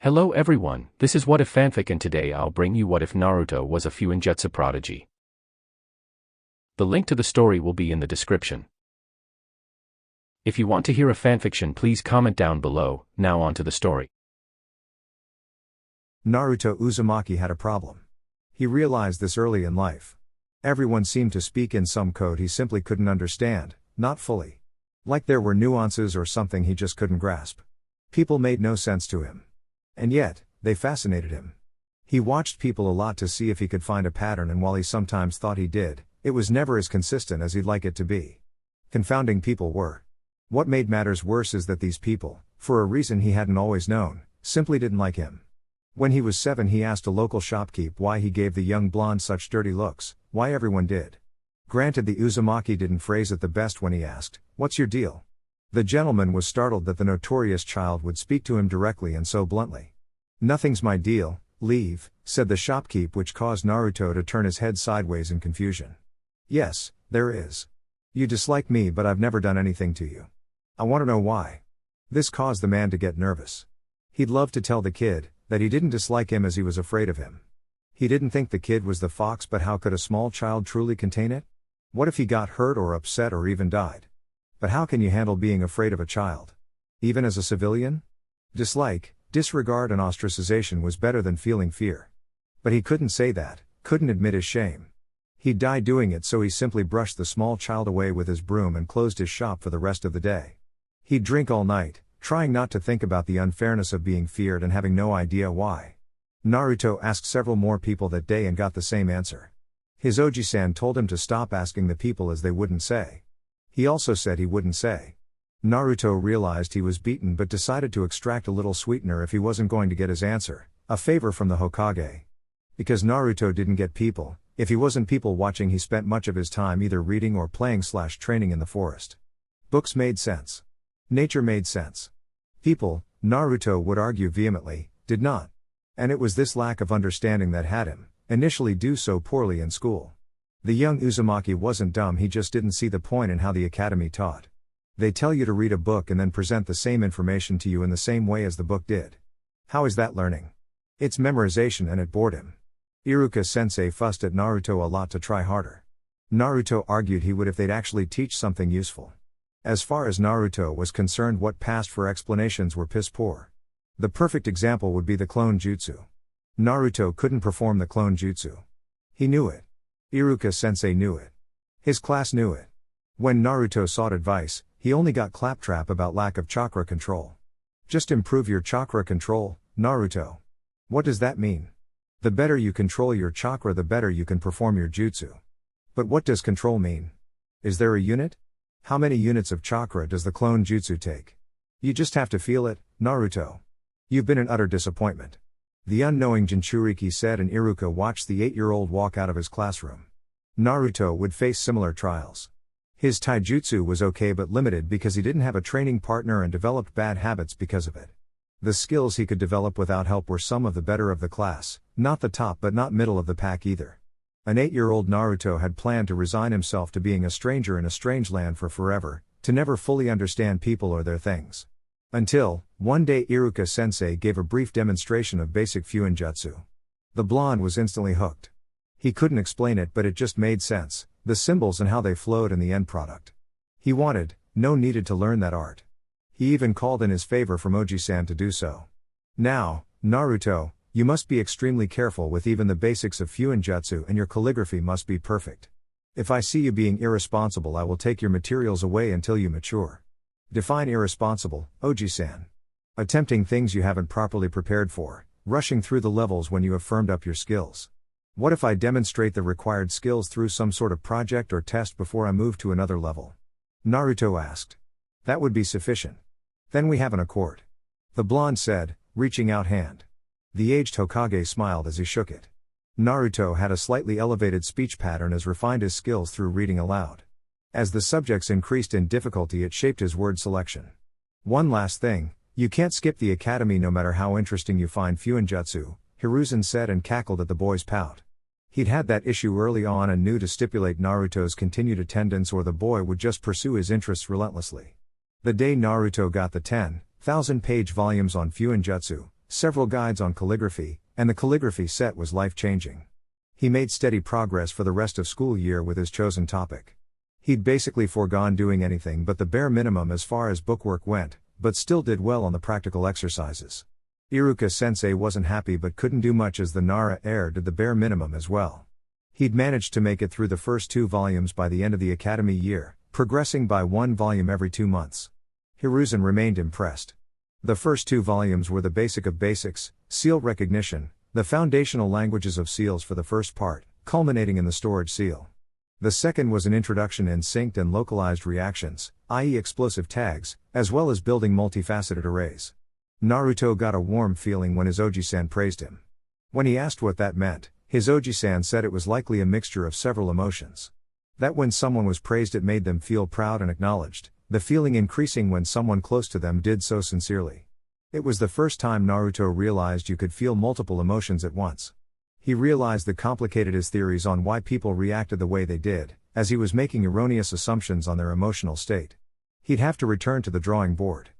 Hello everyone, this is What If Fanfic and today I'll bring you What If Naruto was a Fuinjutsu prodigy. The link to the story will be in the description. If you want to hear a fanfiction, please comment down below. Now on to the story. Naruto Uzumaki had a problem. He realized this early in life. Everyone seemed to speak in some code he simply couldn't understand, not fully. Like there were nuances or something he just couldn't grasp. People made no sense to him. And yet, they fascinated him. He watched people a lot to see if he could find a pattern, and while he sometimes thought he did, it was never as consistent as he'd like it to be. Confounding people were. What made matters worse is that these people, for a reason he hadn't always known, simply didn't like him. When he was 7, he asked a local shopkeep why he gave the young blonde such dirty looks, why everyone did. Granted, the Uzumaki didn't phrase it the best when he asked, "What's your deal?" The gentleman was startled that the notorious child would speak to him directly and so bluntly. "Nothing's my deal, leave," said the shopkeep, which caused Naruto to turn his head sideways in confusion. "Yes, there is. You dislike me, but I've never done anything to you. I want to know why." This caused the man to get nervous. He'd love to tell the kid that he didn't dislike him as he was afraid of him. He didn't think the kid was the fox, but how could a small child truly contain it? What if he got hurt or upset or even died? But how can you handle being afraid of a child? Even as a civilian? Dislike, disregard and ostracization was better than feeling fear. But he couldn't say that, couldn't admit his shame. He'd die doing it, so he simply brushed the small child away with his broom and closed his shop for the rest of the day. He'd drink all night, trying not to think about the unfairness of being feared and having no idea why. Naruto asked several more people that day and got the same answer. His Oji-san told him to stop asking the people, as they wouldn't say. He also said he wouldn't say. Naruto realized he was beaten but decided to extract a little sweetener if he wasn't going to get his answer, a favor from the Hokage. Because Naruto didn't get people, if he wasn't people watching, he spent much of his time either reading or playing/training in the forest. Books made sense. Nature made sense. People, Naruto would argue vehemently, did not. And it was this lack of understanding that had him initially do so poorly in school. The young Uzumaki wasn't dumb, he just didn't see the point in how the academy taught. They tell you to read a book and then present the same information to you in the same way as the book did. How is that learning? It's memorization, and it bored him. Iruka-sensei fussed at Naruto a lot to try harder. Naruto argued he would if they'd actually teach something useful. As far as Naruto was concerned, what passed for explanations were piss poor. The perfect example would be the clone jutsu. Naruto couldn't perform the clone jutsu. He knew it. Iruka-sensei knew it. His class knew it. When Naruto sought advice, he only got claptrap about lack of chakra control. Just improve your chakra control, Naruto. What does that mean? The better you control your chakra, the better you can perform your jutsu. But what does control mean? Is there a unit? How many units of chakra does the clone jutsu take? You just have to feel it, Naruto. You've been an utter disappointment. The unknowing Jinchuriki said, and Iruka watched the 8-year-old walk out of his classroom. Naruto would face similar trials. His taijutsu was okay but limited because he didn't have a training partner and developed bad habits because of it. The skills he could develop without help were some of the better of the class, not the top but not middle of the pack either. An 8-year-old Naruto had planned to resign himself to being a stranger in a strange land for forever, to never fully understand people or their things. Until, one day, Iruka-sensei gave a brief demonstration of basic Fuinjutsu. The blonde was instantly hooked. He couldn't explain it, but it just made sense, the symbols and how they flowed and the end product. He needed to learn that art. He even called in his favor from Oji-san to do so. "Now, Naruto, you must be extremely careful with even the basics of Fuinjutsu, and your calligraphy must be perfect. If I see you being irresponsible, I will take your materials away until you mature." Define irresponsible, Oji-san. Attempting things you haven't properly prepared for, rushing through the levels when you have firmed up your skills. What if I demonstrate the required skills through some sort of project or test before I move to another level? Naruto asked. That would be sufficient. Then we have an accord. The blonde said, reaching out hand. The aged Hokage smiled as he shook it. Naruto had a slightly elevated speech pattern as refined his skills through reading aloud. As the subjects increased in difficulty, it shaped his word selection. One last thing, you can't skip the academy no matter how interesting you find Fuinjutsu, Hiruzen said and cackled at the boy's pout. He'd had that issue early on and knew to stipulate Naruto's continued attendance or the boy would just pursue his interests relentlessly. The day Naruto got the 10,000-page volumes on Fuinjutsu, several guides on calligraphy, and the calligraphy set was life-changing. He made steady progress for the rest of school year with his chosen topic. He'd basically foregone doing anything but the bare minimum as far as bookwork went, but still did well on the practical exercises. Iruka-sensei wasn't happy but couldn't do much as the Nara heir did the bare minimum as well. He'd managed to make it through the first 2 volumes by the end of the academy year, progressing by 1 volume every 2 months. Hiruzen remained impressed. The first 2 volumes were the basic of basics, seal recognition, the foundational languages of seals for the first part, culminating in the storage seal. The second was an introduction in synced and localized reactions, i.e. explosive tags, as well as building multifaceted arrays. Naruto got a warm feeling when his Oji-san praised him. When he asked what that meant, his Oji-san said it was likely a mixture of several emotions. That when someone was praised it made them feel proud and acknowledged, the feeling increasing when someone close to them did so sincerely. It was the first time Naruto realized you could feel multiple emotions at once. He realized that complicated his theories on why people reacted the way they did, as he was making erroneous assumptions on their emotional state. He'd have to return to the drawing board.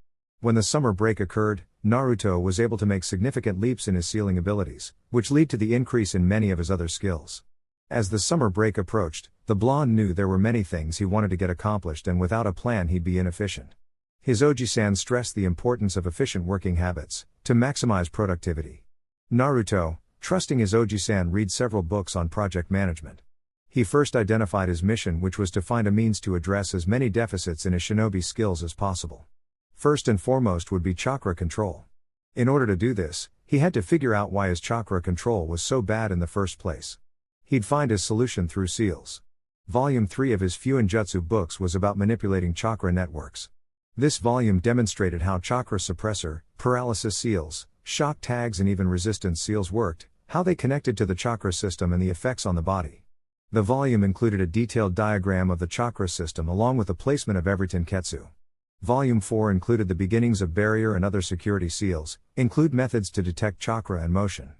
When the summer break occurred, Naruto was able to make significant leaps in his sealing abilities, which lead to the increase in many of his other skills. As the summer break approached, the blonde knew there were many things he wanted to get accomplished and without a plan he'd be inefficient. His Oji-san stressed the importance of efficient working habits, to maximize productivity. Naruto, trusting his Oji-san, read several books on project management. He first identified his mission, which was to find a means to address as many deficits in his shinobi skills as possible. First and foremost would be chakra control. In order to do this, he had to figure out why his chakra control was so bad in the first place. He'd find his solution through seals. Volume 3 of his Fuinjutsu books was about manipulating chakra networks. This volume demonstrated how chakra suppressor, paralysis seals, shock tags and even resistance seals worked, how they connected to the chakra system and the effects on the body. The volume included a detailed diagram of the chakra system along with the placement of every tenketsu. Volume 4 included the beginnings of barrier and other security seals, include methods to detect chakra and motion.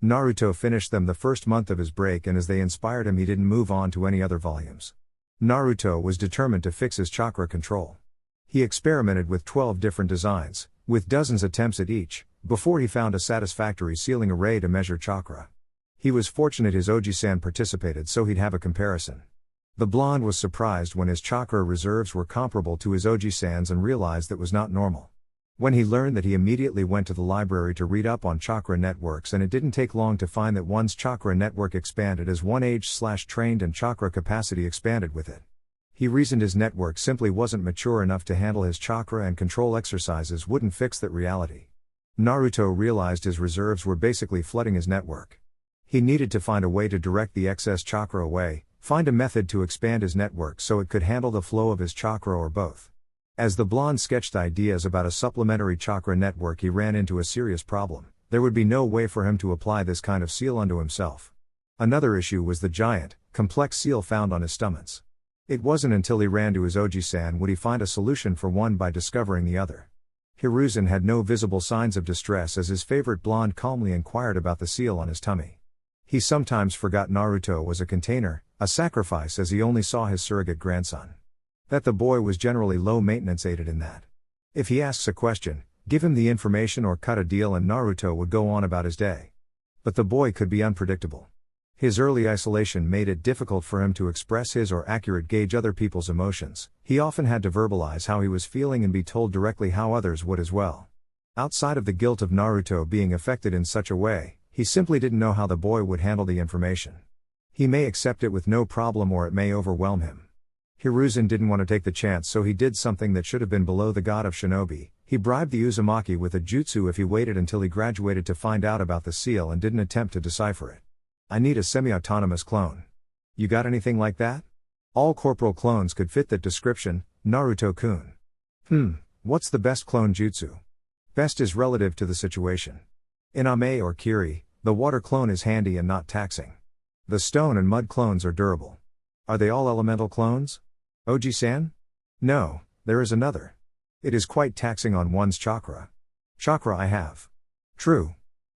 Naruto finished them the first month of his break, and as they inspired him he didn't move on to any other volumes. Naruto was determined to fix his chakra control. He experimented with 12 different designs, with dozens attempts at each, before he found a satisfactory sealing array to measure chakra. He was fortunate his Oji-san participated so he'd have a comparison. The blonde was surprised when his chakra reserves were comparable to his Oji-san's and realized that was not normal. When he learned that, he immediately went to the library to read up on chakra networks, and it didn't take long to find that one's chakra network expanded as one aged/trained and chakra capacity expanded with it. He reasoned his network simply wasn't mature enough to handle his chakra, and control exercises wouldn't fix that reality. Naruto realized his reserves were basically flooding his network. He needed to find a way to direct the excess chakra away, find a method to expand his network so it could handle the flow of his chakra or both. As the blonde sketched ideas about a supplementary chakra network, he ran into a serious problem. There would be no way for him to apply this kind of seal unto himself. Another issue was the giant, complex seal found on his stomachs. It wasn't until he ran to his Oji-san would he find a solution for one by discovering the other. Hiruzen had no visible signs of distress as his favorite blonde calmly inquired about the seal on his tummy. He sometimes forgot Naruto was a container, a sacrifice, as he only saw his surrogate grandson. That the boy was generally low maintenance aided in that. If he asks a question, give him the information or cut a deal and Naruto would go on about his day. But the boy could be unpredictable. His early isolation made it difficult for him to express his or accurate gauge other people's emotions. He often had to verbalize how he was feeling and be told directly how others would as well. Outside of the guilt of Naruto being affected in such a way, he simply didn't know how the boy would handle the information. He may accept it with no problem or it may overwhelm him. Hiruzen didn't want to take the chance, so he did something that should have been below the god of shinobi. He bribed the Uzumaki with a jutsu if he waited until he graduated to find out about the seal and didn't attempt to decipher it. I need a semi-autonomous clone. You got anything like that? All corporal clones could fit that description, Naruto-kun. What's the best clone jutsu? Best is relative to the situation. In Ame or Kiri, the water clone is handy and not taxing. The stone and mud clones are durable. Are they all elemental clones? Oji-san? No, there is another. It is quite taxing on one's chakra. Chakra I have. True.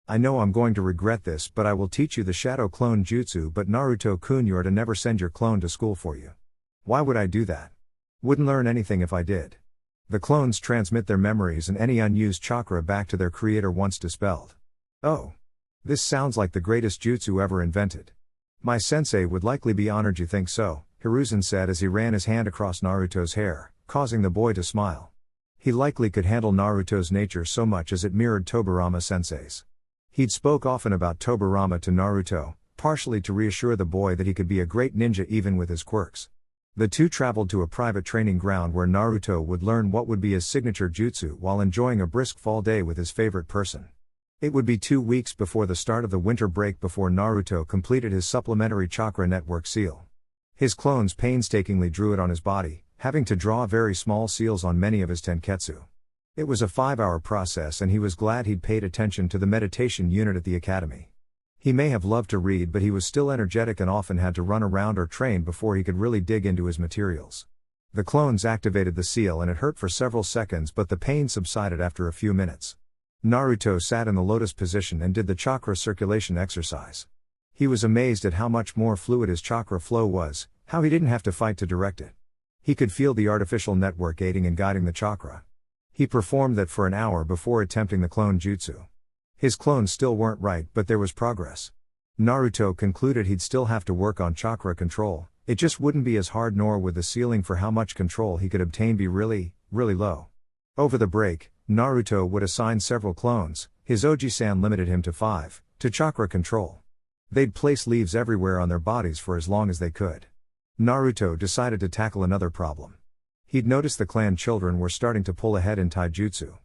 I know I'm going to regret this, but I will teach you the shadow clone jutsu, but Naruto-kun, you are to never send your clone to school for you. Why would I do that? Wouldn't learn anything if I did. The clones transmit their memories and any unused chakra back to their creator once dispelled. Oh. This sounds like the greatest jutsu ever invented. My sensei would likely be honored. You think so? Hiruzen said as he ran his hand across Naruto's hair, causing the boy to smile. He likely could handle Naruto's nature so much as it mirrored Tobirama sensei's. He'd spoke often about Tobirama to Naruto, partially to reassure the boy that he could be a great ninja even with his quirks. The two traveled to a private training ground where Naruto would learn what would be his signature jutsu while enjoying a brisk fall day with his favorite person. It would be 2 weeks before the start of the winter break before Naruto completed his supplementary chakra network seal. His clones painstakingly drew it on his body, having to draw very small seals on many of his tenketsu. It was a 5-hour process and he was glad he'd paid attention to the meditation unit at the academy. He may have loved to read, but he was still energetic and often had to run around or train before he could really dig into his materials. The clones activated the seal and it hurt for several seconds, but the pain subsided after a few minutes. Naruto sat in the lotus position and did the chakra circulation exercise. He was amazed at how much more fluid his chakra flow was, how he didn't have to fight to direct it. He could feel the artificial network aiding and guiding the chakra. He performed that for an hour before attempting the clone jutsu. His clones still weren't right, but there was progress. Naruto concluded he'd still have to work on chakra control, it just wouldn't be as hard, nor would the ceiling for how much control he could obtain be really low. Over the break, Naruto would assign several clones, his Oji-san limited him to 5, to chakra control. They'd place leaves everywhere on their bodies for as long as they could. Naruto decided to tackle another problem. He'd noticed the clan children were starting to pull ahead in Taijutsu.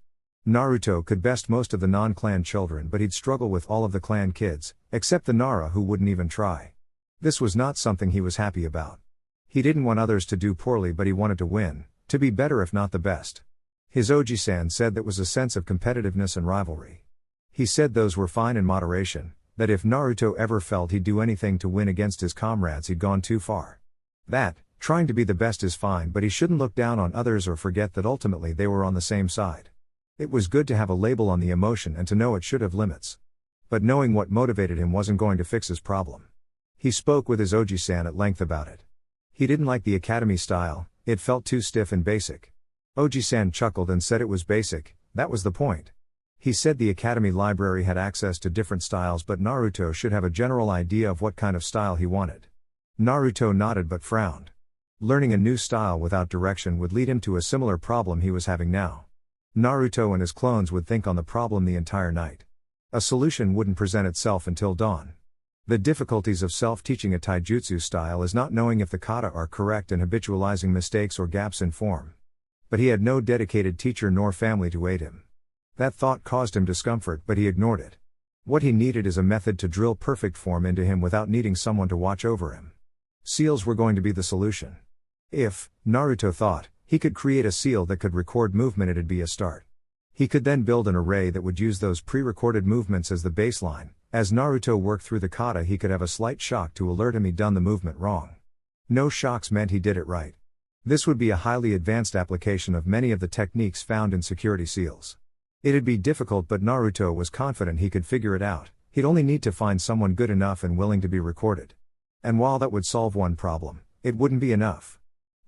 Naruto could best most of the non-clan children, but he'd struggle with all of the clan kids, except the Nara, who wouldn't even try. This was not something he was happy about. He didn't want others to do poorly, but he wanted to win, to be better if not the best. His Oji-san said that was a sense of competitiveness and rivalry. He said those were fine in moderation, that if Naruto ever felt he'd do anything to win against his comrades, he'd gone too far. That, trying to be the best is fine, but he shouldn't look down on others or forget that ultimately they were on the same side. It was good to have a label on the emotion and to know it should have limits. But knowing what motivated him wasn't going to fix his problem. He spoke with his Oji-san at length about it. He didn't like the academy style, it felt too stiff and basic. Oji-san chuckled and said it was basic, that was the point. He said the academy library had access to different styles, but Naruto should have a general idea of what kind of style he wanted. Naruto nodded but frowned. Learning a new style without direction would lead him to a similar problem he was having now. Naruto and his clones would think on the problem the entire night. A solution wouldn't present itself until dawn. The difficulties of self-teaching a taijutsu style is not knowing if the kata are correct and habitualizing mistakes or gaps in form. But he had no dedicated teacher nor family to aid him. That thought caused him discomfort, but he ignored it. What he needed is a method to drill perfect form into him without needing someone to watch over him. Seals were going to be the solution. If, Naruto thought, he could create a seal that could record movement, it'd be a start. He could then build an array that would use those pre-recorded movements as the baseline. As Naruto worked through the kata, he could have a slight shock to alert him he'd done the movement wrong. No shocks meant he did it right. This would be a highly advanced application of many of the techniques found in security seals. It'd be difficult, but Naruto was confident he could figure it out. He'd only need to find someone good enough and willing to be recorded. And while that would solve one problem, it wouldn't be enough.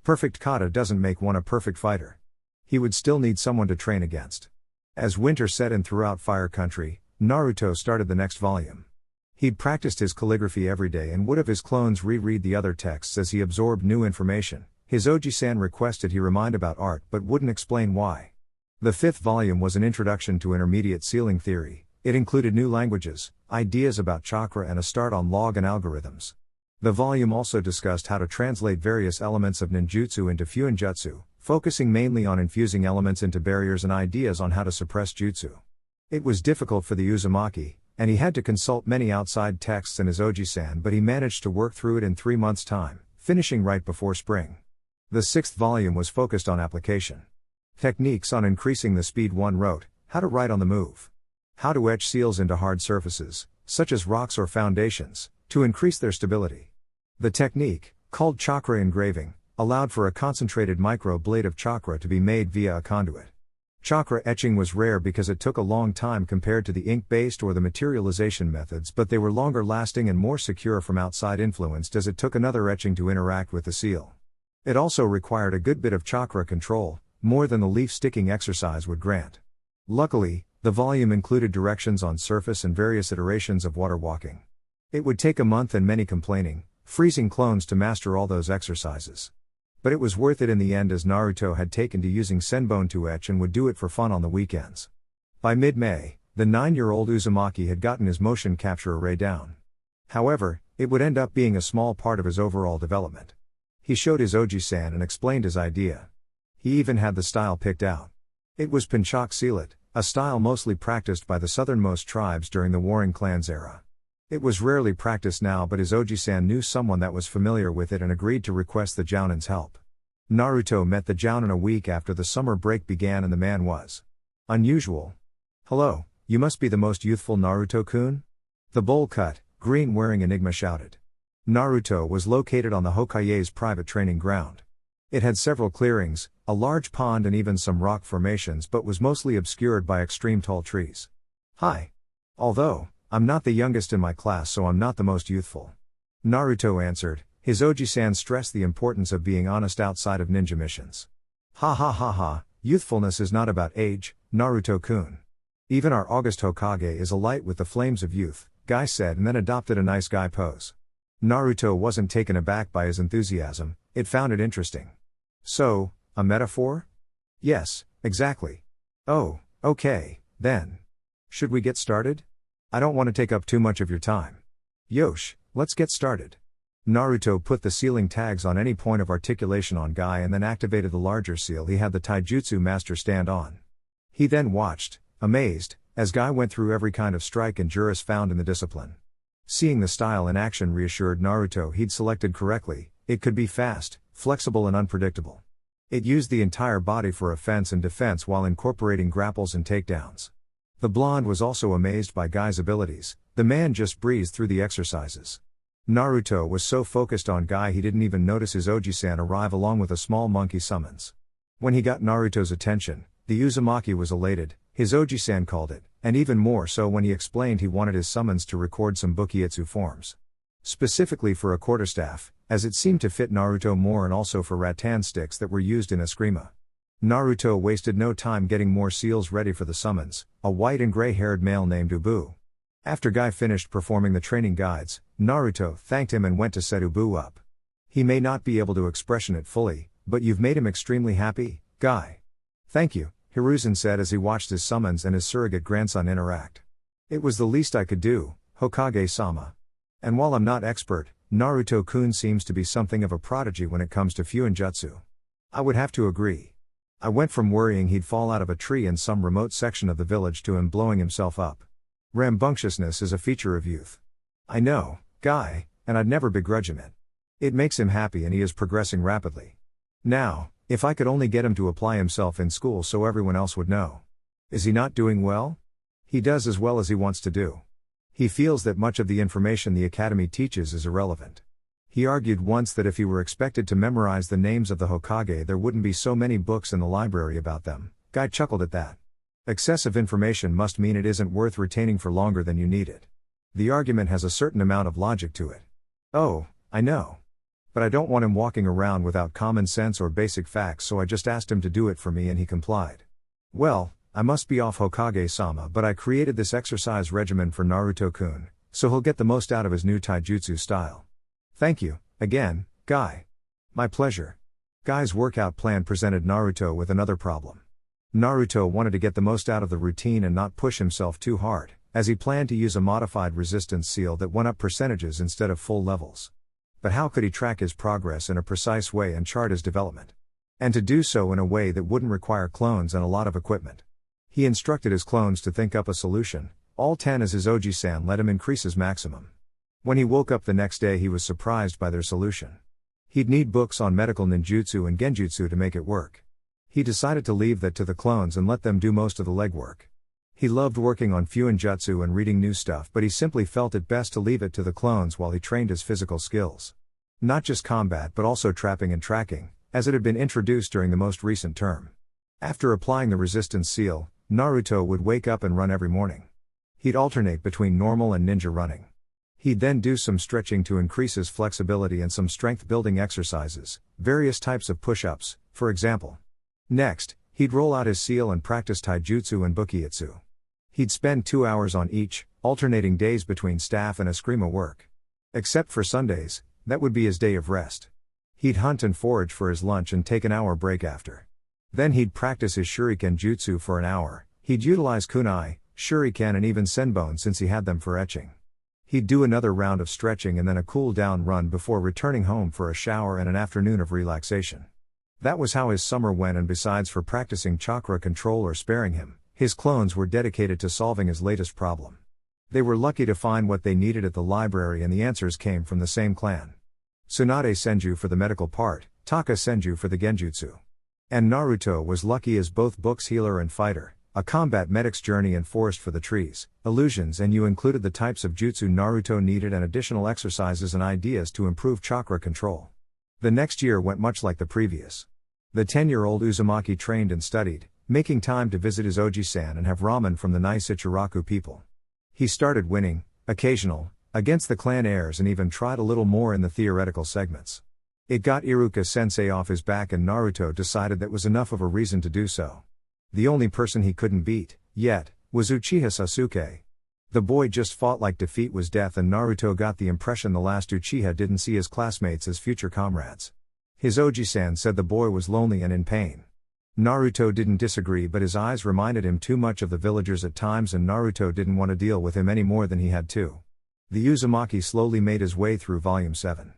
Perfect kata doesn't make one a perfect fighter. He would still need someone to train against. As winter set in throughout Fire Country, Naruto started the next volume. He'd practiced his calligraphy every day and would have his clones reread the other texts as he absorbed new information. His Oji-san requested he remind about art but wouldn't explain why. The 5th volume was an introduction to intermediate sealing theory. It included new languages, ideas about chakra, and a start on log and algorithms. The volume also discussed how to translate various elements of ninjutsu into Fuinjutsu, focusing mainly on infusing elements into barriers and ideas on how to suppress jutsu. It was difficult for the Uzumaki, and he had to consult many outside texts and his Oji-san, but he managed to work through it in 3 months' time, finishing right before spring. The 6th volume was focused on application. Techniques on increasing the speed. 1 wrote, how to write on the move. How to etch seals into hard surfaces, such as rocks or foundations, to increase their stability. The technique, called chakra engraving, allowed for a concentrated micro blade of chakra to be made via a conduit. Chakra etching was rare because it took a long time compared to the ink-based or the materialization methods, but they were longer lasting and more secure from outside influence as it took another etching to interact with the seal. It also required a good bit of chakra control, more than the leaf-sticking exercise would grant. Luckily, the volume included directions on surface and various iterations of water walking. It would take a month and many complaining, freezing clones to master all those exercises. But it was worth it in the end, as Naruto had taken to using senbon to etch and would do it for fun on the weekends. By mid-May, the 9-year-old Uzumaki had gotten his motion capture array down. However, it would end up being a small part of his overall development. He showed his Oji-san and explained his idea. He even had the style picked out. It was Penchak Silat, a style mostly practiced by the southernmost tribes during the Warring Clans era. It was rarely practiced now, but his Oji-san knew someone that was familiar with it and agreed to request the Jounin's help. Naruto met the Jounin a week after the summer break began, and the man was unusual. "Hello, you must be the most youthful Naruto-kun?" The bowl-cut, green-wearing Enigma shouted. Naruto was located on the Hokage's private training ground. It had several clearings, a large pond and even some rock formations, but was mostly obscured by extreme tall trees. "Hi. Although, I'm not the youngest in my class, so I'm not the most youthful," Naruto answered. His Oji-san stressed the importance of being honest outside of ninja missions. "Ha ha ha ha, youthfulness is not about age, Naruto-kun. Even our August Hokage is alight with the flames of youth," Guy said, and then adopted a nice guy pose. Naruto wasn't taken aback by his enthusiasm, it found it interesting. "So, a metaphor?" "Yes, exactly." "Oh, okay, then. Should we get started? I don't want to take up too much of your time." "Yosh, let's get started." Naruto put the sealing tags on any point of articulation on Guy and then activated the larger seal he had the Taijutsu master stand on. He then watched, amazed, as Guy went through every kind of strike and juris found in the discipline. Seeing the style in action reassured Naruto he'd selected correctly. It could be fast, flexible and unpredictable. It used the entire body for offense and defense while incorporating grapples and takedowns. The blonde was also amazed by Guy's abilities. The man just breezed through the exercises. Naruto was so focused on Guy he didn't even notice his Oji-san arrive along with a small monkey summons. When he got Naruto's attention, the Uzumaki was elated. His Oji-san called it, and even more so when he explained he wanted his summons to record some Bukietsu forms. Specifically for a quarterstaff, as it seemed to fit Naruto more, and also for rattan sticks that were used in Eskrima. Naruto wasted no time getting more seals ready for the summons, a white and gray-haired male named Ubu. After Guy finished performing the training guides, Naruto thanked him and went to set Ubu up. "He may not be able to expression it fully, but you've made him extremely happy, Guy." "Thank you," Hiruzen said as he watched his summons and his surrogate grandson interact. "It was the least I could do, Hokage-sama. And while I'm not expert, Naruto-kun seems to be something of a prodigy when it comes to Fuinjutsu." "I would have to agree. I went from worrying he'd fall out of a tree in some remote section of the village to him blowing himself up. Rambunctiousness is a feature of youth." "I know, Guy, and I'd never begrudge him it. It makes him happy and he is progressing rapidly. Now, if I could only get him to apply himself in school so everyone else would know." "Is he not doing well?" "He does as well as he wants to do. He feels that much of the information the academy teaches is irrelevant. He argued once that if he were expected to memorize the names of the Hokage there wouldn't be so many books in the library about them." Guy chuckled at that. "Excessive information must mean it isn't worth retaining for longer than you need it. The argument has a certain amount of logic to it." "Oh, I know. But I don't want him walking around without common sense or basic facts, so I just asked him to do it for me and he complied." "Well, I must be off, Hokage-sama, but I created this exercise regimen for Naruto-kun, so he'll get the most out of his new Taijutsu style." "Thank you, again, Guy." "My pleasure." Guy's workout plan presented Naruto with another problem. Naruto wanted to get the most out of the routine and not push himself too hard, as he planned to use a modified resistance seal that went up percentages instead of full levels. But how could he track his progress in a precise way and chart his development? And to do so in a way that wouldn't require clones and a lot of equipment. He instructed his clones to think up a solution, all 10 as his Oji-san let him increase his maximum. When he woke up the next day he was surprised by their solution. He'd need books on medical ninjutsu and genjutsu to make it work. He decided to leave that to the clones and let them do most of the legwork. He loved working on Fuinjutsu and reading new stuff, but he simply felt it best to leave it to the clones while he trained his physical skills. Not just combat but also trapping and tracking, as it had been introduced during the most recent term. After applying the resistance seal, Naruto would wake up and run every morning. He'd alternate between normal and ninja running. He'd then do some stretching to increase his flexibility and some strength building exercises, various types of push-ups, for example. Next, he'd roll out his seal and practice Taijutsu and Bukiitsu. He'd spend 2 hours on each, alternating days between staff and Eskrima work. Except for Sundays, that would be his day of rest. He'd hunt and forage for his lunch and take an hour break after. Then he'd practice his shuriken jutsu for an hour. He'd utilize kunai, shuriken and even senbon since he had them for etching. He'd do another round of stretching and then a cool down run before returning home for a shower and an afternoon of relaxation. That was how his summer went, and besides for practicing chakra control or sparing him, his clones were dedicated to solving his latest problem. They were lucky to find what they needed at the library, and the answers came from the same clan. Tsunade Senju for the medical part, Taka Senju for the genjutsu. And Naruto was lucky as both books healer and fighter, a combat medic's journey and forest for the trees, illusions, and you included the types of jutsu Naruto needed and additional exercises and ideas to improve chakra control. The next year went much like the previous. The 10-year-old Uzumaki trained and studied, making time to visit his Oji-san and have ramen from the nice Ichiraku people. He started winning, occasional, against the clan heirs, and even tried a little more in the theoretical segments. It got Iruka-sensei off his back, and Naruto decided that was enough of a reason to do so. The only person he couldn't beat, yet, was Uchiha Sasuke. The boy just fought like defeat was death, and Naruto got the impression the last Uchiha didn't see his classmates as future comrades. His Oji-san said the boy was lonely and in pain. Naruto didn't disagree, but his eyes reminded him too much of the villagers at times, and Naruto didn't want to deal with him any more than he had to. The Uzumaki slowly made his way through Volume 7.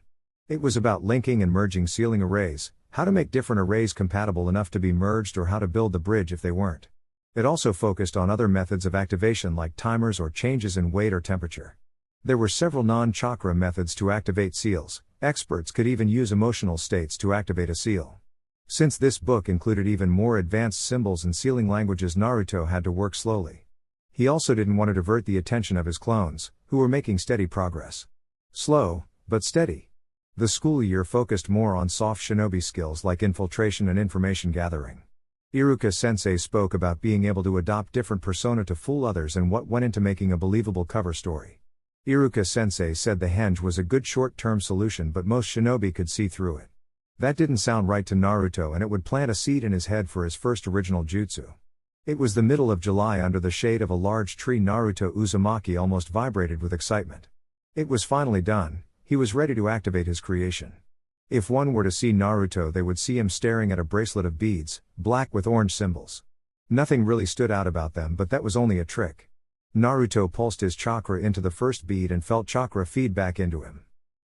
It was about linking and merging sealing arrays, how to make different arrays compatible enough to be merged, or how to build the bridge if they weren't. It also focused on other methods of activation like timers or changes in weight or temperature. There were several non-chakra methods to activate seals. Experts could even use emotional states to activate a seal. Since this book included even more advanced symbols and sealing languages, Naruto had to work slowly. He also didn't want to divert the attention of his clones, who were making steady progress. Slow, but steady. The school year focused more on soft shinobi skills like infiltration and information gathering. Iruka-sensei spoke about being able to adopt different persona to fool others and what went into making a believable cover story. Iruka-sensei said the henge was a good short-term solution, but most shinobi could see through it. That didn't sound right to Naruto, and it would plant a seed in his head for his first original jutsu. It was the middle of July. Under the shade of a large tree, Naruto Uzumaki almost vibrated with excitement. It was finally done. He was ready to activate his creation. If one were to see Naruto, they would see him staring at a bracelet of beads, black with orange symbols. Nothing really stood out about them, but that was only a trick. Naruto pulsed his chakra into the first bead and felt chakra feed back into him.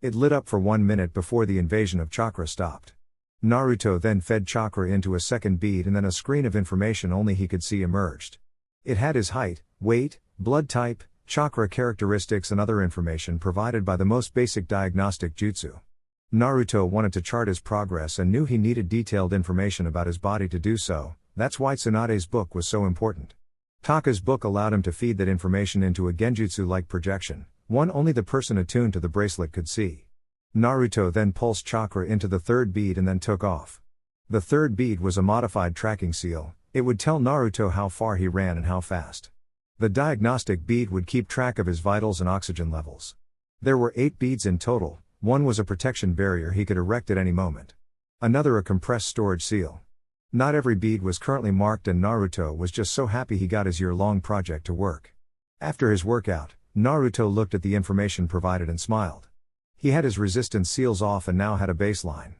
It lit up for 1 minute before the invasion of chakra stopped. Naruto then fed chakra into a second bead, and then a screen of information only he could see emerged. It had his height, weight, blood type, chakra characteristics, and other information provided by the most basic diagnostic jutsu. Naruto wanted to chart his progress and knew he needed detailed information about his body to do so. That's why Tsunade's book was so important. Taka's book allowed him to feed that information into a genjutsu-like projection, one only the person attuned to the bracelet could see. Naruto then pulsed chakra into the third bead and then took off. The third bead was a modified tracking seal. It would tell Naruto how far he ran and how fast. The diagnostic bead would keep track of his vitals and oxygen levels. There were 8 beads in total. One was a protection barrier he could erect at any moment. Another a compressed storage seal. Not every bead was currently marked, and Naruto was just so happy he got his year-long project to work. After his workout, Naruto looked at the information provided and smiled. He had his resistance seals off and now had a baseline.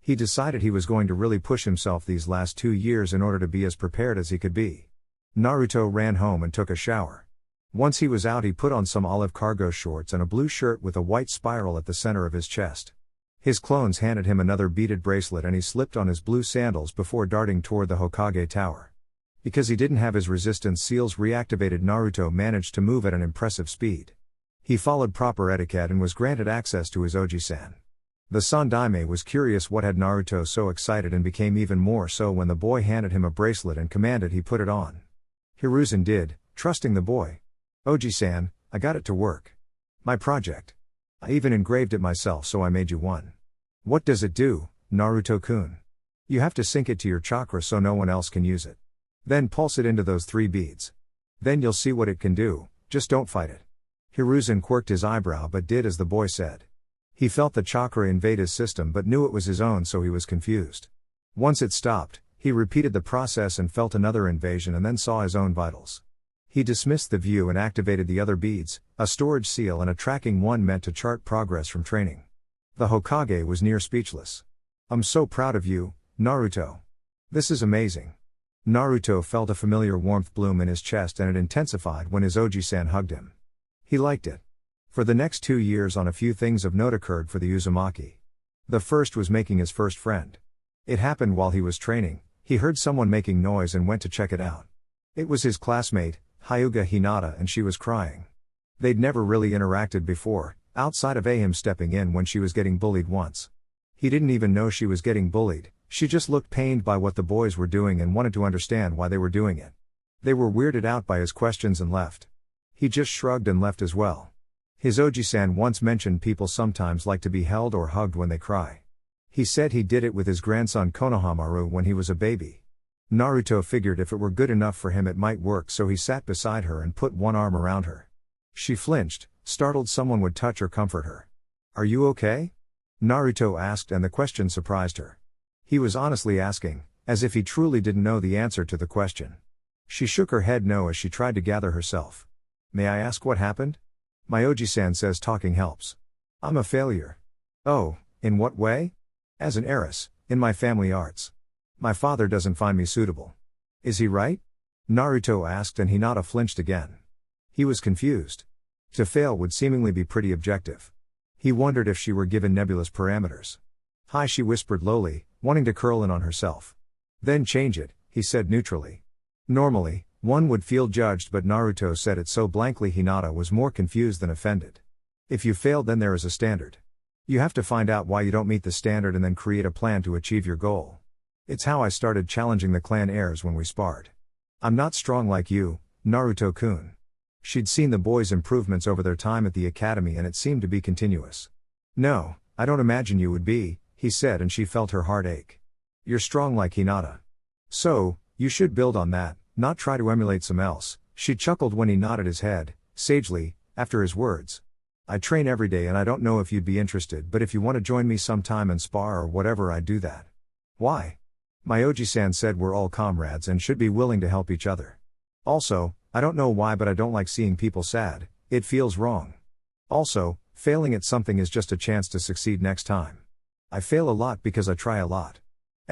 He decided he was going to really push himself these last 2 years in order to be as prepared as he could be. Naruto ran home and took a shower. Once he was out, he put on some olive cargo shorts and a blue shirt with a white spiral at the center of his chest. His clones handed him another beaded bracelet and he slipped on his blue sandals before darting toward the Hokage Tower. Because he didn't have his resistance seals reactivated, Naruto managed to move at an impressive speed. He followed proper etiquette and was granted access to his Oji-san. The Sandaime was curious what had Naruto so excited, and became even more so when the boy handed him a bracelet and commanded he put it on. Hiruzen did, trusting the boy. Oji-san, I got it to work. My project. I even engraved it myself, so I made you one. What does it do, Naruto-kun? You have to sync it to your chakra so no one else can use it. Then pulse it into those 3 beads. Then you'll see what it can do, just don't fight it. Hiruzen quirked his eyebrow but did as the boy said. He felt the chakra invade his system but knew it was his own, so he was confused. Once it stopped, He repeated the process and felt another invasion and then saw his own vitals. He dismissed the view and activated the other beads, a storage seal and a tracking one meant to chart progress from training. The Hokage was near speechless. "I'm so proud of you, Naruto. This is amazing." Naruto felt a familiar warmth bloom in his chest and it intensified when his Oji-san hugged him. He liked it. For the next 2 years a few things of note occurred for the Uzumaki. The first was making his first friend. It happened while he was training. He heard someone making noise and went to check it out. It was his classmate, Hyuga Hinata, and she was crying. They'd never really interacted before, outside of him stepping in when she was getting bullied once. He didn't even know she was getting bullied, she just looked pained by what the boys were doing and wanted to understand why they were doing it. They were weirded out by his questions and left. He just shrugged and left as well. His Oji-san once mentioned people sometimes like to be held or hugged when they cry. He said he did it with his grandson Konohamaru when he was a baby. Naruto figured if it were good enough for him it might work, so he sat beside her and put one arm around her. She flinched, startled someone would touch or comfort her. "Are you okay?" Naruto asked, and the question surprised her. He was honestly asking, as if he truly didn't know the answer to the question. She shook her head no as she tried to gather herself. "May I ask what happened?" "My Oji-san says talking helps. I'm a failure." "Oh, in what way?" "As an heiress, in my family arts. My father doesn't find me suitable." "Is he right?" Naruto asked, and Hinata flinched again. He was confused. To fail would seemingly be pretty objective. He wondered if she were given nebulous parameters. "Hi," she whispered lowly, wanting to curl in on herself. "Then change it," he said neutrally. Normally, one would feel judged, but Naruto said it so blankly Hinata was more confused than offended. "If you failed, then there is a standard. You have to find out why you don't meet the standard and then create a plan to achieve your goal. It's how I started challenging the clan heirs when we sparred. I'm not strong like you, Naruto-kun." She'd seen the boys' improvements over their time at the academy and it seemed to be continuous. "No, I don't imagine you would be," he said, and she felt her heart ache. "You're strong like Hinata. So, you should build on that, not try to emulate some else." She chuckled when he nodded his head, sagely, after his words. "I train every day and I don't know if you'd be interested, but if you want to join me sometime and spar or whatever, I'd do that." "Why?" "My Oji-san said we're all comrades and should be willing to help each other. Also, I don't know why, but I don't like seeing people sad, it feels wrong. Also, failing at something is just a chance to succeed next time. I fail a lot because I try a lot."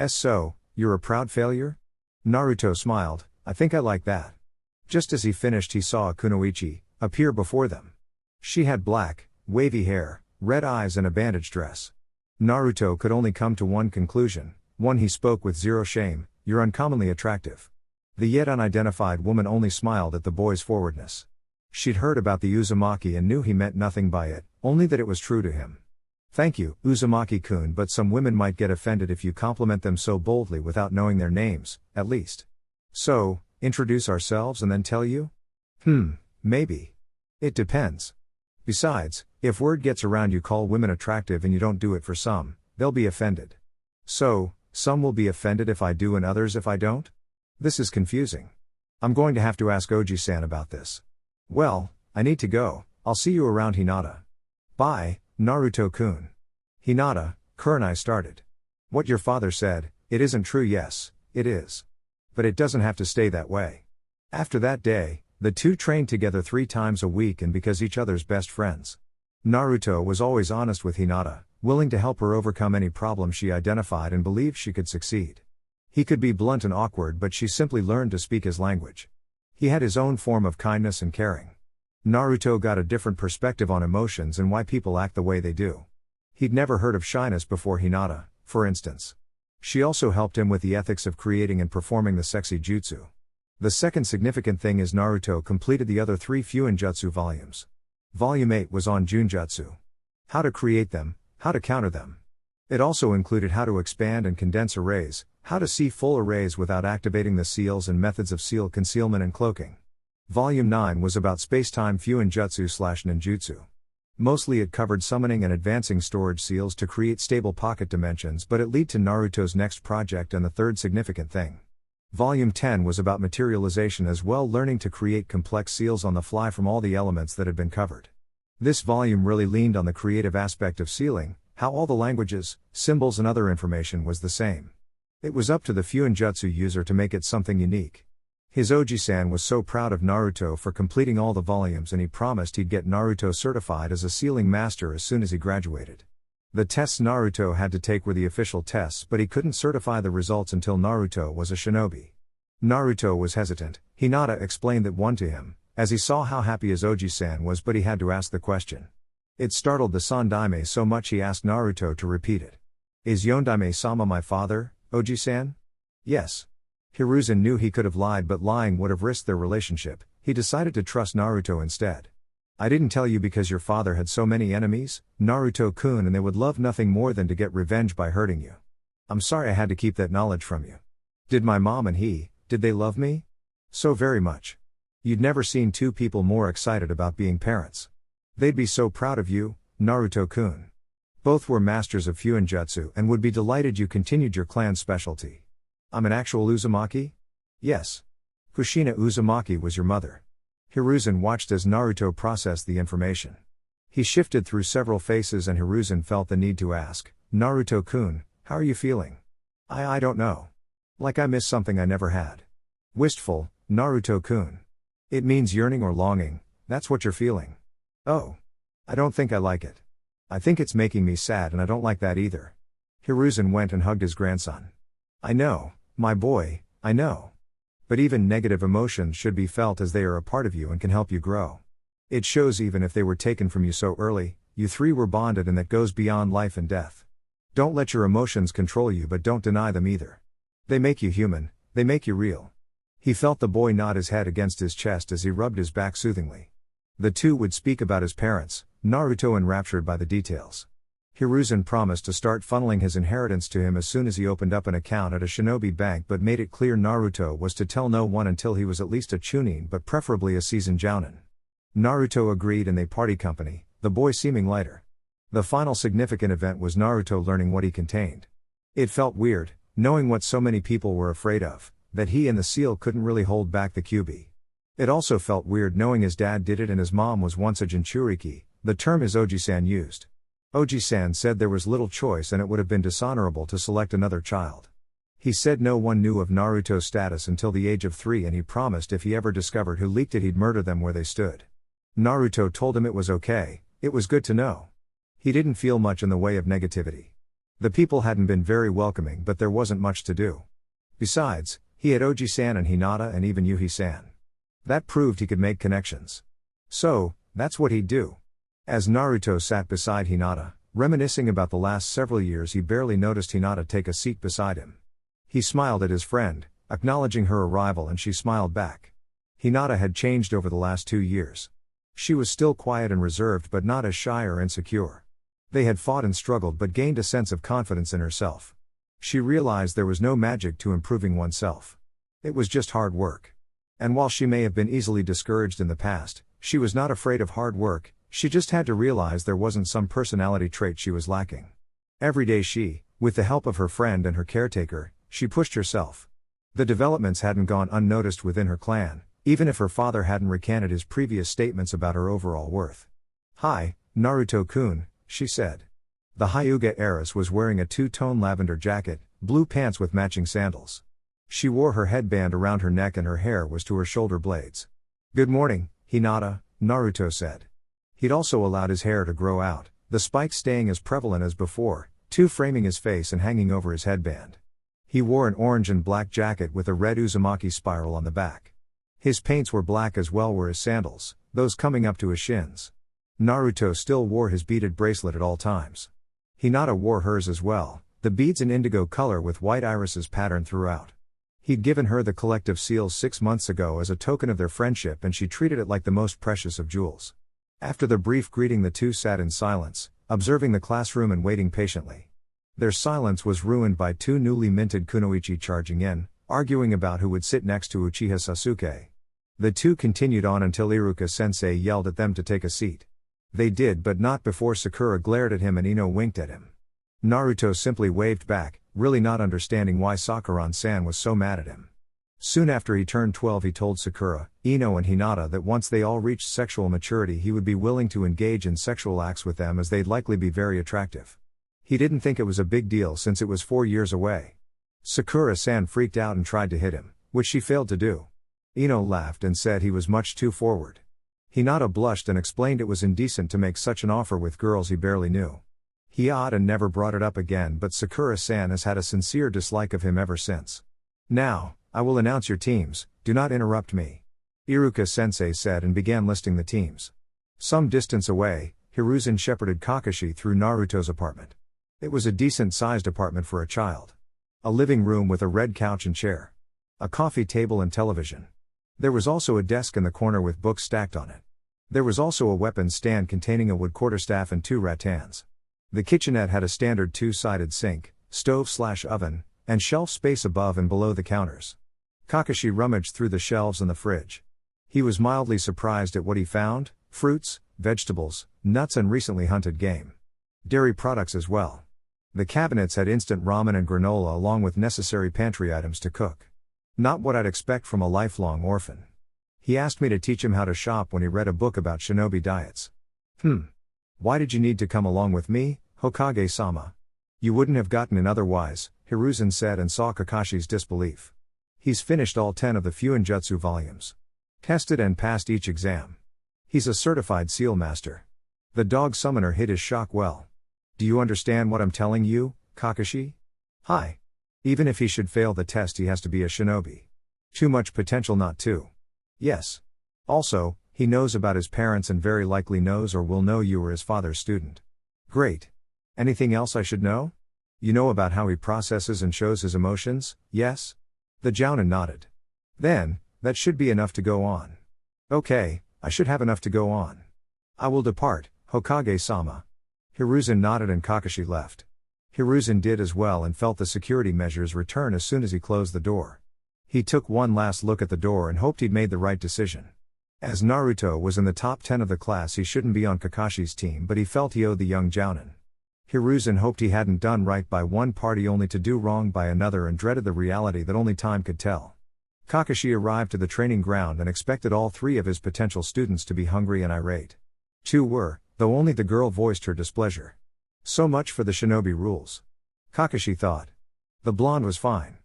"So, you're a proud failure?" Naruto smiled. "I think I like that." Just as he finished, he saw a kunoichi appear before them. She had black, wavy hair, red eyes and a bandage dress. Naruto could only come to one conclusion, one he spoke with zero shame: "You're uncommonly attractive." The yet unidentified woman only smiled at the boy's forwardness. She'd heard about the Uzumaki and knew he meant nothing by it, only that it was true to him. "Thank you, Uzumaki-kun, but some women might get offended if you compliment them so boldly without knowing their names, at least. So, introduce ourselves and then tell you?" Maybe. It depends. Besides, if word gets around you call women attractive and you don't do it for some, they'll be offended. So, some will be offended if I do and others if I don't? This is confusing. I'm going to have to ask Oji-san about this. Well, I need to go, I'll see you around, Hinata. Bye, Naruto-kun. Hinata, Kurenai started. What your father said, it isn't true. Yes, it is. But it doesn't have to stay that way. After that day, the two trained together 3 times a week and because each other's best friends. Naruto was always honest with Hinata, willing to help her overcome any problem she identified and believed she could succeed. He could be blunt and awkward, but she simply learned to speak his language. He had his own form of kindness and caring. Naruto got a different perspective on emotions and why people act the way they do. He'd never heard of shyness before Hinata, for instance. She also helped him with the ethics of creating and performing the sexy jutsu. The second significant thing is Naruto completed the other 3 Fuinjutsu volumes. Volume 8 was on Junjutsu. How to create them, how to counter them. It also included how to expand and condense arrays, how to see full arrays without activating the seals, and methods of seal concealment and cloaking. Volume 9 was about space-time Fuinjutsu/ninjutsu. Mostly it covered summoning and advancing storage seals to create stable pocket dimensions, but it led to Naruto's next project and the third significant thing. Volume 10 was about materialization as well, learning to create complex seals on the fly from all the elements that had been covered. This volume really leaned on the creative aspect of sealing, how all the languages, symbols and other information was the same. It was up to the Fuinjutsu user to make it something unique. His Oji-san was so proud of Naruto for completing all the volumes, and he promised he'd get Naruto certified as a sealing master as soon as he graduated. The tests Naruto had to take were the official tests, but he couldn't certify the results until Naruto was a shinobi. Naruto was hesitant. Hinata explained that one to him, as he saw how happy his Oji-san was, but he had to ask the question. It startled the Sandaime so much he asked Naruto to repeat it. Is Yondaime-sama my father, Oji-san? Yes. Hiruzen knew he could have lied, but lying would have risked their relationship. He decided to trust Naruto instead. I didn't tell you because your father had so many enemies, Naruto-kun, and they would love nothing more than to get revenge by hurting you. I'm sorry I had to keep that knowledge from you. Did my mom and he, did they love me? So very much. You'd never seen two people more excited about being parents. They'd be so proud of you, Naruto-kun. Both were masters of Fuinjutsu and would be delighted you continued your clan's specialty. I'm an actual Uzumaki? Yes. Kushina Uzumaki was your mother. Hiruzen watched as Naruto processed the information. He shifted through several faces and Hiruzen felt the need to ask, Naruto-kun, how are you feeling? I don't know. Like I miss something I never had. Wistful, Naruto-kun. It means yearning or longing, that's what you're feeling. Oh. I don't think I like it. I think it's making me sad and I don't like that either. Hiruzen went and hugged his grandson. I know, my boy, I know. But even negative emotions should be felt as they are a part of you and can help you grow. It shows even if they were taken from you so early, you three were bonded and that goes beyond life and death. Don't let your emotions control you, but don't deny them either. They make you human, they make you real. He felt the boy nod his head against his chest as he rubbed his back soothingly. The two would speak about his parents, Naruto enraptured by the details. Hiruzen promised to start funneling his inheritance to him as soon as he opened up an account at a shinobi bank, but made it clear Naruto was to tell no one until he was at least a Chunin, but preferably a seasoned Jounin. Naruto agreed and they party company, the boy seeming lighter. The final significant event was Naruto learning what he contained. It felt weird, knowing what so many people were afraid of, that he and the seal couldn't really hold back the Kyuubi. It also felt weird knowing his dad did it and his mom was once a Jinchuriki, the term his Oji-san used. Oji-san said there was little choice and it would have been dishonorable to select another child. He said no one knew of Naruto's status until the age of 3 and he promised if he ever discovered who leaked it he'd murder them where they stood. Naruto told him it was okay, it was good to know. He didn't feel much in the way of negativity. The people hadn't been very welcoming, but there wasn't much to do. Besides, he had Oji-san and Hinata and even Yuhi-san. That proved he could make connections. So, that's what he'd do. As Naruto sat beside Hinata, reminiscing about the last several years, he barely noticed Hinata take a seat beside him. He smiled at his friend, acknowledging her arrival, and she smiled back. Hinata had changed over the last 2 years. She was still quiet and reserved but not as shy or insecure. They had fought and struggled but gained a sense of confidence in herself. She realized there was no magic to improving oneself. It was just hard work. And while she may have been easily discouraged in the past, she was not afraid of hard work, she just had to realize there wasn't some personality trait she was lacking. Every day she, with the help of her friend and her caretaker, she pushed herself. The developments hadn't gone unnoticed within her clan, even if her father hadn't recanted his previous statements about her overall worth. Hi, Naruto-kun, she said. The Hyuga heiress was wearing a two-tone lavender jacket, blue pants with matching sandals. She wore her headband around her neck and her hair was to her shoulder blades. Good morning, Hinata, Naruto said. He'd also allowed his hair to grow out, the spikes staying as prevalent as before, two framing his face and hanging over his headband. He wore an orange and black jacket with a red Uzumaki spiral on the back. His paints were black as well were his sandals, those coming up to his shins. Naruto still wore his beaded bracelet at all times. Hinata wore hers as well, the beads in indigo color with white irises patterned throughout. He'd given her the collective seals 6 months ago as a token of their friendship and she treated it like the most precious of jewels. After the brief greeting the two sat in silence, observing the classroom and waiting patiently. Their silence was ruined by two newly minted kunoichi charging in, arguing about who would sit next to Uchiha Sasuke. The two continued on until Iruka-sensei yelled at them to take a seat. They did, but not before Sakura glared at him and Ino winked at him. Naruto simply waved back, really not understanding why Sakuran-san was so mad at him. Soon after he turned 12 he told Sakura, Ino and Hinata that once they all reached sexual maturity he would be willing to engage in sexual acts with them as they'd likely be very attractive. He didn't think it was a big deal since it was 4 years away. Sakura-san freaked out and tried to hit him, which she failed to do. Eno laughed and said he was much too forward. Hinata blushed and explained it was indecent to make such an offer with girls he barely knew. He awed and never brought it up again, but Sakura-san has had a sincere dislike of him ever since. Now, I will announce your teams, do not interrupt me. Iruka-sensei said and began listing the teams. Some distance away, Hiruzen shepherded Kakashi through Naruto's apartment. It was a decent-sized apartment for a child. A living room with a red couch and chair. A coffee table and television. There was also a desk in the corner with books stacked on it. There was also a weapons stand containing a wood quarterstaff and 2 rattans. The kitchenette had a standard 2-sided sink, stove/oven, and shelf space above and below the counters. Kakashi rummaged through the shelves and the fridge. He was mildly surprised at what he found: fruits, vegetables, nuts and recently hunted game. Dairy products as well. The cabinets had instant ramen and granola along with necessary pantry items to cook. Not what I'd expect from a lifelong orphan. He asked me to teach him how to shop when he read a book about shinobi diets. Why did you need to come along with me, Hokage-sama? You wouldn't have gotten in otherwise, Hiruzen said and saw Kakashi's disbelief. He's finished all 10 of the Fuinjutsu volumes. Tested and passed each exam. He's a certified seal master. The dog summoner hid his shock well. Do you understand what I'm telling you, Kakashi? Hi. Even if he should fail the test, he has to be a shinobi. Too much potential not to. Yes. Also, he knows about his parents and very likely knows or will know you were his father's student. Great. Anything else I should know? You know about how he processes and shows his emotions, yes? The Jounin nodded. Then, that should be enough to go on. Okay, I should have enough to go on. I will depart, Hokage-sama. Hiruzen nodded and Kakashi left. Hiruzen did as well and felt the security measures return as soon as he closed the door. He took one last look at the door and hoped he'd made the right decision. As Naruto was in the top 10 of the class, he shouldn't be on Kakashi's team, but he felt he owed the young Jounin. Hiruzen hoped he hadn't done right by one party only to do wrong by another and dreaded the reality that only time could tell. Kakashi arrived to the training ground and expected all 3 of his potential students to be hungry and irate. 2 were, though only the girl voiced her displeasure. So much for the shinobi rules. Kakashi thought. The blonde was fine.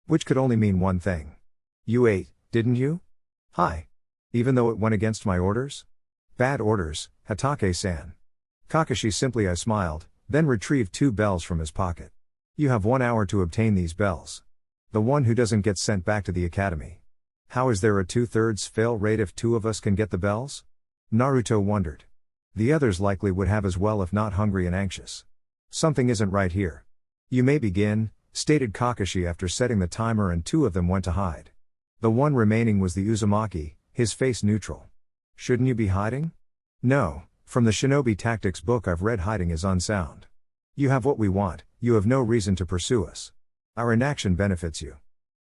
Which could only mean one thing. You ate, didn't you? Hi. Even though it went against my orders? Bad orders, Hatake-san. Kakashi simply smiled, then retrieved 2 bells from his pocket. You have 1 hour to obtain these bells. The one who doesn't get sent back to the academy. How is there a 2/3 fail rate if 2 of us can get the bells? Naruto wondered. The others likely would have as well if not hungry and anxious. Something isn't right here. You may begin, stated Kakashi after setting the timer, and 2 of them went to hide. The one remaining was the Uzumaki, his face neutral. Shouldn't you be hiding? No, from the Shinobi Tactics book I've read, hiding is unsound. You have what we want, you have no reason to pursue us. Our inaction benefits you.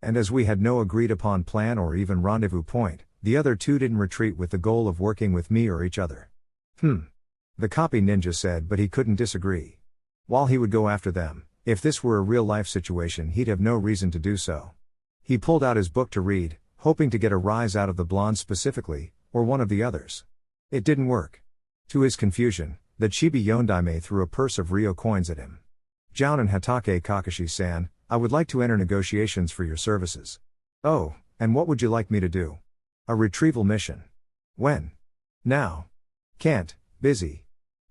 And as we had no agreed upon plan or even rendezvous point, the other 2 didn't retreat with the goal of working with me or each other. The copy ninja said, but he couldn't disagree. While he would go after them, if this were a real-life situation he'd have no reason to do so. He pulled out his book to read, hoping to get a rise out of the blonde specifically, or one of the others. It didn't work. To his confusion, the Chibi Yondaime threw a purse of Ryo coins at him. Jounin Hatake Kakashi-san, I would like to enter negotiations for your services. Oh, and what would you like me to do? A retrieval mission. When? Now. Can't, busy.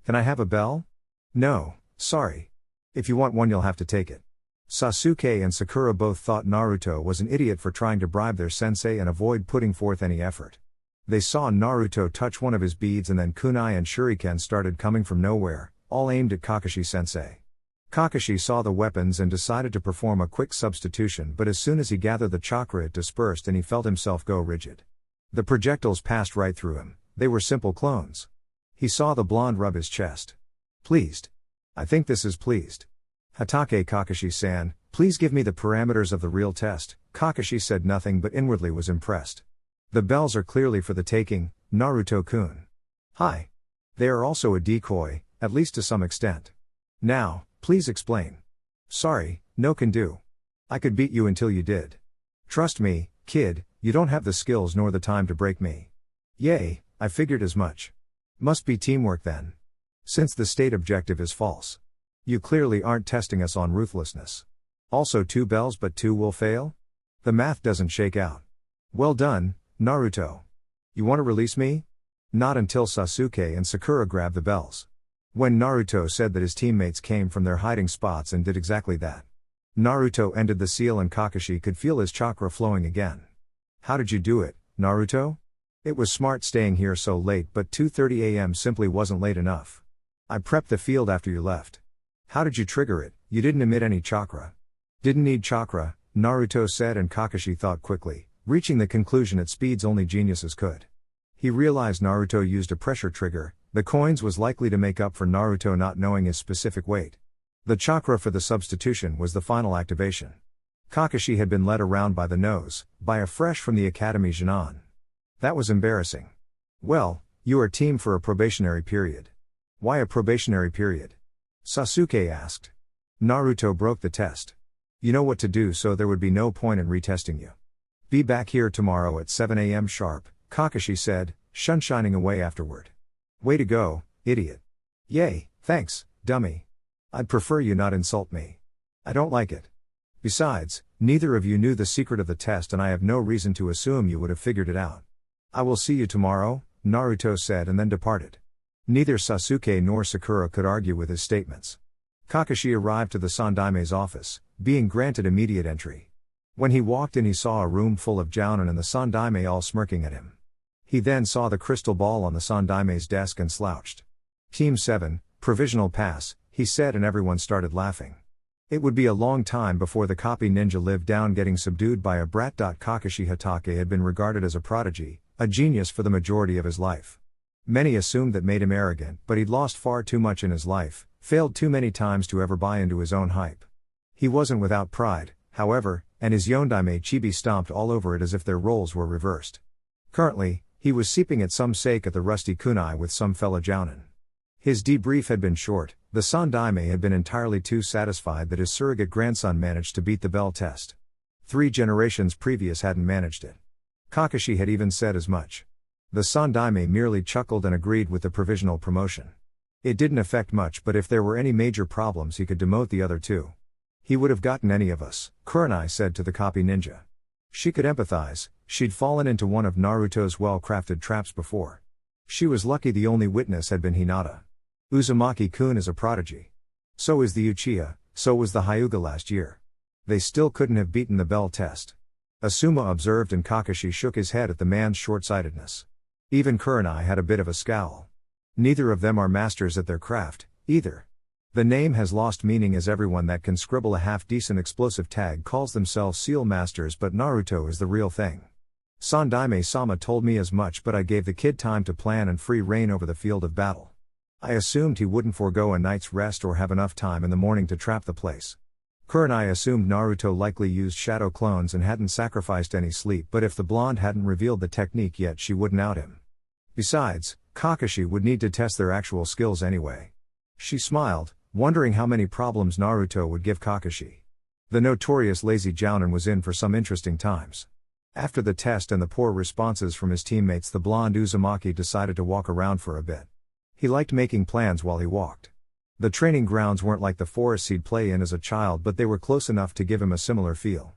Can I have a bell? No, sorry. If you want one you'll have to take it. Sasuke and Sakura both thought Naruto was an idiot for trying to bribe their sensei and avoid putting forth any effort. They saw Naruto touch one of his beads and then kunai and shuriken started coming from nowhere, all aimed at Kakashi-sensei. Kakashi saw the weapons and decided to perform a quick substitution, but as soon as he gathered the chakra it dispersed and he felt himself go rigid. The projectiles passed right through him, they were simple clones. He saw the blonde rub his chest. Pleased. I think this is pleased. Hatake Kakashi-san, please give me the parameters of the real test. Kakashi said nothing but inwardly was impressed. The bells are clearly for the taking, Naruto-kun. Hi. They are also a decoy, at least to some extent. Now, please explain. Sorry, no can do. I could beat you until you did. Trust me, kid, you don't have the skills nor the time to break me. Yay, I figured as much. Must be teamwork then. Since the state objective is false. You clearly aren't testing us on ruthlessness. Also 2 bells but 2 will fail? The math doesn't shake out. Well done, Naruto. You want to release me? Not until Sasuke and Sakura grabbed the bells. When Naruto said that his teammates came from their hiding spots and did exactly that. Naruto ended the seal and Kakashi could feel his chakra flowing again. How did you do it, Naruto? It was smart staying here so late, but 2:30 AM simply wasn't late enough. I prepped the field after you left. How did you trigger it? You didn't emit any chakra. Didn't need chakra, Naruto said, and Kakashi thought quickly, reaching the conclusion at speeds only geniuses could. He realized Naruto used a pressure trigger. The coins was likely to make up for Naruto not knowing his specific weight. The chakra for the substitution was the final activation. Kakashi had been led around by the nose, by a fresh from the academy Jounin. That was embarrassing. Well, you are team for a probationary period. Why a probationary period? Sasuke asked. Naruto broke the test. You know what to do, so there would be no point in retesting you. Be back here tomorrow at 7 AM sharp, Kakashi said, shining away afterward. Way to go, idiot. Yay, thanks, dummy. I'd prefer you not insult me. I don't like it. Besides, neither of you knew the secret of the test and I have no reason to assume you would have figured it out. I will see you tomorrow, Naruto said and then departed. Neither Sasuke nor Sakura could argue with his statements. Kakashi arrived to the Sandaimei's office, being granted immediate entry. When he walked in he saw a room full of Jounin and the Sandaime all smirking at him. He then saw the crystal ball on the Sandaime's desk and slouched. Team 7, provisional pass, he said, and everyone started laughing. It would be a long time before the copy ninja lived down getting subdued by a brat. Kakashi Hatake had been regarded as a prodigy, a genius for the majority of his life. Many assumed that made him arrogant, but he'd lost far too much in his life, failed too many times to ever buy into his own hype. He wasn't without pride, however, and his Yondaime chibi stomped all over it as if their roles were reversed. Currently, he was seeping at some sake at the rusty kunai with some fellow Jounin. His debrief had been short. The Sandaime had been entirely too satisfied that his surrogate grandson managed to beat the bell test. 3 generations previous hadn't managed it. Kakashi had even said as much. The Sandaime merely chuckled and agreed with the provisional promotion. It didn't affect much, but if there were any major problems he could demote the other 2. He would have gotten any of us, Kurenai said to the copy ninja. She could empathize, she'd fallen into one of Naruto's well-crafted traps before. She was lucky the only witness had been Hinata. Uzumaki-kun is a prodigy. So is the Uchiha, so was the Hyuga last year. They still couldn't have beaten the bell test. Asuma observed and Kakashi shook his head at the man's short-sightedness. Even Kurenai had a bit of a scowl. Neither of them are masters at their craft, either. The name has lost meaning as everyone that can scribble a half-decent explosive tag calls themselves seal masters, but Naruto is the real thing. Sandaime-sama told me as much, but I gave the kid time to plan and free reign over the field of battle. I assumed he wouldn't forego a night's rest or have enough time in the morning to trap the place. Kurenai assumed Naruto likely used shadow clones and hadn't sacrificed any sleep, but if the blonde hadn't revealed the technique yet she wouldn't out him. Besides, Kakashi would need to test their actual skills anyway. She smiled, wondering how many problems Naruto would give Kakashi. The notorious lazy Jounin was in for some interesting times. After the test and the poor responses from his teammates, the blonde Uzumaki decided to walk around for a bit. He liked making plans while he walked. The training grounds weren't like the forests he'd play in as a child, but they were close enough to give him a similar feel.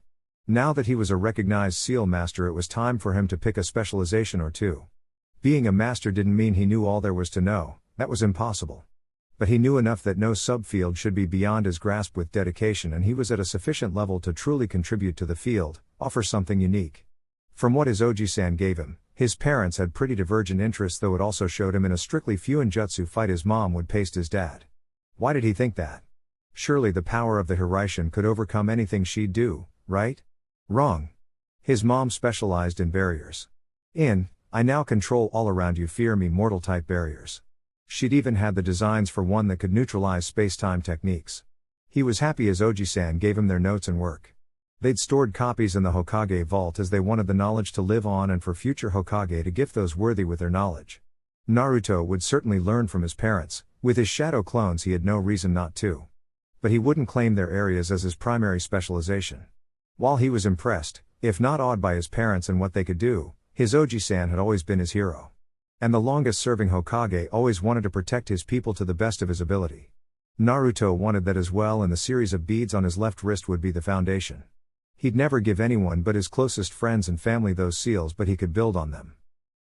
Now that he was a recognized seal master, it was time for him to pick a specialization or 2. Being a master didn't mean he knew all there was to know, that was impossible. But he knew enough that no subfield should be beyond his grasp with dedication, and he was at a sufficient level to truly contribute to the field, offer something unique. From what his Oji-san gave him, his parents had pretty divergent interests, though it also showed him in a strictly Fuinjutsu fight his mom would paste his dad. Why did he think that? Surely the power of the Hiruzen could overcome anything she'd do, right? Wrong. His mom specialized in barriers. I now control all around you, fear me mortal type barriers. She'd even had the designs for one that could neutralize space-time techniques. He was happy as Oji-san gave him their notes and work. They'd stored copies in the Hokage vault as they wanted the knowledge to live on and for future Hokage to gift those worthy with their knowledge. Naruto would certainly learn from his parents. With his shadow clones he had no reason not to. But he wouldn't claim their areas as his primary specialization. While he was impressed, if not awed by his parents and what they could do, his Oji-san had always been his hero. And the longest-serving Hokage always wanted to protect his people to the best of his ability. Naruto wanted that as well, and the series of beads on his left wrist would be the foundation. He'd never give anyone but his closest friends and family those seals, but he could build on them.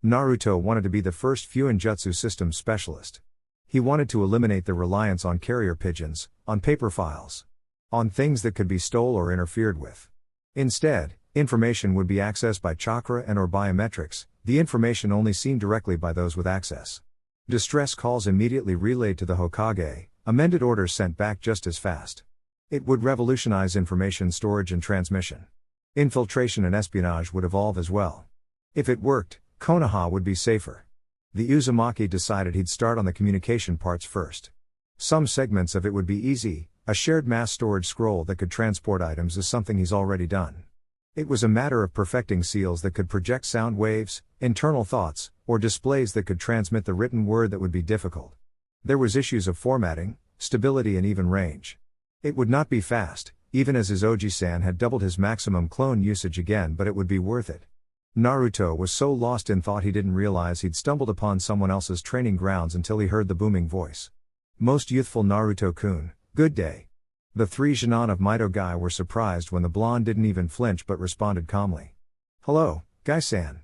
Naruto wanted to be the first Fuinjutsu systems specialist. He wanted to eliminate the reliance on carrier pigeons, on paper files, on things that could be stolen or interfered with. Instead, information would be accessed by chakra and or biometrics, the information only seen directly by those with access. Distress calls immediately relayed to the Hokage, amended orders sent back just as fast. It would revolutionize information storage and transmission. Infiltration and espionage would evolve as well. If it worked, Konoha would be safer. The Uzumaki decided he'd start on the communication parts first. Some segments of it would be easy. A shared mass storage scroll that could transport items is something he's already done. It was a matter of perfecting seals that could project sound waves, internal thoughts, or displays that could transmit the written word that would be difficult. There was issues of formatting, stability and even range. It would not be fast, even as his Oji-san had doubled his maximum clone usage again, but it would be worth it. Naruto was so lost in thought he didn't realize he'd stumbled upon someone else's training grounds until he heard the booming voice. Most youthful Naruto-kun, good day. The three Jounin of Mito Guy were surprised when the blonde didn't even flinch but responded calmly. Hello, Guy-san.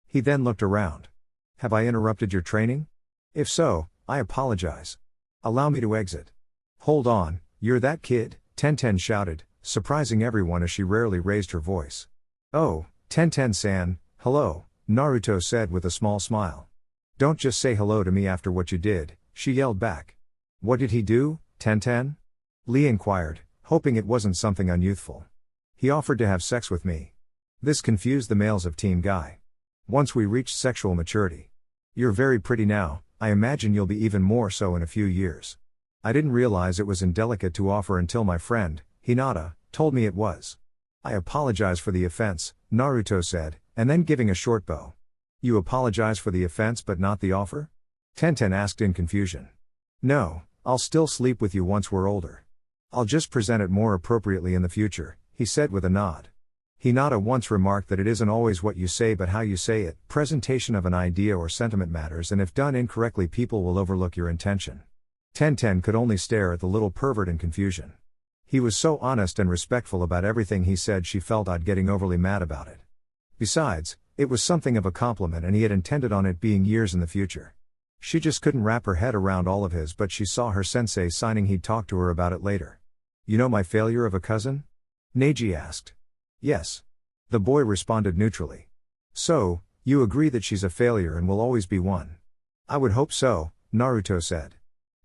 He then looked around. Have I interrupted your training? If so, I apologize. Allow me to exit. Hold on, you're that kid? Tenten shouted, surprising everyone as she rarely raised her voice. Oh, Tenten-san, hello, Naruto said with a small smile. Don't just say hello to me after what you did, she yelled back. What did he do, Tenten? Lee inquired, hoping it wasn't something unyouthful. He offered to have sex with me. This confused the males of Team Guy. Once we reached sexual maturity. You're very pretty now, I imagine you'll be even more so in a few years. I didn't realize it was indelicate to offer until my friend, Hinata, told me it was. I apologize for the offense, Naruto said, and then giving a short bow. You apologize for the offense but not the offer? Tenten asked in confusion. No, I'll still sleep with you once we're older. I'll just present it more appropriately in the future, he said with a nod. Hinata once remarked that it isn't always what you say but how you say it. Presentation of an idea or sentiment matters, and if done incorrectly people will overlook your intention. Tenten could only stare at the little pervert in confusion. He was so honest and respectful about everything he said she felt odd getting overly mad about it. Besides, it was something of a compliment and he had intended on it being years in the future. She just couldn't wrap her head around all of his, but she saw her sensei signing he'd talk to her about it later. You know my failure of a cousin? Neji asked. Yes. The boy responded neutrally. So, you agree that she's a failure and will always be one? I would hope so, Naruto said.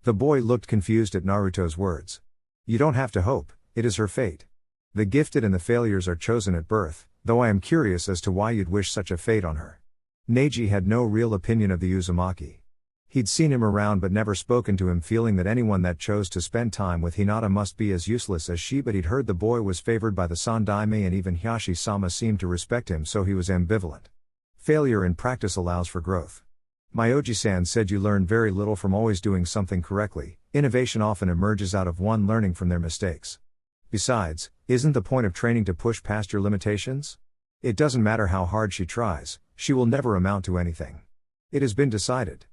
The boy looked confused at Naruto's words. You don't have to hope, it is her fate. The gifted and the failures are chosen at birth, though I am curious as to why you'd wish such a fate on her. Neji had no real opinion of the Uzumaki. He'd seen him around but never spoken to him, feeling that anyone that chose to spend time with Hinata must be as useless as she, but he'd heard the boy was favored by the Sandaime and even Hiyashi-sama seemed to respect him, so he was ambivalent. Failure in practice allows for growth. My Oji-san said you learn very little from always doing something correctly. Innovation often emerges out of one learning from their mistakes. Besides, isn't the point of training to push past your limitations? It doesn't matter how hard she tries, she will never amount to anything. It has been decided.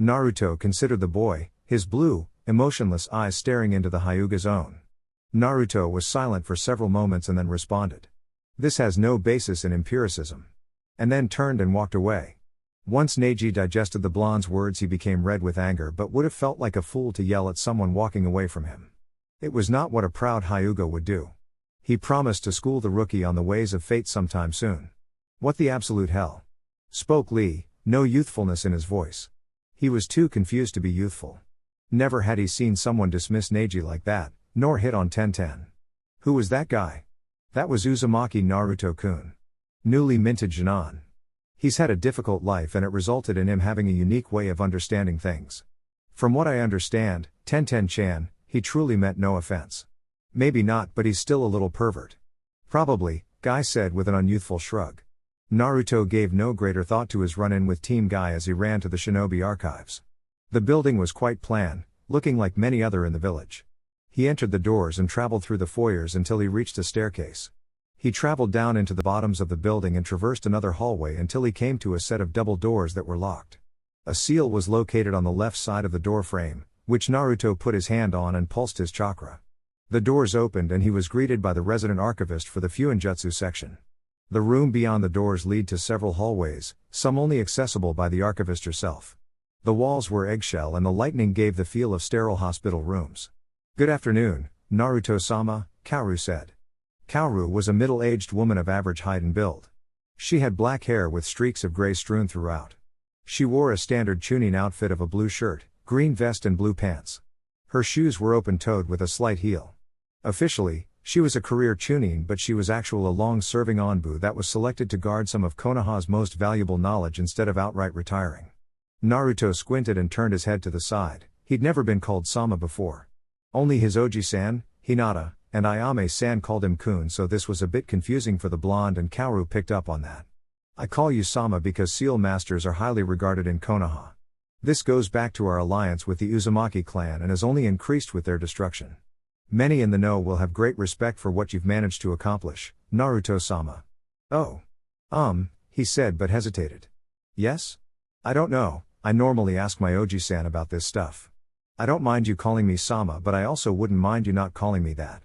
Naruto considered the boy, his blue, emotionless eyes staring into the Hyuga's own. Naruto was silent for several moments and then responded. This has no basis in empiricism. And then turned and walked away. Once Neji digested the blonde's words he became red with anger but would have felt like a fool to yell at someone walking away from him. It was not what a proud Hyuga would do. He promised to school the rookie on the ways of fate sometime soon. What the absolute hell? Spoke Lee, no youthfulness in his voice. He was too confused to be youthful. Never had he seen someone dismiss Neji like that, nor hit on Tenten. Who was that guy? That was Uzumaki Naruto-kun. Newly minted Jounin. He's had a difficult life and it resulted in him having a unique way of understanding things. From what I understand, Tenten-chan, he truly meant no offense. Maybe not, but he's still a little pervert. Probably, Guy said with an unyouthful shrug. Naruto gave no greater thought to his run-in with Team Guy as he ran to the Shinobi Archives. The building was quite plain, looking like many other in the village. He entered the doors and traveled through the foyers until he reached a staircase. He traveled down into the bottoms of the building and traversed another hallway until he came to a set of double doors that were locked. A seal was located on the left side of the door frame, which Naruto put his hand on and pulsed his chakra. The doors opened and he was greeted by the resident archivist for the Fuinjutsu section. The room beyond the doors lead to several hallways, some only accessible by the archivist herself. The walls were eggshell and the lighting gave the feel of sterile hospital rooms. "Good afternoon, Naruto-sama," Kaoru said. Kaoru was a middle-aged woman of average height and build. She had black hair with streaks of gray strewn throughout. She wore a standard Jounin outfit of a blue shirt, green vest and blue pants. Her shoes were open-toed with a slight heel. Officially, she was a career Jounin, but she was actually a long-serving Onbu that was selected to guard some of Konoha's most valuable knowledge instead of outright retiring. Naruto squinted and turned his head to the side. He'd never been called Sama before. Only his Oji-san, Hinata, and Ayame-san called him Kun, so this was a bit confusing for the blonde, and Kaoru picked up on that. "I call you Sama because seal masters are highly regarded in Konoha. This goes back to our alliance with the Uzumaki clan and has only increased with their destruction. Many in the know will have great respect for what you've managed to accomplish, Naruto-sama." "Oh. He said but hesitated. "Yes? I don't know, I normally ask my Oji-san about this stuff. I don't mind you calling me Sama, but I also wouldn't mind you not calling me that.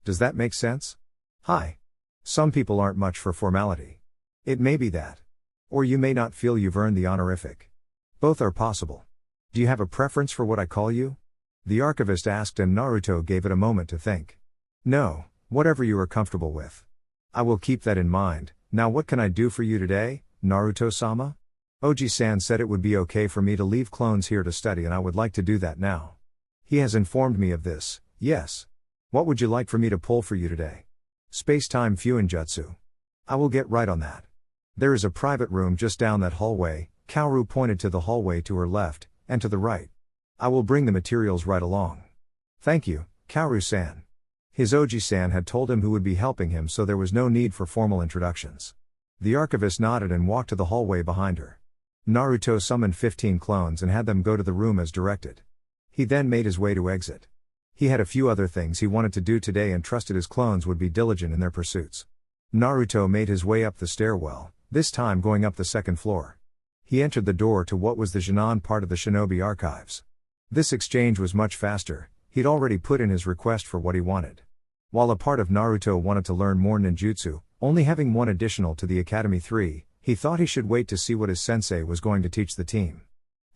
Does that make sense? Hi. Some people aren't much for formality. It may be that. Or you may not feel you've earned the honorific. Both are possible. Do you have a preference for what I call you?" The archivist asked, and Naruto gave it a moment to think. "No, whatever you are comfortable with. I will keep that in mind. Now what can I do for you today, Naruto-sama?" "Oji-san said it would be okay for me to leave clones here to study, and I would like to do that now. He has informed me of this, yes. What would you like for me to pull for you today?" "Space-time Fuinjutsu. I will get right on that. There is a private room just down that hallway." Kaoru pointed to the hallway to her left, and to the right. "I will bring the materials right along." "Thank you, Kaoru-san." His Oji-san had told him who would be helping him, so there was no need for formal introductions. The archivist nodded and walked to the hallway behind her. Naruto summoned 15 clones and had them go to the room as directed. He then made his way to exit. He had a few other things he wanted to do today and trusted his clones would be diligent in their pursuits. Naruto made his way up the stairwell, this time going up the second floor. He entered the door to what was the Jounin part of the Shinobi archives. This exchange was much faster. He'd already put in his request for what he wanted. While a part of Naruto wanted to learn more ninjutsu, only having one additional to the Academy 3, he thought he should wait to see what his sensei was going to teach the team.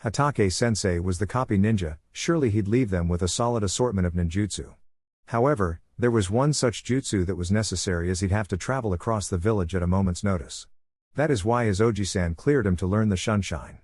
Hatake sensei was the copy ninja, surely he'd leave them with a solid assortment of ninjutsu. However, there was one such jutsu that was necessary, as he'd have to travel across the village at a moment's notice. That is why his Oji-san cleared him to learn the Shunshine.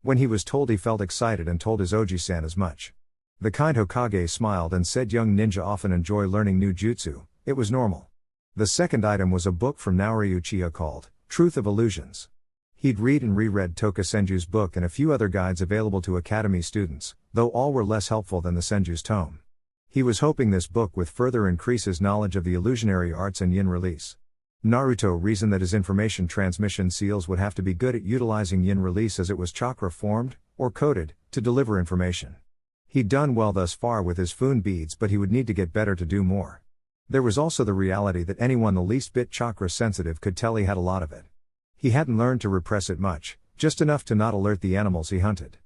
When he was told, he felt excited and told his Oji-san as much. The kind Hokage smiled and said young ninja often enjoy learning new jutsu, it was normal. The second item was a book from Naori Uchiha called Truth of Illusions. He'd read and reread Toka Senju's book and a few other guides available to Academy students, though all were less helpful than the Senju's tome. He was hoping this book would further increase his knowledge of the illusionary arts and yin release. Naruto reasoned that his information transmission seals would have to be good at utilizing yin release, as it was chakra formed, or coded, to deliver information. He'd done well thus far with his Fun beads, but he would need to get better to do more. There was also the reality that anyone the least bit chakra sensitive could tell he had a lot of it. He hadn't learned to repress it much, just enough to not alert the animals he hunted.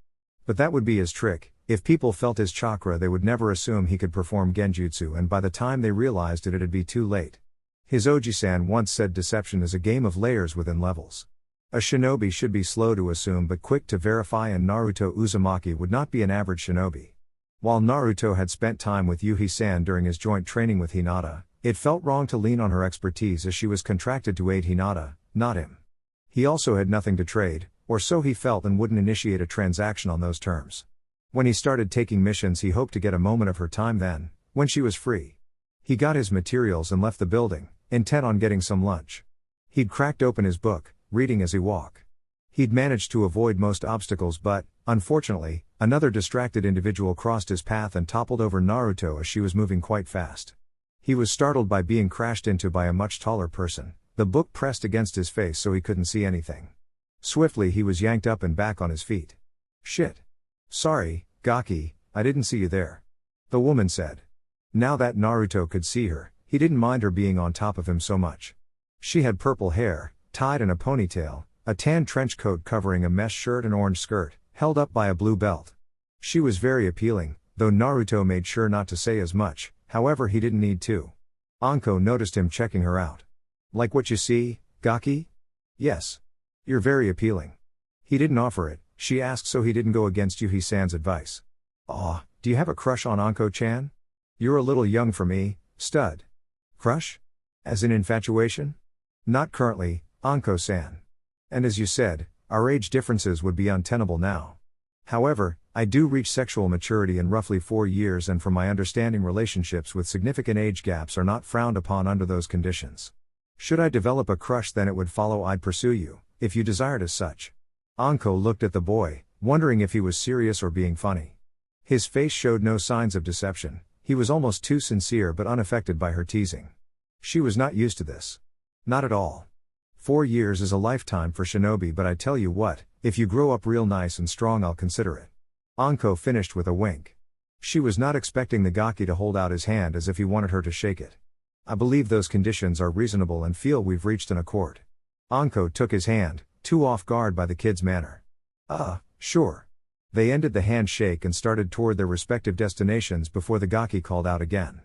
But that would be his trick. If people felt his chakra, they would never assume he could perform genjutsu, and by the time they realized it, it'd be too late. His Oji-san once said deception is a game of layers within levels. A shinobi should be slow to assume but quick to verify, and Naruto Uzumaki would not be an average shinobi. While Naruto had spent time with Yuhi-san during his joint training with Hinata, it felt wrong to lean on her expertise, as she was contracted to aid Hinata, not him. He also had nothing to trade, or so he felt, and wouldn't initiate a transaction on those terms. When he started taking missions, he hoped to get a moment of her time then, when she was free. He got his materials and left the building, intent on getting some lunch. He'd cracked open his book, reading as he walked. He'd managed to avoid most obstacles, but, unfortunately, another distracted individual crossed his path and toppled over Naruto as she was moving quite fast. He was startled by being crashed into by a much taller person, the book pressed against his face so he couldn't see anything. Swiftly he was yanked up and back on his feet. "Shit. Sorry, Gaki, I didn't see you there," the woman said. Now that Naruto could see her, he didn't mind her being on top of him so much. She had purple hair, tied in a ponytail, a tan trench coat covering a mesh shirt and orange skirt, held up by a blue belt. She was very appealing, though Naruto made sure not to say as much, however he didn't need to. Anko noticed him checking her out. Like what you see, Gaki? Yes. You're very appealing. He didn't offer it, she asked, so he didn't go against Yuhi-san's advice. Aw, do you have a crush on Anko-chan? You're a little young for me, stud. Crush? As in infatuation? Not currently, Anko-san. And as you said, our age differences would be untenable now. However, I do reach sexual maturity in roughly 4 years, and from my understanding relationships with significant age gaps are not frowned upon under those conditions. Should I develop a crush, then it would follow I'd pursue you, if you desired as such. Anko looked at the boy, wondering if he was serious or being funny. His face showed no signs of deception, he was almost too sincere but unaffected by her teasing. She was not used to this. Not at all. 4 years is a lifetime for shinobi, but I tell you what, if you grow up real nice and strong I'll consider it. Anko finished with a wink. She was not expecting the Gaki to hold out his hand as if he wanted her to shake it. I believe those conditions are reasonable and feel we've reached an accord. Anko took his hand, too off guard by the kid's manner. Sure. They ended the handshake and started toward their respective destinations before the Gaki called out again.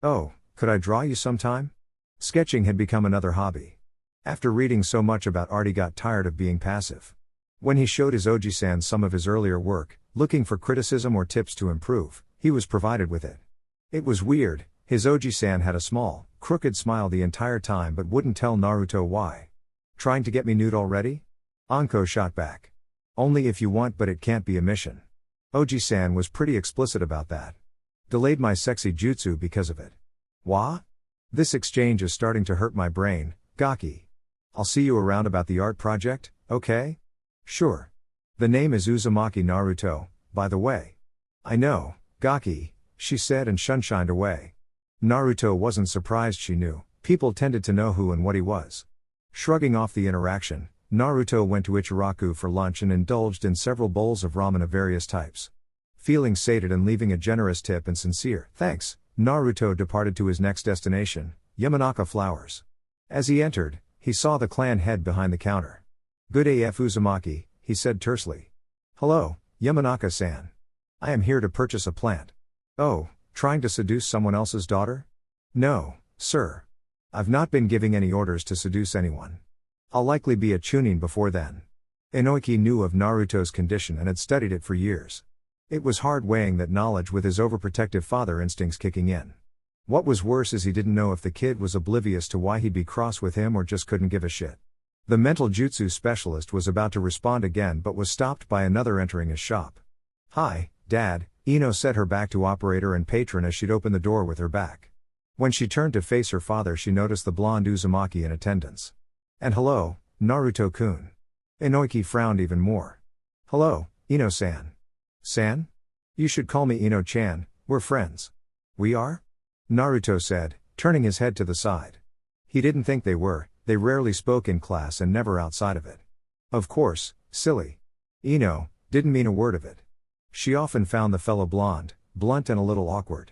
Oh, could I draw you sometime? Sketching had become another hobby. After reading so much about art he got tired of being passive. When he showed his Oji-san some of his earlier work, looking for criticism or tips to improve, he was provided with it. It was weird, his Oji-san had a small, crooked smile the entire time but wouldn't tell Naruto why. Trying to get me nude already? Anko shot back. Only if you want, but it can't be a mission. Oji-san was pretty explicit about that. Delayed my sexy jutsu because of it. Wha? This exchange is starting to hurt my brain, Gaki. I'll see you around about the art project, okay? Sure. The name is Uzumaki Naruto, by the way. I know, Gaki, she said and shunshined away. Naruto wasn't surprised she knew, people tended to know who and what he was. Shrugging off the interaction, Naruto went to Ichiraku for lunch and indulged in several bowls of ramen of various types. Feeling sated and leaving a generous tip and sincere thanks, Naruto departed to his next destination, Yamanaka Flowers. As he entered, he saw the clan head behind the counter. Good AF Uzumaki, he said tersely. Hello, Yamanaka-san. I am here to purchase a plant. Oh, trying to seduce someone else's daughter? No, sir. I've not been giving any orders to seduce anyone. I'll likely be a Chunin before then. Inoiki knew of Naruto's condition and had studied it for years. It was hard weighing that knowledge with his overprotective father instincts kicking in. What was worse is he didn't know if the kid was oblivious to why he'd be cross with him or just couldn't give a shit. The mental jutsu specialist was about to respond again but was stopped by another entering his shop. Hi, Dad, Eno set her back to operator and patron as she'd opened the door with her back. When she turned to face her father she noticed the blonde Uzumaki in attendance. And hello, Naruto-kun. Inoiki frowned even more. Hello, Eno-san. San? You should call me Eno-chan, we're friends. We are? Naruto said, turning his head to the side. He didn't think they were, they rarely spoke in class and never outside of it. Of course, silly. Eno didn't mean a word of it. She often found the fellow blonde, blunt and a little awkward.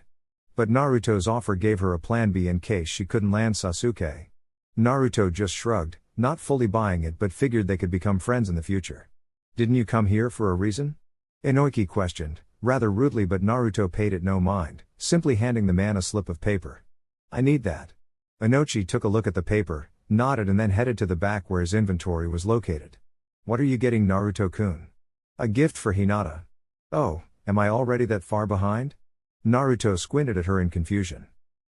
But Naruto's offer gave her a plan B in case she couldn't land Sasuke. Naruto just shrugged, not fully buying it but figured they could become friends in the future. Didn't you come here for a reason? Inoiki questioned, rather rudely, but Naruto paid it no mind, simply handing the man a slip of paper. I need that. Inochi took a look at the paper, nodded and then headed to the back where his inventory was located. What are you getting, Naruto-kun? A gift for Hinata. Oh, am I already that far behind? Naruto squinted at her in confusion.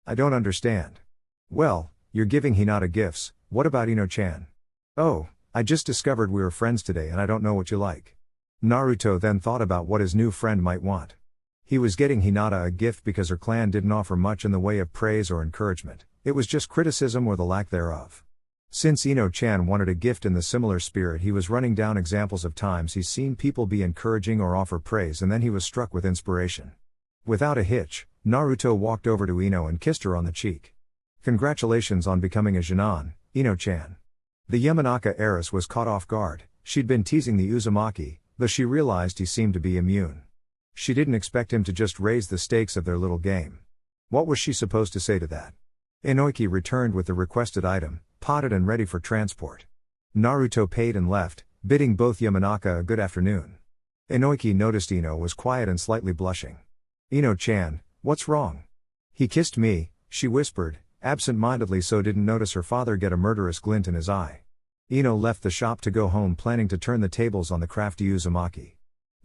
I don't understand. Well, you're giving Hinata gifts, what about Eno-chan? Oh, I just discovered we were friends today and I don't know what you like. Naruto then thought about what his new friend might want. He was getting Hinata a gift because her clan didn't offer much in the way of praise or encouragement, it was just criticism or the lack thereof. Since Eno-chan wanted a gift in the similar spirit, he was running down examples of times he's seen people be encouraging or offer praise, and then he was struck with inspiration. Without a hitch, Naruto walked over to Eno and kissed her on the cheek. Congratulations on becoming a Jounin, Eno-chan. The Yamanaka heiress was caught off guard, she'd been teasing the Uzumaki, though she realized he seemed to be immune. She didn't expect him to just raise the stakes of their little game. What was she supposed to say to that? Inoiki returned with the requested item, potted and ready for transport. Naruto paid and left, bidding both Yamanaka a good afternoon. Inoiki noticed Eno was quiet and slightly blushing. Ino-chan, what's wrong? He kissed me, she whispered, absent-mindedly so didn't notice her father get a murderous glint in his eye. Ino left the shop to go home planning to turn the tables on the crafty Uzumaki.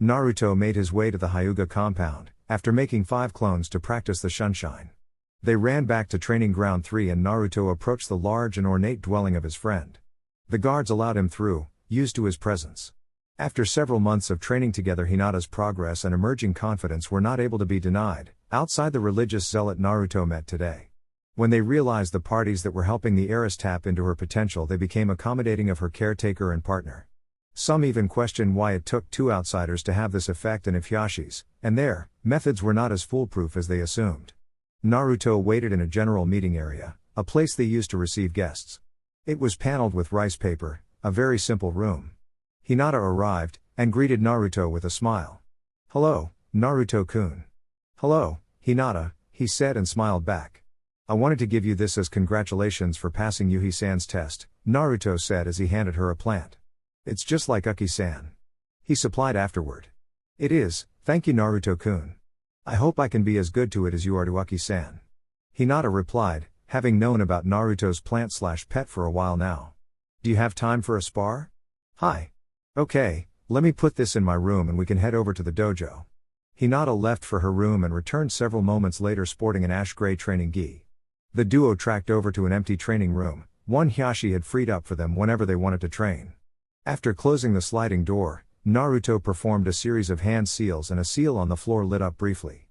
Naruto made his way to the Hyuga compound, after making 5 clones to practice the Sunshine. They ran back to Training Ground 3 and Naruto approached the large and ornate dwelling of his friend. The guards allowed him through, used to his presence. After several months of training together, Hinata's progress and emerging confidence were not able to be denied, outside the religious zealot Naruto met today. When they realized the parties that were helping the heiress tap into her potential, they became accommodating of her caretaker and partner. Some even questioned why it took 2 outsiders to have this effect and if Hyashi's, and their, methods were not as foolproof as they assumed. Naruto waited in a general meeting area, a place they used to receive guests. It was paneled with rice paper, a very simple room. Hinata arrived, and greeted Naruto with a smile. "Hello, Naruto-kun." "Hello, Hinata," he said and smiled back. "I wanted to give you this as congratulations for passing Yuhi-san's test," Naruto said as he handed her a plant. "It's just like Uki-san," he supplied afterward. "It is, thank you Naruto-kun. I hope I can be as good to it as you are to Uki-san," Hinata replied, having known about Naruto's plant/pet for a while now. "Do you have time for a spar?" "Hi. Okay, let me put this in my room and we can head over to the dojo." Hinata left for her room and returned several moments later sporting an ash-gray training gi. The duo tracked over to an empty training room, one Hyashi had freed up for them whenever they wanted to train. After closing the sliding door, Naruto performed a series of hand seals and a seal on the floor lit up briefly.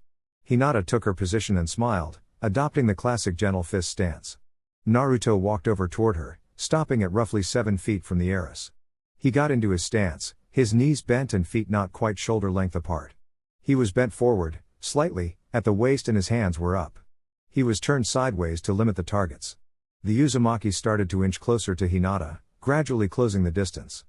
Hinata took her position and smiled, adopting the classic gentle fist stance. Naruto walked over toward her, stopping at roughly 7 feet from the heiress. He got into his stance, his knees bent and feet not quite shoulder length apart. He was bent forward, slightly, at the waist and his hands were up. He was turned sideways to limit the targets. The Uzumaki started to inch closer to Hinata, gradually closing the distance.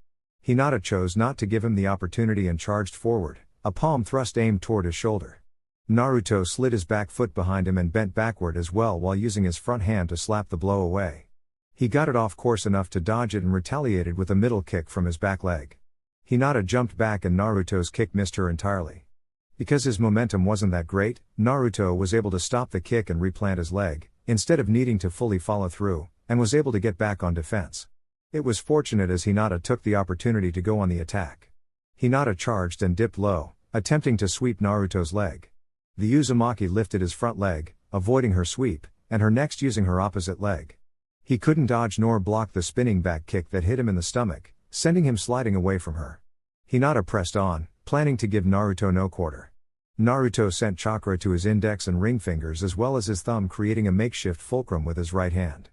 Hinata chose not to give him the opportunity and charged forward, a palm thrust aimed toward his shoulder. Naruto slid his back foot behind him and bent backward as well while using his front hand to slap the blow away. He got it off course enough to dodge it and retaliated with a middle kick from his back leg. Hinata jumped back and Naruto's kick missed her entirely. Because his momentum wasn't that great, Naruto was able to stop the kick and replant his leg, instead of needing to fully follow through, and was able to get back on defense. It was fortunate as Hinata took the opportunity to go on the attack. Hinata charged and dipped low, attempting to sweep Naruto's leg. The Uzumaki lifted his front leg, avoiding her sweep, and her next using her opposite leg. He couldn't dodge nor block the spinning back kick that hit him in the stomach, sending him sliding away from her. Hinata pressed on, planning to give Naruto no quarter. Naruto sent chakra to his index and ring fingers as well as his thumb, creating a makeshift fulcrum with his right hand.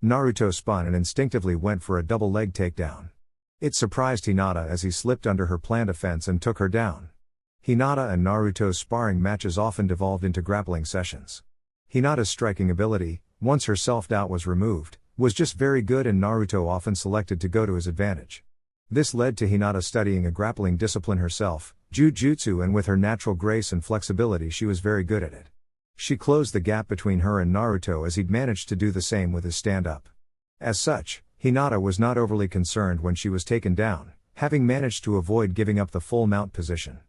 Naruto spun and instinctively went for a double leg takedown. It surprised Hinata as he slipped under her planned offense and took her down. Hinata and Naruto's sparring matches often devolved into grappling sessions. Hinata's striking ability, once her self-doubt was removed, was just very good and Naruto often selected to go to his advantage. This led to Hinata studying a grappling discipline herself, Jujutsu, and with her natural grace and flexibility she was very good at it. She closed the gap between her and Naruto as he'd managed to do the same with his stand-up. As such, Hinata was not overly concerned when she was taken down, having managed to avoid giving up the full mount position.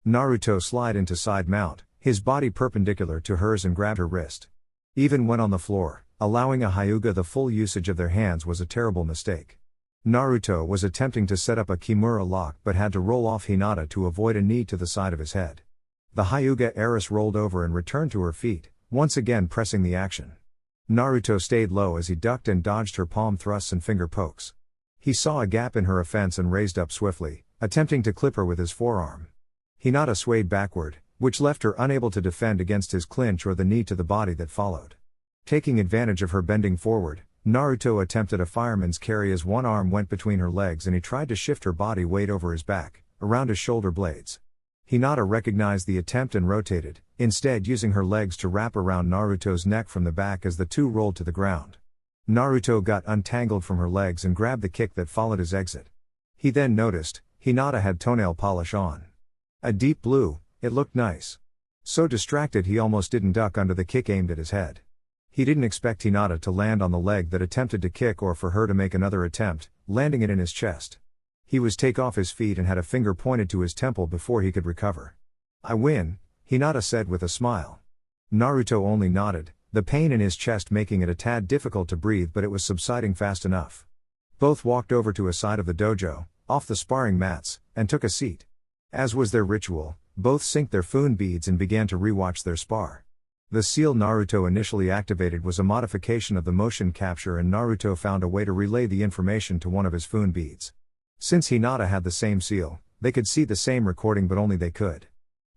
Naruto slid into side mount, his body perpendicular to hers, and grabbed her wrist. Even when on the floor, allowing a Hyuga the full usage of their hands was a terrible mistake. Naruto was attempting to set up a Kimura lock but had to roll off Hinata to avoid a knee to the side of his head. The Hyuga heiress rolled over and returned to her feet, once again pressing the action. Naruto stayed low as he ducked and dodged her palm thrusts and finger pokes. He saw a gap in her offense and raised up swiftly, attempting to clip her with his forearm. Hinata swayed backward, which left her unable to defend against his clinch or the knee to the body that followed. Taking advantage of her bending forward, Naruto attempted a fireman's carry as one arm went between her legs and he tried to shift her body weight over his back, around his shoulder blades. Hinata recognized the attempt and rotated, instead using her legs to wrap around Naruto's neck from the back as the two rolled to the ground. Naruto got untangled from her legs and grabbed the kick that followed his exit. He then noticed, Hinata had toenail polish on. A deep blue, it looked nice. So distracted he almost didn't duck under the kick aimed at his head. He didn't expect Hinata to land on the leg that attempted to kick or for her to make another attempt, landing it in his chest. He was take off his feet and had a finger pointed to his temple before he could recover. "I win," Hinata said with a smile. Naruto only nodded, the pain in his chest making it a tad difficult to breathe, but it was subsiding fast enough. Both walked over to a side of the dojo, off the sparring mats, and took a seat. As was their ritual, both synced their Fuin beads and began to rewatch their spar. The seal Naruto initially activated was a modification of the motion capture, and Naruto found a way to relay the information to one of his Fuin beads. Since Hinata had the same seal, they could see the same recording, but only they could.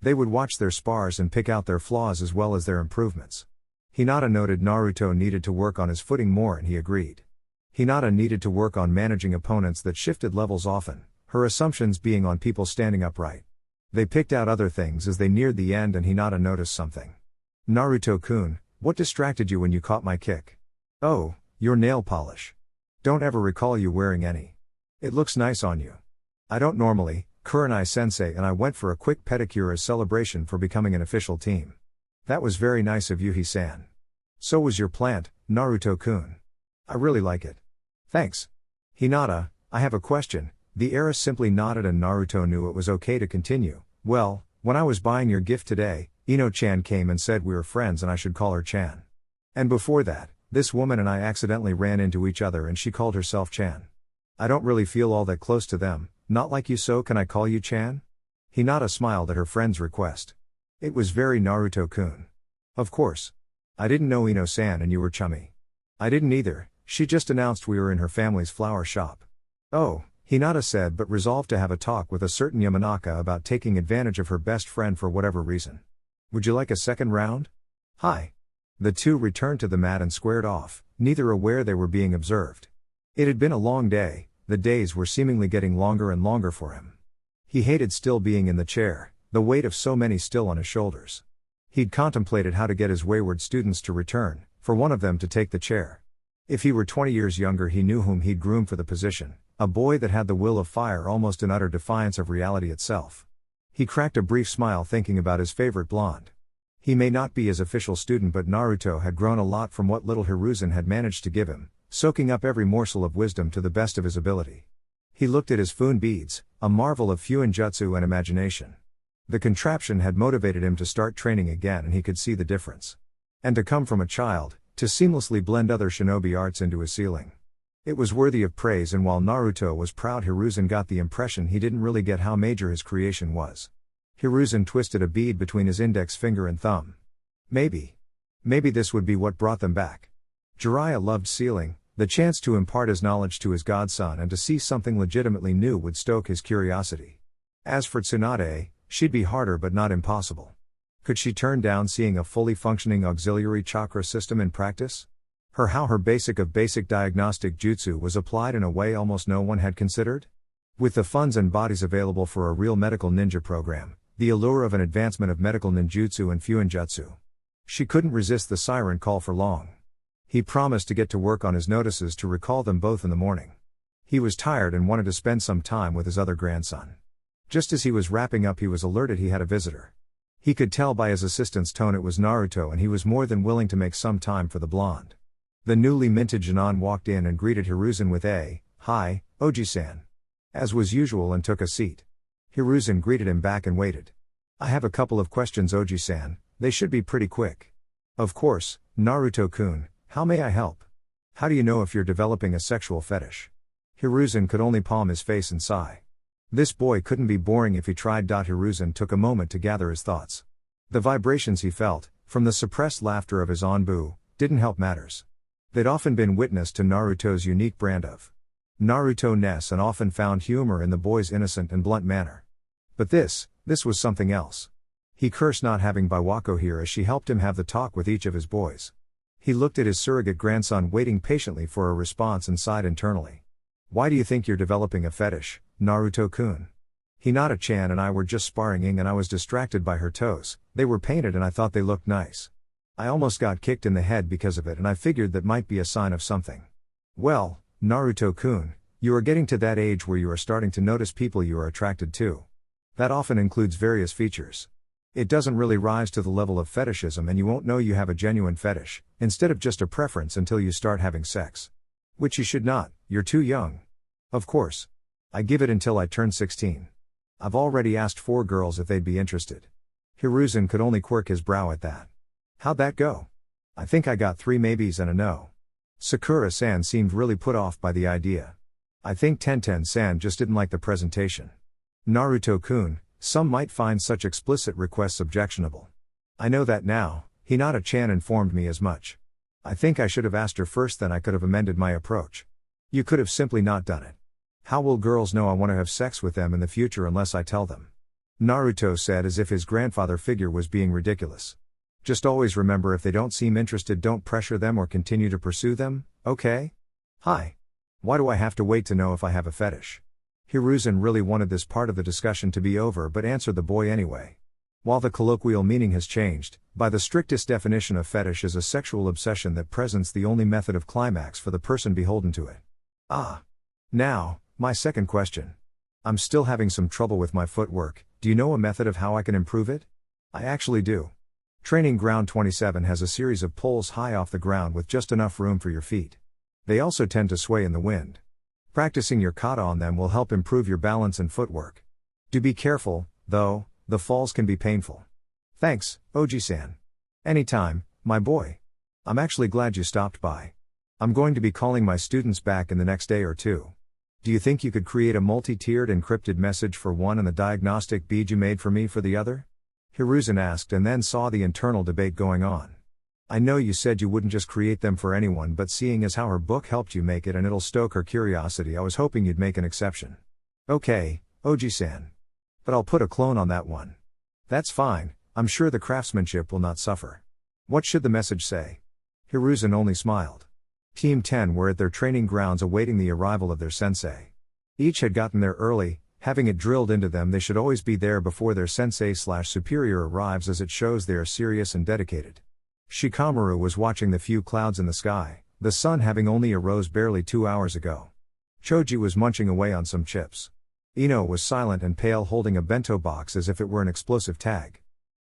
They would watch their spars and pick out their flaws as well as their improvements. Hinata noted Naruto needed to work on his footing more, and he agreed. Hinata needed to work on managing opponents that shifted levels often, her assumptions being on people standing upright. They picked out other things as they neared the end, and Hinata noticed something. Naruto-kun, what distracted you when you caught my kick? Oh, your nail polish. Don't ever recall you wearing any. It looks nice on you. I don't normally, Kurenai-sensei, and I went for a quick pedicure as celebration for becoming an official team. That was very nice of you, Hisan. So was your plant, Naruto-kun. I really like it. Thanks. Hinata, I have a question. The heiress simply nodded, and Naruto knew it was okay to continue. Well, when I was buying your gift today, Ino-chan came and said we were friends and I should call her Chan. And before that, this woman and I accidentally ran into each other and she called herself Chan. I don't really feel all that close to them, not like you, so can I call you Chan? Hinata smiled at her friend's request. It was very Naruto-kun. Of course. I didn't know Ino-san and you were chummy. I didn't either, she just announced we were in her family's flower shop. Oh, Hinata said, but resolved to have a talk with a certain Yamanaka about taking advantage of her best friend for whatever reason. Would you like a second round? Hi. The two returned to the mat and squared off, neither aware they were being observed. It had been a long day, the days were seemingly getting longer and longer for him. He hated still being in the chair, the weight of so many still on his shoulders. He'd contemplated how to get his wayward students to return, for one of them to take the chair. If he were 20 years younger, he knew whom he'd groom for the position, a boy that had the will of fire, almost in utter defiance of reality itself. He cracked a brief smile thinking about his favorite blonde. He may not be his official student, but Naruto had grown a lot from what little Hiruzen had managed to give him, soaking up every morsel of wisdom to the best of his ability. He looked at his Fuin beads, a marvel of Fuinjutsu and imagination. The contraption had motivated him to start training again, and he could see the difference. And to come from a child, to seamlessly blend other shinobi arts into his ceiling. It was worthy of praise, and while Naruto was proud, Hiruzen got the impression he didn't really get how major his creation was. Hiruzen twisted a bead between his index finger and thumb. Maybe this would be what brought them back. Jiraiya loved sealing, the chance to impart his knowledge to his godson and to see something legitimately new would stoke his curiosity. As for Tsunade, she'd be harder but not impossible. Could she turn down seeing a fully functioning auxiliary chakra system in practice? Her basic of basic diagnostic jutsu was applied in a way almost no one had considered? With the funds and bodies available for a real medical ninja program, the allure of an advancement of medical ninjutsu and Fuinjutsu. She couldn't resist the siren call for long. He promised to get to work on his notices to recall them both in the morning. He was tired and wanted to spend some time with his other grandson. Just as he was wrapping up, he was alerted he had a visitor. He could tell by his assistant's tone it was Naruto, and he was more than willing to make some time for the blonde. The newly minted Jounin walked in and greeted Hiruzen with a, "Hi, Oji-san." As was usual, and took a seat. Hiruzen greeted him back and waited. "I have a couple of questions, Oji-san, they should be pretty quick." "Of course, Naruto-kun, how may I help? How do you know if you're developing a sexual fetish?" Hiruzen could only palm his face and sigh. This boy couldn't be boring if he tried. Hiruzen took a moment to gather his thoughts. The vibrations he felt, from the suppressed laughter of his Onbu, didn't help matters. They'd often been witness to Naruto's unique brand of Naruto-ness and often found humor in the boy's innocent and blunt manner. But this was something else. He cursed not having Biwako here as she helped him have the talk with each of his boys. He looked at his surrogate grandson waiting patiently for a response and sighed internally. "Why do you think you're developing a fetish, Naruto-kun?" Hinata-chan and I were just sparring and I was distracted by her toes. They were painted and I thought they looked nice. I almost got kicked in the head because of it, and I figured that might be a sign of something. Well, Naruto-kun, you are getting to that age where you are starting to notice people you are attracted to. That often includes various features. It doesn't really rise to the level of fetishism, and you won't know you have a genuine fetish, instead of just a preference, until you start having sex. Which you should not, you're too young. Of course. I give it until I turn 16. I've already asked 4 girls if they'd be interested. Hiruzen could only quirk his brow at that. How'd that go? I think I got 3 maybes and a no. Sakura-san seemed really put off by the idea. I think Tenten-san just didn't like the presentation. Naruto-kun, some might find such explicit requests objectionable. I know that now, Hinata-chan informed me as much. I think I should have asked her first, then I could have amended my approach. You could have simply not done it. How will girls know I want to have sex with them in the future unless I tell them? Naruto said as if his grandfather figure was being ridiculous. Just always remember, if they don't seem interested, don't pressure them or continue to pursue them, okay? Hi. Why do I have to wait to know if I have a fetish? Hiruzen really wanted this part of the discussion to be over but answered the boy anyway. While the colloquial meaning has changed, by the strictest definition of fetish is a sexual obsession that presents the only method of climax for the person beholden to it. Ah. Now, my second question. I'm still having some trouble with my footwork. Do you know a method of how I can improve it? I actually do. Training Ground 27 has a series of poles high off the ground with just enough room for your feet. They also tend to sway in the wind. Practicing your kata on them will help improve your balance and footwork. Do be careful, though, the falls can be painful. Thanks, Oji-san. Anytime, my boy. I'm actually glad you stopped by. I'm going to be calling my students back in the next day or two. Do you think you could create a multi-tiered encrypted message for one and the diagnostic bead you made for me for the other? Hiruzen asked and then saw the internal debate going on. I know you said you wouldn't just create them for anyone, but seeing as how her book helped you make it and it'll stoke her curiosity, I was hoping you'd make an exception. Okay, Oji-san. But I'll put a clone on that one. That's fine, I'm sure the craftsmanship will not suffer. What should the message say? Hiruzen only smiled. Team 10 were at their training grounds awaiting the arrival of their sensei. Each had gotten there early, having it drilled into them they should always be there before their sensei/superior arrives, as it shows they are serious and dedicated. Shikamaru was watching the few clouds in the sky, the sun having only arose barely 2 hours ago. Choji was munching away on some chips. Eno was silent and pale, holding a bento box as if it were an explosive tag.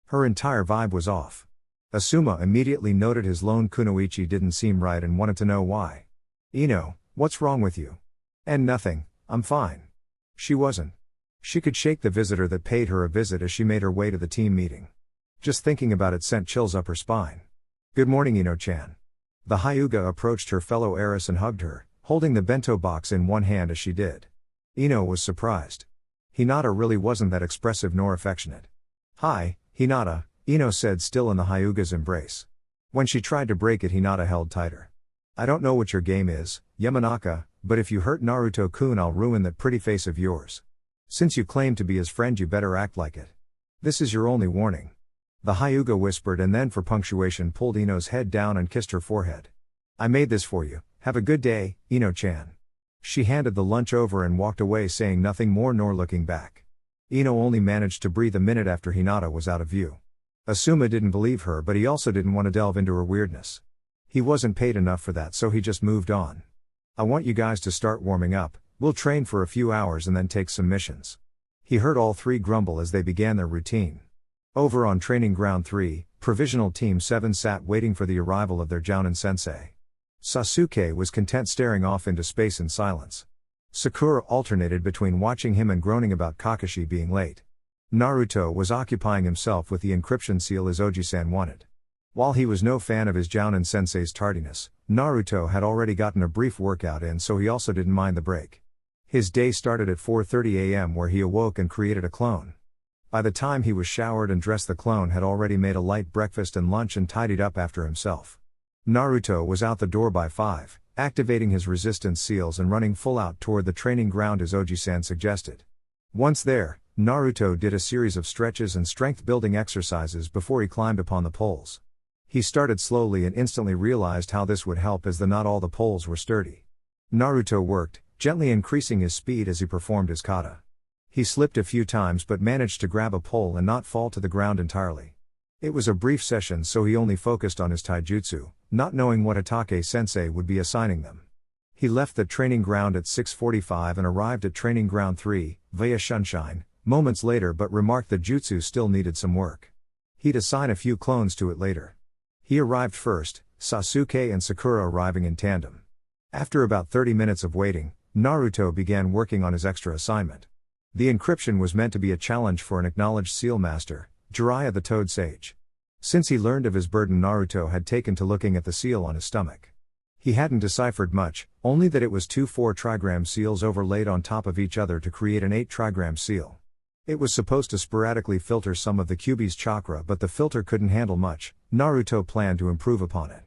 Her entire vibe was off. Asuma immediately noted his lone kunoichi didn't seem right and wanted to know why. Eno, what's wrong with you? And nothing, I'm fine. She wasn't. She could shake the visitor that paid her a visit as she made her way to the team meeting. Just thinking about it sent chills up her spine. Good morning, Eno-chan. The Hyuga approached her fellow heiress and hugged her, holding the bento box in one hand as she did. Eno was surprised. Hinata really wasn't that expressive nor affectionate. Hi, Hinata, Eno said, still in the Hyuga's embrace. When she tried to break it, Hinata held tighter. I don't know what your game is, Yamanaka, but if you hurt Naruto-kun, I'll ruin that pretty face of yours. Since you claim to be his friend, you better act like it. This is your only warning. The Hyuga whispered and then, for punctuation, pulled Eno's head down and kissed her forehead. I made this for you, have a good day, Eno-chan. She handed the lunch over and walked away, saying nothing more nor looking back. Eno only managed to breathe a minute after Hinata was out of view. Asuma didn't believe her, but he also didn't want to delve into her weirdness. He wasn't paid enough for that, so he just moved on. I want you guys to start warming up, we'll train for a few hours and then take some missions. He heard all three grumble as they began their routine. Over on Training Ground 3, Provisional Team 7 sat waiting for the arrival of their Jounin sensei. Sasuke was content staring off into space in silence. Sakura alternated between watching him and groaning about Kakashi being late. Naruto was occupying himself with the encryption seal as Oji-san wanted. While he was no fan of his Jounin sensei's tardiness, Naruto had already gotten a brief workout in, so he also didn't mind the break. His day started at 4:30 a.m. where he awoke and created a clone. By the time he was showered and dressed, the clone had already made a light breakfast and lunch and tidied up after himself. Naruto was out the door by 5, activating his resistance seals and running full out toward the training ground as Oji-san suggested. Once there, Naruto did a series of stretches and strength-building exercises before he climbed upon the poles. He started slowly and instantly realized how this would help, as not all the poles were sturdy. Naruto worked, gently increasing his speed as he performed his kata. He slipped a few times but managed to grab a pole and not fall to the ground entirely. It was a brief session, so he only focused on his taijutsu, not knowing what Hatake-sensei would be assigning them. He left the training ground at 6:45 and arrived at Training Ground 3, via Sunshine, moments later, but remarked the jutsu still needed some work. He'd assign a few clones to it later. He arrived first, Sasuke and Sakura arriving in tandem. After about 30 minutes of waiting, Naruto began working on his extra assignment. The encryption was meant to be a challenge for an acknowledged seal master, Jiraiya the Toad Sage. Since he learned of his burden, Naruto had taken to looking at the seal on his stomach. He hadn't deciphered much, only that it was two 4-trigram seals overlaid on top of each other to create an 8-trigram seal. It was supposed to sporadically filter some of the Kyuubi's chakra, but the filter couldn't handle much. Naruto planned to improve upon it.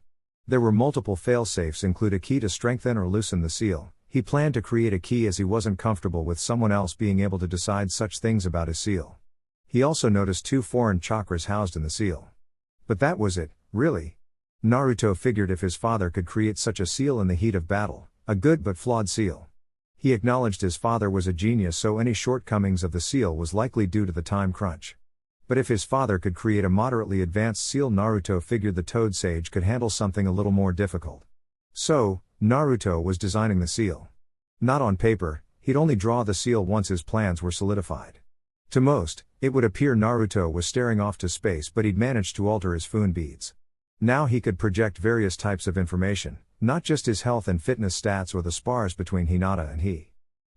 There were multiple fail-safes, include a key to strengthen or loosen the seal. He planned to create a key as he wasn't comfortable with someone else being able to decide such things about his seal. He also noticed 2 foreign chakras housed in the seal. But that was it, really. Naruto figured if his father could create such a seal in the heat of battle, a good but flawed seal. He acknowledged his father was a genius, so any shortcomings of the seal was likely due to the time crunch. But if his father could create a moderately advanced seal, Naruto figured the Toad Sage could handle something a little more difficult. So, Naruto was designing the seal. Not on paper, he'd only draw the seal once his plans were solidified. To most, it would appear Naruto was staring off to space, but he'd managed to alter his Fuin beads. Now he could project various types of information, not just his health and fitness stats or the spars between Hinata and he.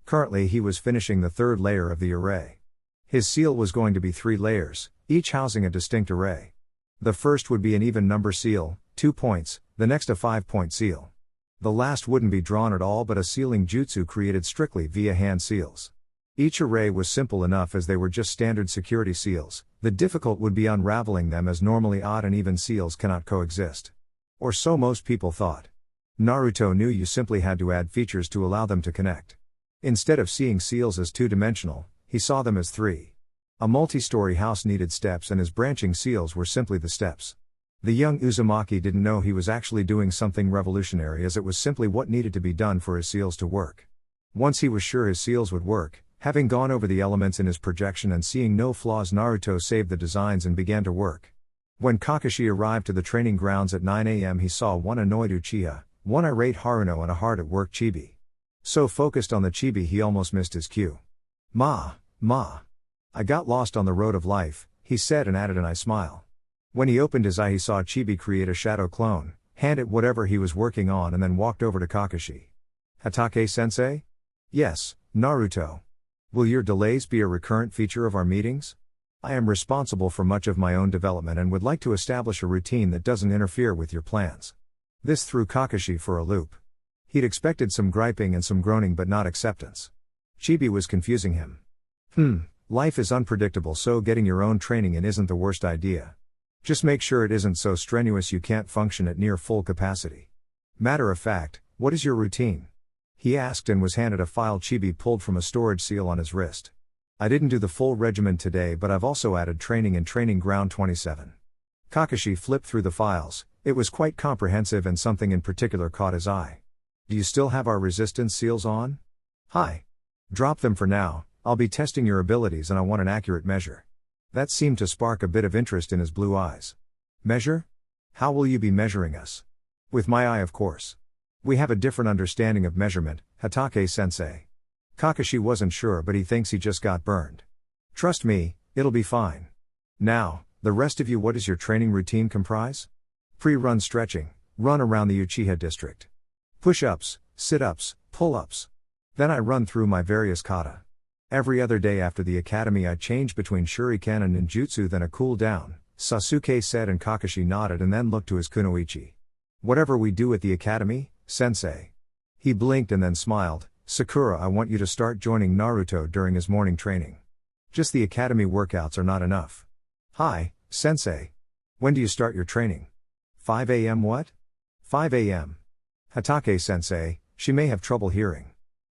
Currently he was finishing the 3rd layer of the array. His seal was going to be 3 layers, each housing a distinct array. The first would be an even number seal, 2 points, the next a 5-point seal. The last wouldn't be drawn at all but a sealing jutsu created strictly via hand seals. Each array was simple enough as they were just standard security seals. The difficult would be unraveling them, as normally odd and even seals cannot coexist. Or so most people thought. Naruto knew you simply had to add features to allow them to connect. Instead of seeing seals as 2-dimensional, he saw them as 3. A multi-story house needed steps, and his branching seals were simply the steps. The young Uzumaki didn't know he was actually doing something revolutionary, as it was simply what needed to be done for his seals to work. Once he was sure his seals would work, having gone over the elements in his projection and seeing no flaws, Naruto saved the designs and began to work. When Kakashi arrived to the training grounds at 9 a.m., he saw one annoyed Uchiha, one irate Haruno, and a hard-at-work Chibi. So focused on the Chibi he almost missed his cue. Ma. I got lost on the road of life," he said, and added an eye smile. When he opened his eye he saw Chibi create a shadow clone, hand it whatever he was working on, and then walked over to Kakashi. "Hatake-sensei?" "Yes, Naruto. Will your delays be a recurrent feature of our meetings? I am responsible for much of my own development and would like to establish a routine that doesn't interfere with your plans." This threw Kakashi for a loop. He'd expected some griping and some groaning, but not acceptance. Chibi was confusing him. Life is unpredictable, so getting your own training in isn't the worst idea. Just make sure it isn't so strenuous you can't function at near full capacity. Matter of fact, what is your routine? He asked and was handed a file Chibi pulled from a storage seal on his wrist. I didn't do the full regimen today, but I've also added training in Training Ground 27. Kakashi flipped through the files. It was quite comprehensive and something in particular caught his eye. Do you still have our resistance seals on? Hi. Drop them for now, I'll be testing your abilities and I want an accurate measure. That seemed to spark a bit of interest in his blue eyes. Measure? How will you be measuring us? With my eye, of course. We have a different understanding of measurement, Hatake-sensei. Kakashi wasn't sure, but he thinks he just got burned. Trust me, it'll be fine. Now, the rest of you, what does your training routine comprise? Pre-run stretching, run around the Uchiha district. Push-ups, sit-ups, pull-ups. Then I run through my various kata. Every other day after the academy I change between shuriken and ninjutsu, then a cool down, Sasuke said, and Kakashi nodded and then looked to his kunoichi. Whatever we do at the academy, sensei. He blinked and then smiled. Sakura, I want you to start joining Naruto during his morning training. Just the academy workouts are not enough. Hi, sensei. When do you start your training? 5 a.m. What? 5 a.m. Hatake-sensei, she may have trouble hearing.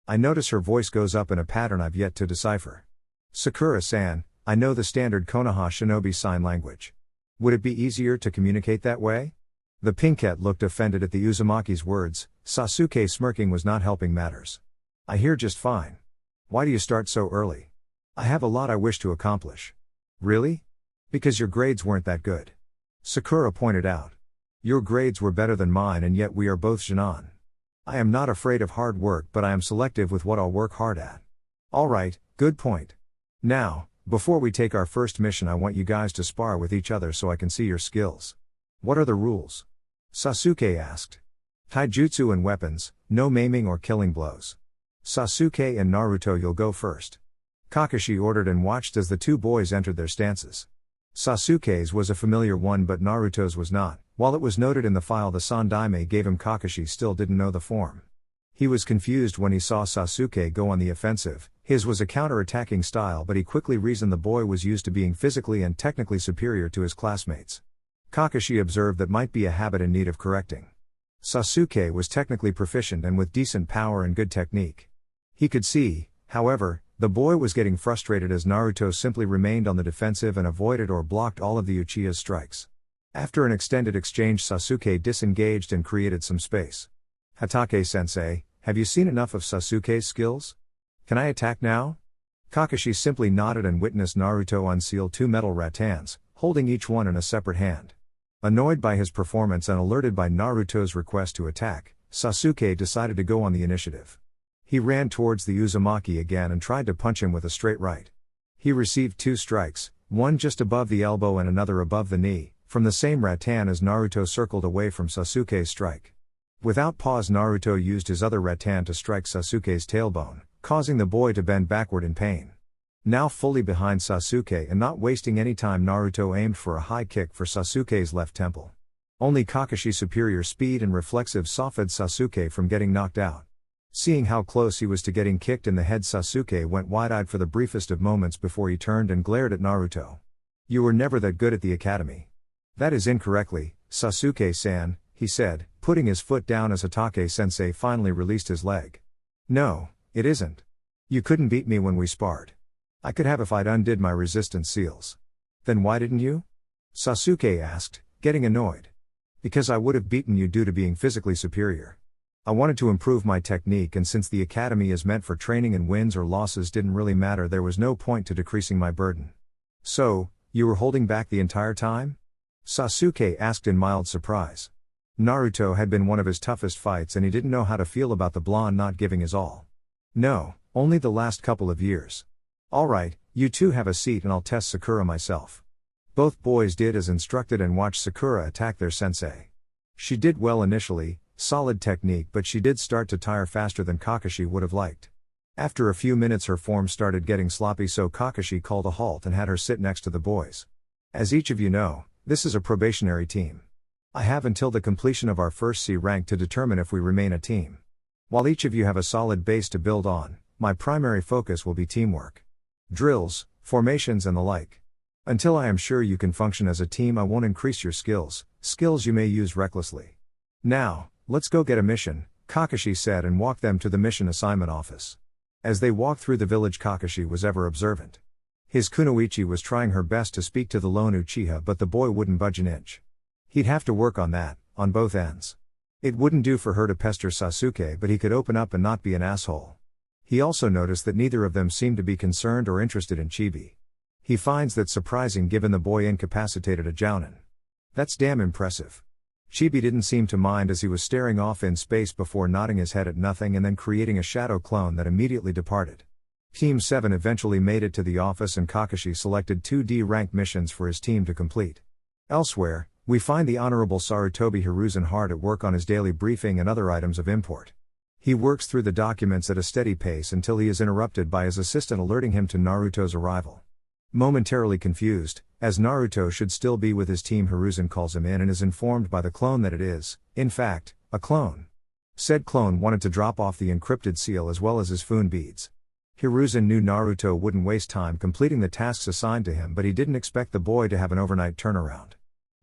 I notice her voice goes up in a pattern I've yet to decipher. Sakura-san, I know the standard Konoha shinobi sign language. Would it be easier to communicate that way? The pinkette looked offended at the Uzumaki's words. Sasuke smirking was not helping matters. I hear just fine. Why do you start so early? I have a lot I wish to accomplish. Really? Because your grades weren't that good. Sakura pointed out. Your grades were better than mine, and yet we are both Jounin. I am not afraid of hard work, but I am selective with what I'll work hard at. Alright, good point. Now, before we take our first mission, I want you guys to spar with each other so I can see your skills. What are the rules? Sasuke asked. Taijutsu and weapons, no maiming or killing blows. Sasuke and Naruto, you'll go first. Kakashi ordered and watched as the two boys entered their stances. Sasuke's was a familiar one but Naruto's was not. While it was noted in the file the Sandaime gave him, Kakashi still didn't know the form. He was confused when he saw Sasuke go on the offensive. His was a counter-attacking style, but he quickly reasoned the boy was used to being physically and technically superior to his classmates. Kakashi observed that might be a habit in need of correcting. Sasuke was technically proficient and with decent power and good technique. He could see, however, the boy was getting frustrated as Naruto simply remained on the defensive and avoided or blocked all of the Uchiha's strikes. After an extended exchange, Sasuke disengaged and created some space. "Hatake-sensei, have you seen enough of Sasuke's skills? Can I attack now?" Kakashi simply nodded and witnessed Naruto unseal two metal rattans, holding each one in a separate hand. Annoyed by his performance and alerted by Naruto's request to attack, Sasuke decided to go on the initiative. He ran towards the Uzumaki again and tried to punch him with a straight right. He received two strikes, one just above the elbow and another above the knee, from the same rattan as Naruto circled away from Sasuke's strike. Without pause, Naruto used his other rattan to strike Sasuke's tailbone, causing the boy to bend backward in pain. Now fully behind Sasuke and not wasting any time, Naruto aimed for a high kick for Sasuke's left temple. Only Kakashi's superior speed and reflexive softened Sasuke from getting knocked out. Seeing how close he was to getting kicked in the head, Sasuke went wide-eyed for the briefest of moments before he turned and glared at Naruto. "You were never that good at the academy." "That is incorrectly, Sasuke-san," he said, putting his foot down as Hatake-sensei finally released his leg. "No, it isn't. You couldn't beat me when we sparred. I could have if I'd undid my resistance seals." "Then why didn't you?" Sasuke asked, getting annoyed. "Because I would have beaten you due to being physically superior. I wanted to improve my technique, and since the academy is meant for training and wins or losses didn't really matter, there was no point to decreasing my burden." "So, you were holding back the entire time?" Sasuke asked in mild surprise. Naruto had been one of his toughest fights and he didn't know how to feel about the blonde not giving his all. "No, only the last couple of years." "Alright, you two have a seat and I'll test Sakura myself." Both boys did as instructed and watched Sakura attack their sensei. She did well initially, solid technique, but she did start to tire faster than Kakashi would have liked. After a few minutes her form started getting sloppy, so Kakashi called a halt and had her sit next to the boys. "As each of you know, this is a probationary team. I have until the completion of our first C rank to determine if we remain a team. While each of you have a solid base to build on, my primary focus will be teamwork. Drills, formations and the like. Until I am sure you can function as a team, I won't increase your skills you may use recklessly. Now, let's go get a mission," Kakashi said and walked them to the mission assignment office. As they walked through the village, Kakashi was ever observant. His kunoichi was trying her best to speak to the lone Uchiha, but the boy wouldn't budge an inch. He'd have to work on that, on both ends. It wouldn't do for her to pester Sasuke, but he could open up and not be an asshole. He also noticed that neither of them seemed to be concerned or interested in Chibi. He finds that surprising given the boy incapacitated a Jounin. That's damn impressive. Chibi didn't seem to mind as he was staring off in space before nodding his head at nothing and then creating a shadow clone that immediately departed. Team 7 eventually made it to the office and Kakashi selected 2D rank missions for his team to complete. Elsewhere, we find the Honorable Sarutobi Hiruzen hard at work on his daily briefing and other items of import. He works through the documents at a steady pace until he is interrupted by his assistant alerting him to Naruto's arrival. Momentarily confused, as Naruto should still be with his team, Hiruzen calls him in and is informed by the clone that it is, in fact, a clone. Said clone wanted to drop off the encrypted seal as well as his Fuin beads. Hiruzen knew Naruto wouldn't waste time completing the tasks assigned to him, but he didn't expect the boy to have an overnight turnaround.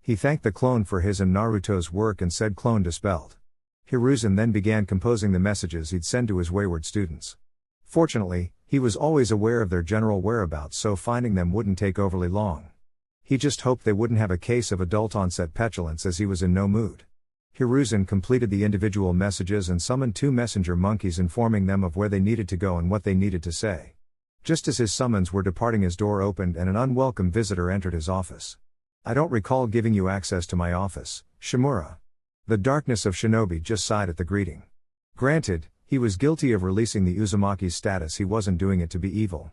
He thanked the clone for his and Naruto's work and said clone dispelled. Hiruzen then began composing the messages he'd send to his wayward students. Fortunately, he was always aware of their general whereabouts, so finding them wouldn't take overly long. He just hoped they wouldn't have a case of adult-onset petulance as he was in no mood. Hiruzen completed the individual messages and summoned 2 messenger monkeys, informing them of where they needed to go and what they needed to say. Just as his summons were departing, his door opened and an unwelcome visitor entered his office. "I don't recall giving you access to my office, Shimura." The darkness of Shinobi just sighed at the greeting. Granted, he was guilty of releasing the Uzumaki's status, he wasn't doing it to be evil.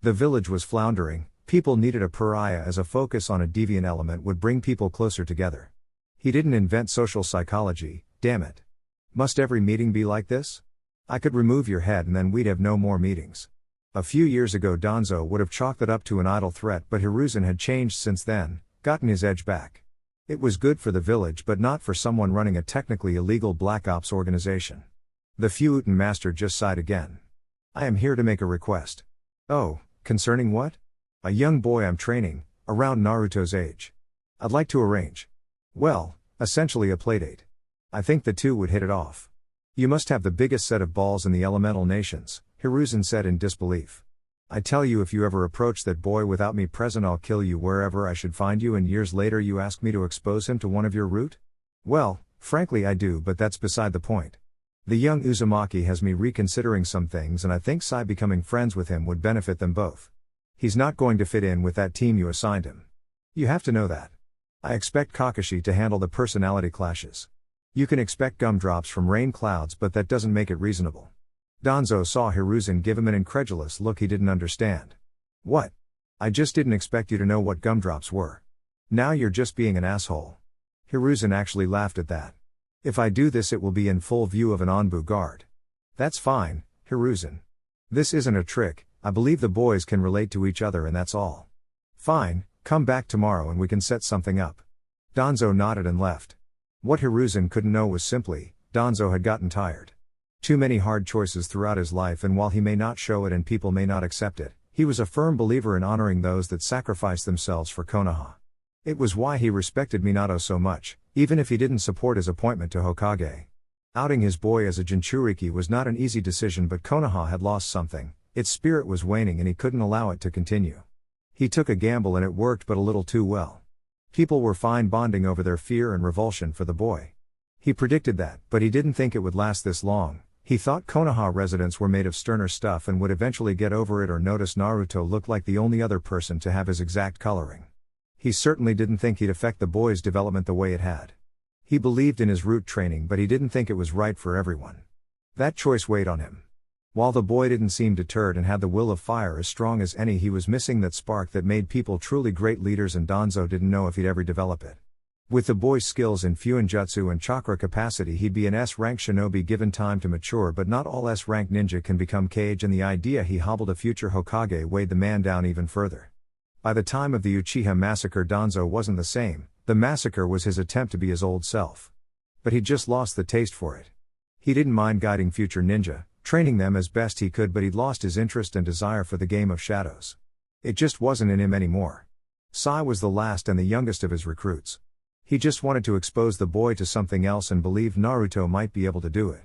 The village was floundering, people needed a pariah as a focus on a deviant element would bring people closer together. He didn't invent social psychology, damn it. Must every meeting be like this? I could remove your head and then we'd have no more meetings. A few years ago Danzo would have chalked it up to an idle threat, but Hiruzen had changed since then, gotten his edge back. It was good for the village but not for someone running a technically illegal black ops organization. The Fuuinjutsu master just sighed again. I am here to make a request. Oh, concerning what? A young boy I'm training, around Naruto's age. I'd like to arrange. Well, essentially a playdate. I think the two would hit it off. You must have the biggest set of balls in the elemental nations, Hiruzen said in disbelief. I tell you, if you ever approach that boy without me present, I'll kill you wherever I should find you, and years later you ask me to expose him to one of your root? Well, frankly I do, but that's beside the point. The young Uzumaki has me reconsidering some things, and I think Sai becoming friends with him would benefit them both. He's not going to fit in with that team you assigned him. You have to know that. I expect Kakashi to handle the personality clashes. You can expect gumdrops from rain clouds, but that doesn't make it reasonable. Danzo saw Hiruzen give him an incredulous look he didn't understand. What? I just didn't expect you to know what gumdrops were. Now you're just being an asshole. Hiruzen actually laughed at that. If I do this, it will be in full view of an Anbu guard. That's fine, Hiruzen. This isn't a trick, I believe the boys can relate to each other and that's all. Fine, come back tomorrow and we can set something up. Danzo nodded and left. What Hiruzen couldn't know was simply, Danzo had gotten tired. Too many hard choices throughout his life, and while he may not show it and people may not accept it, he was a firm believer in honoring those that sacrifice themselves for Konoha. It was why he respected Minato so much, even if he didn't support his appointment to Hokage. Outing his boy as a Jinchuriki was not an easy decision, but Konoha had lost something, its spirit was waning and he couldn't allow it to continue. He took a gamble and it worked, but a little too well. People were fine bonding over their fear and revulsion for the boy. He predicted that, but he didn't think it would last this long. He thought Konoha residents were made of sterner stuff and would eventually get over it or notice Naruto looked like the only other person to have his exact coloring. He certainly didn't think he'd affect the boy's development the way it had. He believed in his root training, but he didn't think it was right for everyone. That choice weighed on him. While the boy didn't seem deterred and had the will of fire as strong as any, he was missing that spark that made people truly great leaders, and Danzo didn't know if he'd ever develop it. With the boy's skills in Fuinjutsu and Chakra capacity, he'd be an S-rank shinobi given time to mature, but not all S-rank ninja can become Kage, and the idea he hobbled a future Hokage weighed the man down even further. By the time of the Uchiha massacre, Danzo wasn't the same. The massacre was his attempt to be his old self. But he'd just lost the taste for it. He didn't mind guiding future ninja, training them as best he could, but he'd lost his interest and desire for the game of shadows. It just wasn't in him anymore. Sai was the last and the youngest of his recruits. He just wanted to expose the boy to something else and believed Naruto might be able to do it.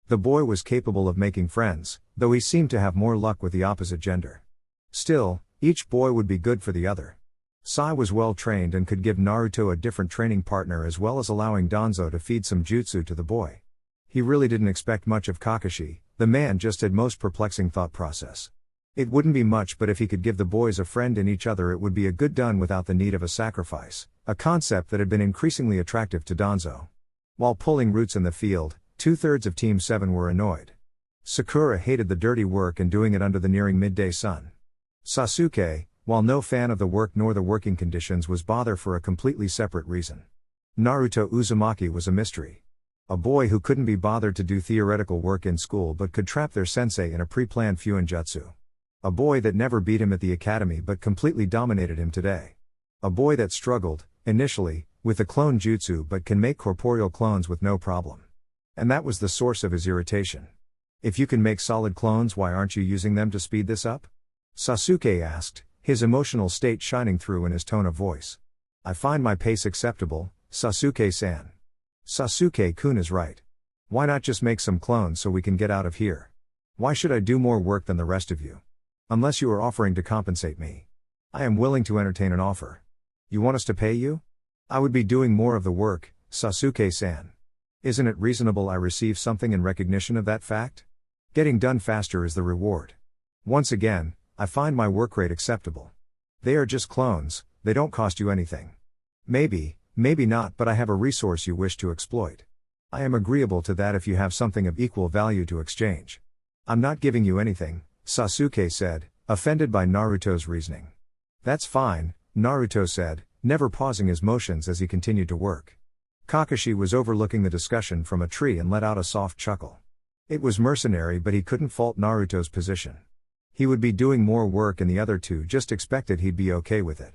The boy was capable of making friends, though he seemed to have more luck with the opposite gender. Still, each boy would be good for the other. Sai was well trained and could give Naruto a different training partner, as well as allowing Danzo to feed some jutsu to the boy. He really didn't expect much of Kakashi. The man just had most perplexing thought process. It wouldn't be much, but if he could give the boys a friend in each other, it would be a good done without the need of a sacrifice, a concept that had been increasingly attractive to Danzo. While pulling roots in the field, 2/3 of Team 7 were annoyed. Sakura hated the dirty work and doing it under the nearing midday sun. Sasuke, while no fan of the work nor the working conditions, was bother for a completely separate reason. Naruto Uzumaki was a mystery. A boy who couldn't be bothered to do theoretical work in school but could trap their sensei in a pre-planned Fuinjutsu. A boy that never beat him at the academy but completely dominated him today. A boy that struggled, initially, with the clone jutsu but can make corporeal clones with no problem. And that was the source of his irritation. If you can make solid clones, why aren't you using them to speed this up? Sasuke asked, his emotional state shining through in his tone of voice. I find my pace acceptable, Sasuke-san. Sasuke-kun is right. Why not just make some clones so we can get out of here? Why should I do more work than the rest of you? Unless you are offering to compensate me. I am willing to entertain an offer. You want us to pay you? I would be doing more of the work, Sasuke-san. Isn't it reasonable I receive something in recognition of that fact? Getting done faster is the reward. Once again, I find my work rate acceptable. They are just clones, they don't cost you anything. Maybe not, but I have a resource you wish to exploit. I am agreeable to that if you have something of equal value to exchange. I'm not giving you anything, Sasuke said, offended by Naruto's reasoning. That's fine, Naruto said, never pausing his motions as he continued to work. Kakashi was overlooking the discussion from a tree and let out a soft chuckle. It was mercenary, but he couldn't fault Naruto's position. He would be doing more work and the other two just expected he'd be okay with it.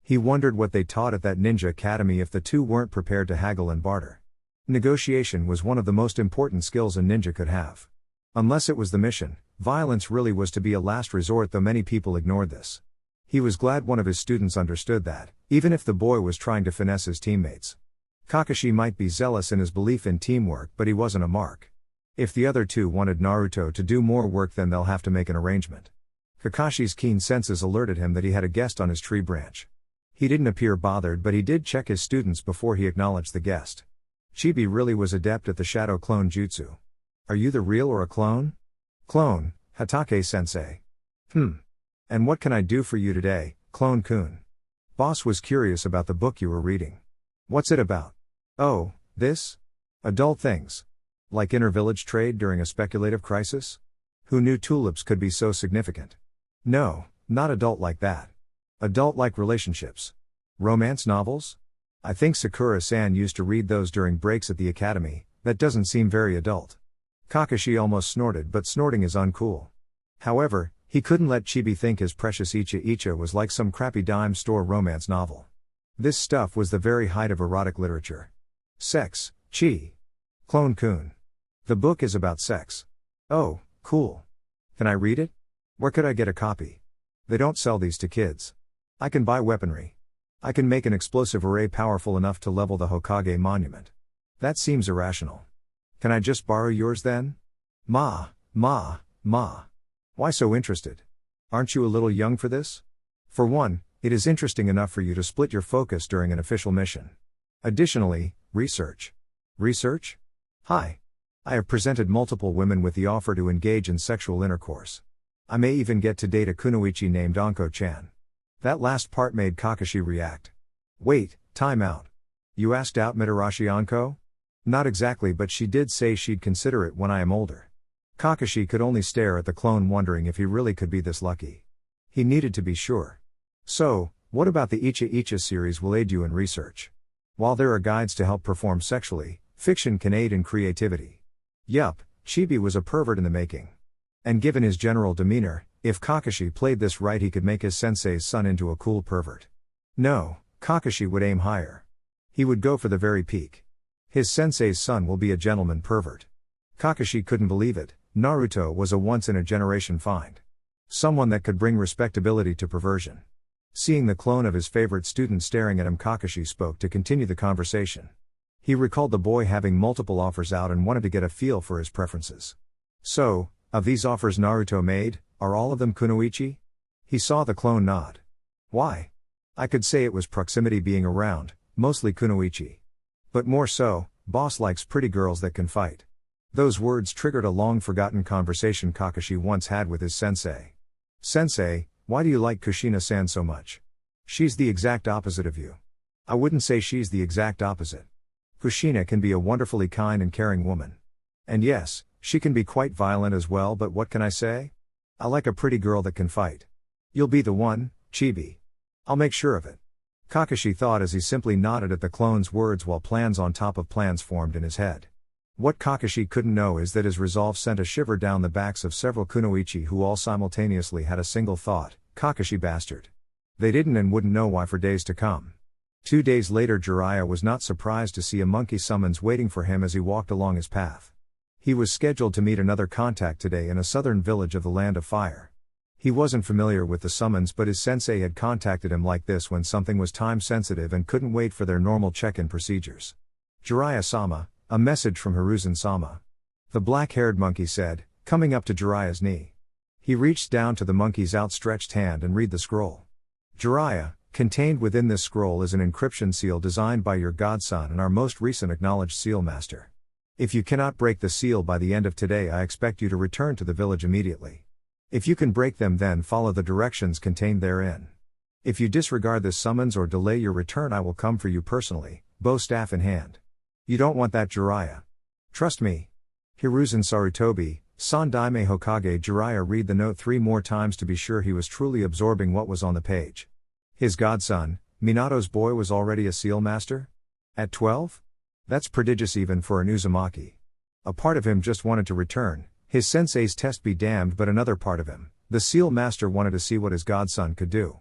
He wondered what they taught at that ninja academy if the two weren't prepared to haggle and barter. Negotiation was one of the most important skills a ninja could have. Unless it was the mission, violence really was to be a last resort, though many people ignored this. He was glad one of his students understood that, even if the boy was trying to finesse his teammates. Kakashi might be zealous in his belief in teamwork, but he wasn't a mark. If the other two wanted Naruto to do more work, then they'll have to make an arrangement. Kakashi's keen senses alerted him that he had a guest on his tree branch. He didn't appear bothered, but he did check his students before he acknowledged the guest. Chibi really was adept at the shadow clone jutsu. Are you the real or a clone? Clone, Hatake-sensei. And what can I do for you today, Clone-kun? Boss was curious about the book you were reading. What's it about? Oh, this? Adult things. Like inter-village trade during a speculative crisis? Who knew tulips could be so significant? No, not adult like that. Adult like relationships. Romance novels? I think Sakura-san used to read those during breaks at the academy. That doesn't seem very adult. Kakashi almost snorted, but snorting is uncool. However, he couldn't let Chibi think his precious Icha was like some crappy dime store romance novel. This stuff was the very height of erotic literature. Sex, Clone-kun. The book is about sex. Oh, cool. Can I read it? Where could I get a copy? They don't sell these to kids. I can buy weaponry. I can make an explosive array powerful enough to level the Hokage monument. That seems irrational. Can I just borrow yours then? Ma. Why so interested? Aren't you a little young for this? For one, it is interesting enough for you to split your focus during an official mission. Additionally, research. Research? Hi. I have presented multiple women with the offer to engage in sexual intercourse. I may even get to date a kunoichi named Anko-chan. That last part made Kakashi react. Wait, time out. You asked out Mitarashi Anko? Not exactly, but she did say she'd consider it when I am older. Kakashi could only stare at the clone, wondering if he really could be this lucky. He needed to be sure. So, what about the Icha series will aid you in research? While there are guides to help perform sexually, fiction can aid in creativity. Yup, Chibi was a pervert in the making. And given his general demeanor, if Kakashi played this right, he could make his sensei's son into a cool pervert. No, Kakashi would aim higher. He would go for the very peak. His sensei's son will be a gentleman pervert. Kakashi couldn't believe it. Naruto was a once-in-a-generation find. Someone that could bring respectability to perversion. Seeing the clone of his favorite student staring at him, Kakashi spoke to continue the conversation. He recalled the boy having multiple offers out and wanted to get a feel for his preferences. So, of these offers Naruto made, are all of them kunoichi? He saw the clone nod. Why? I could say it was proximity being around, mostly kunoichi. But more so, boss likes pretty girls that can fight. Those words triggered a long-forgotten conversation Kakashi once had with his sensei. Sensei, why do you like Kushina-san so much? She's the exact opposite of you. I wouldn't say she's the exact opposite. Kushina can be a wonderfully kind and caring woman. And yes, she can be quite violent as well, but what can I say? I like a pretty girl that can fight. You'll be the one, Chibi. I'll make sure of it. Kakashi thought as he simply nodded at the clone's words while plans on top of plans formed in his head. What Kakashi couldn't know is that his resolve sent a shiver down the backs of several kunoichi who all simultaneously had a single thought, Kakashi bastard. They didn't and wouldn't know why for days to come. 2 days later, Jiraiya was not surprised to see a monkey summons waiting for him as he walked along his path. He was scheduled to meet another contact today in a southern village of the Land of Fire. He wasn't familiar with the summons, but his sensei had contacted him like this when something was time sensitive and couldn't wait for their normal check-in procedures. Jiraiya-sama, a message from Hiruzen-sama. The black-haired monkey said, coming up to Jiraiya's knee. He reached down to the monkey's outstretched hand and read the scroll. Jiraiya, contained within this scroll is an encryption seal designed by your godson and our most recent acknowledged seal master. If you cannot break the seal by the end of today, I expect you to return to the village immediately. If you can break them, then follow the directions contained therein. If you disregard this summons or delay your return, I will come for you personally, bow staff in hand. You don't want that, Jiraiya. Trust me. Hiruzen Sarutobi, Sandaime Hokage. Jiraiya read the note 3 more times to be sure he was truly absorbing what was on the page. His godson, Minato's boy, was already a seal master? At 12? That's prodigious even for an Uzumaki. A part of him just wanted to return, his sensei's test be damned, but another part of him, The seal master wanted to see what his godson could do.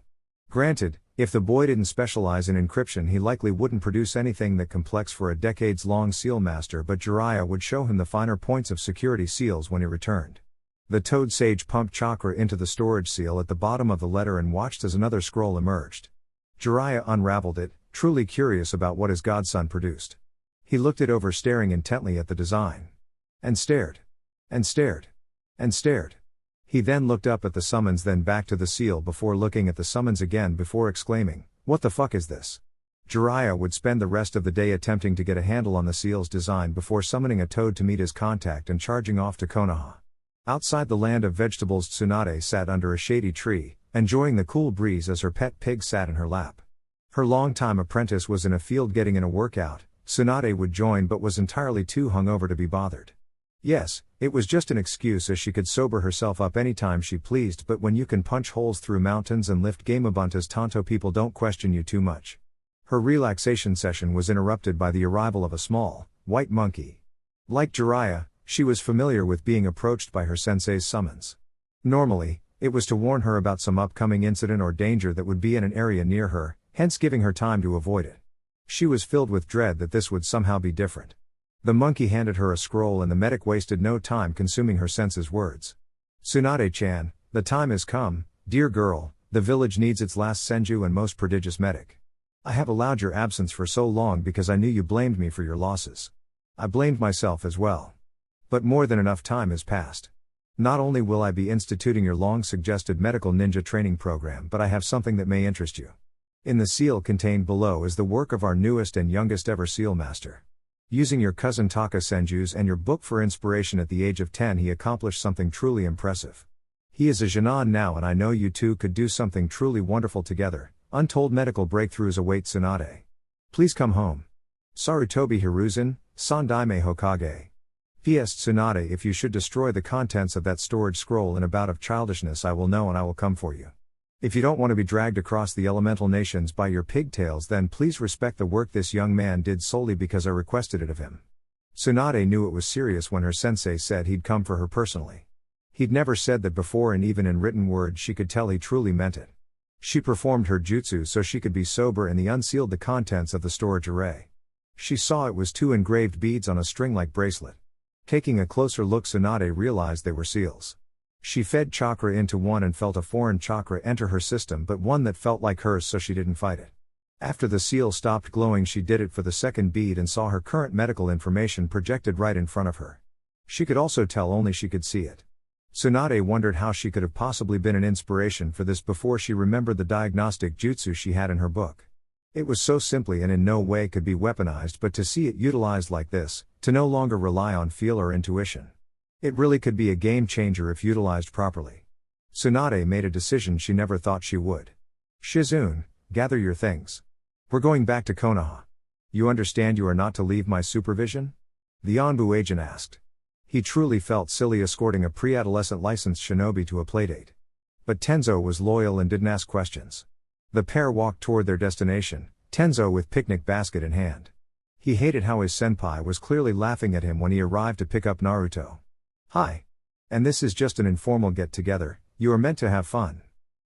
Granted, if the boy didn't specialize in encryption, he likely wouldn't produce anything that complex for a decades-long seal master, but Jiraiya would show him the finer points of security seals when he returned. The toad sage pumped Chakra into the storage seal at the bottom of the letter and watched as another scroll emerged. Jiraiya unraveled it, truly curious about what his godson produced. He looked it over, staring intently at the design. And stared. And stared. And stared. He then looked up at the summons, then back to the seal before looking at the summons again before exclaiming, "What the fuck is this?" Jiraiya would spend the rest of the day attempting to get a handle on the seal's design before summoning a toad to meet his contact and charging off to Konoha. Outside the land of vegetables, Tsunade sat under a shady tree, enjoying the cool breeze as her pet pig sat in her lap. Her longtime apprentice was in a field getting in a workout. Tsunade would join but was entirely too hungover to be bothered. Yes, it was just an excuse, as she could sober herself up anytime she pleased, but when you can punch holes through mountains and lift gamabuntas tanto, people don't question you too much. Her relaxation session was interrupted by the arrival of a small, white monkey. Like Jiraiya, she was familiar with being approached by her sensei's summons. Normally, it was to warn her about some upcoming incident or danger that would be in an area near her, hence giving her time to avoid it. She was filled with dread that this would somehow be different. The monkey handed her a scroll and the medic wasted no time consuming her senses' words. "Tsunade-chan, the time has come, dear girl, the village needs its last senju and most prodigious medic. I have allowed your absence for so long because I knew you blamed me for your losses. I blamed myself as well. But more than enough time has passed. Not only will I be instituting your long-suggested medical ninja training program, but I have something that may interest you. In the seal contained below is the work of our newest and youngest ever seal master. Using your cousin Taka Senju's and your book for inspiration at the age of 10, he accomplished something truly impressive. He is a Jounin now, and I know you two could do something truly wonderful together. Untold medical breakthroughs await Tsunade. Please come home. Sarutobi Hiruzen, Sandaime Hokage. P.S. Tsunade, if you should destroy the contents of that storage scroll in a bout of childishness, I will know and I will come for you. If you don't want to be dragged across the elemental nations by your pigtails, then please respect the work this young man did solely because I requested it of him." Tsunade knew it was serious when her sensei said he'd come for her personally. He'd never said that before, and even in written words she could tell he truly meant it. She performed her jutsu so she could be sober and unsealed the contents of the storage array. She saw it was 2 engraved beads on a string-like bracelet. Taking a closer look, Tsunade realized they were seals. She fed chakra into one and felt a foreign chakra enter her system, but one that felt like hers, so she didn't fight it. After the seal stopped glowing, she did it for the second bead and saw her current medical information projected right in front of her. She could also tell only she could see it. Tsunade wondered how she could have possibly been an inspiration for this before she remembered the diagnostic jutsu she had in her book. It was so simply and in no way could be weaponized, but to see it utilized like this, to no longer rely on feel or intuition. It really could be a game changer if utilized properly. Tsunade made a decision she never thought she would. "Shizune, gather your things. We're going back to Konoha. You understand you are not to leave my supervision?" the Anbu agent asked. He truly felt silly escorting a pre-adolescent licensed shinobi to a playdate. But Tenzo was loyal and didn't ask questions. The pair walked toward their destination, Tenzo with picnic basket in hand. He hated how his senpai was clearly laughing at him when he arrived to pick up Naruto. "Hi. And this is just an informal get-together, you are meant to have fun."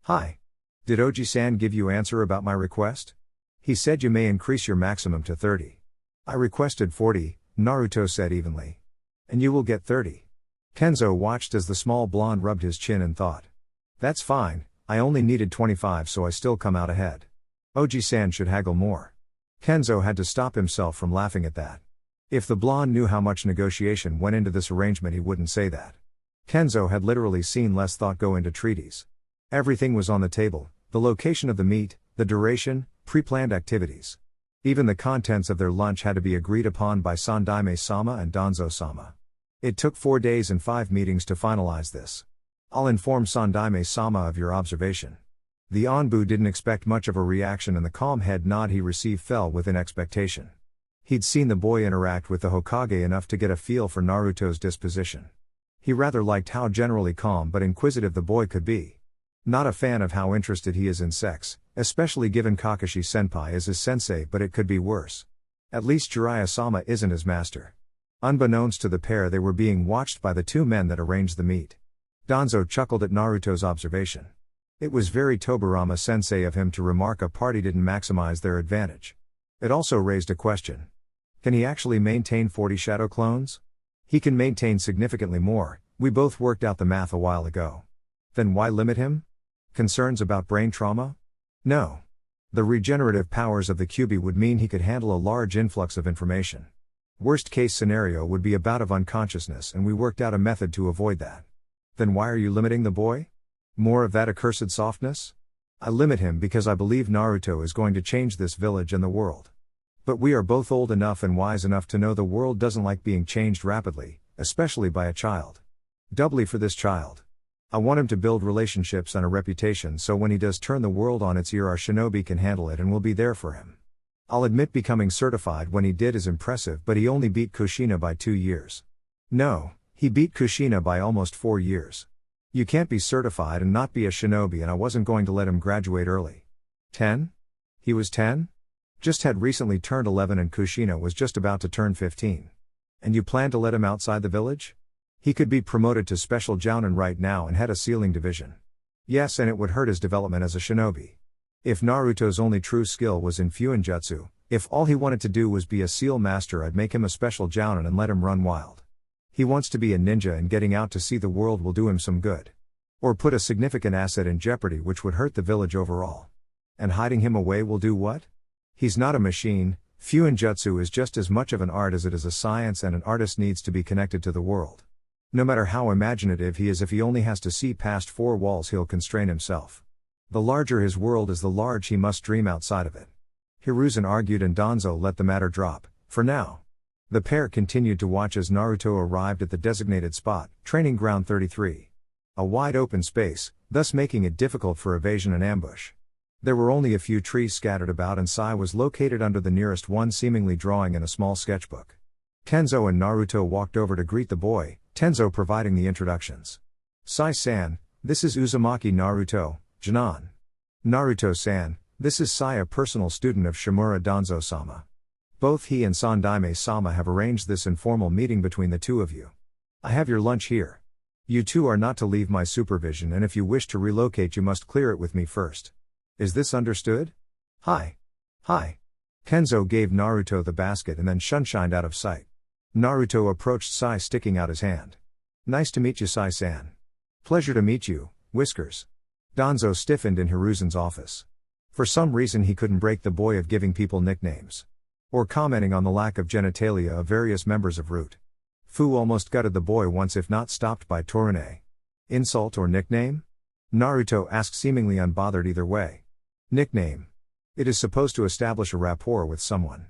"Hi. Did Oji-san give you answer about my request?" "He said you may increase your maximum to 30. I requested 40, Naruto said evenly. And you will get 30. Tenzo watched as the small blonde rubbed his chin and thought. "That's fine, I only needed 25, so I still come out ahead. Oji-san should haggle more." Tenzo had to stop himself from laughing at that. If the blonde knew how much negotiation went into this arrangement, he wouldn't say that. Tenzo had literally seen less thought go into treaties. Everything was on the table: the location of the meet, the duration, pre-planned activities. Even the contents of their lunch had to be agreed upon by Sandaime-sama and Danzo-sama. It took 4 days and 5 meetings to finalize this. "I'll inform Sandaime-sama of your observation." The Anbu didn't expect much of a reaction, and the calm head nod he received fell within expectation. He'd seen the boy interact with the Hokage enough to get a feel for Naruto's disposition. He rather liked how generally calm but inquisitive the boy could be. Not a fan of how interested he is in sex, especially given Kakashi senpai is his sensei, but it could be worse. At least Jiraiya-sama isn't his master. Unbeknownst to the pair, they were being watched by the 2 men that arranged the meet. Danzo chuckled at Naruto's observation. It was very Tobirama-sensei of him to remark a party didn't maximize their advantage. It also raised a question. Can he actually maintain 40 shadow clones? He can maintain significantly more, we both worked out the math a while ago. Then why limit him? Concerns about brain trauma? No. The regenerative powers of the QB would mean he could handle a large influx of information. Worst case scenario would be a bout of unconsciousness, and we worked out a method to avoid that. Then why are you limiting the boy? More of that accursed softness? I limit him because I believe Naruto is going to change this village and the world. But we are both old enough and wise enough to know the world doesn't like being changed rapidly, especially by a child. Doubly for this child. I want him to build relationships and a reputation so when he does turn the world on its ear our shinobi can handle it and will be there for him. I'll admit becoming certified when he did is impressive, but he only beat Kushina by 2 years. No, he beat Kushina by almost 4 years. You can't be certified and not be a shinobi, and I wasn't going to let him graduate early. 10? He was 10? Just had recently turned 11 and Kushina was just about to turn 15. And you plan to let him outside the village? He could be promoted to special Jounin right now and head a sealing division. Yes, and it would hurt his development as a shinobi. If Naruto's only true skill was in Fuinjutsu, if all he wanted to do was be a seal master, I'd make him a special Jounin and let him run wild. He wants to be a ninja, and getting out to see the world will do him some good. Or put a significant asset in jeopardy which would hurt the village overall. And hiding him away will do what? He's not a machine. Fuinjutsu is just as much of an art as it is a science, and an artist needs to be connected to the world. No matter how imaginative he is, if he only has to see past 4 walls, he'll constrain himself. The larger his world is, the large he must dream outside of it. Hiruzen argued and Danzo let the matter drop, for now. The pair continued to watch as Naruto arrived at the designated spot, training ground 33. A wide open space, thus making it difficult for evasion and ambush. There were only a few trees scattered about, and Sai was located under the nearest one, seemingly drawing in a small sketchbook. Tenzo and Naruto walked over to greet the boy, Tenzo providing the introductions. Sai-san, this is Uzumaki Naruto, Jounin. Naruto-san, this is Sai, a personal student of Shimura Danzo-sama. Both he and Sandaime-sama have arranged this informal meeting between the two of you. I have your lunch here. You two are not to leave my supervision, and if you wish to relocate you must clear it with me first. Is this understood? Hi. Hi. Tenzo gave Naruto the basket and then shunshined out of sight. Naruto approached Sai, sticking out his hand. Nice to meet you, Sai-san. Pleasure to meet you, Whiskers. Danzo stiffened in Hiruzen's office. For some reason he couldn't break the boy of giving people nicknames. Or commenting on the lack of genitalia of various members of Root. Fu almost gutted the boy once if not stopped by Torune. Insult or nickname? Naruto asked, seemingly unbothered either way. Nickname. It is supposed to establish a rapport with someone.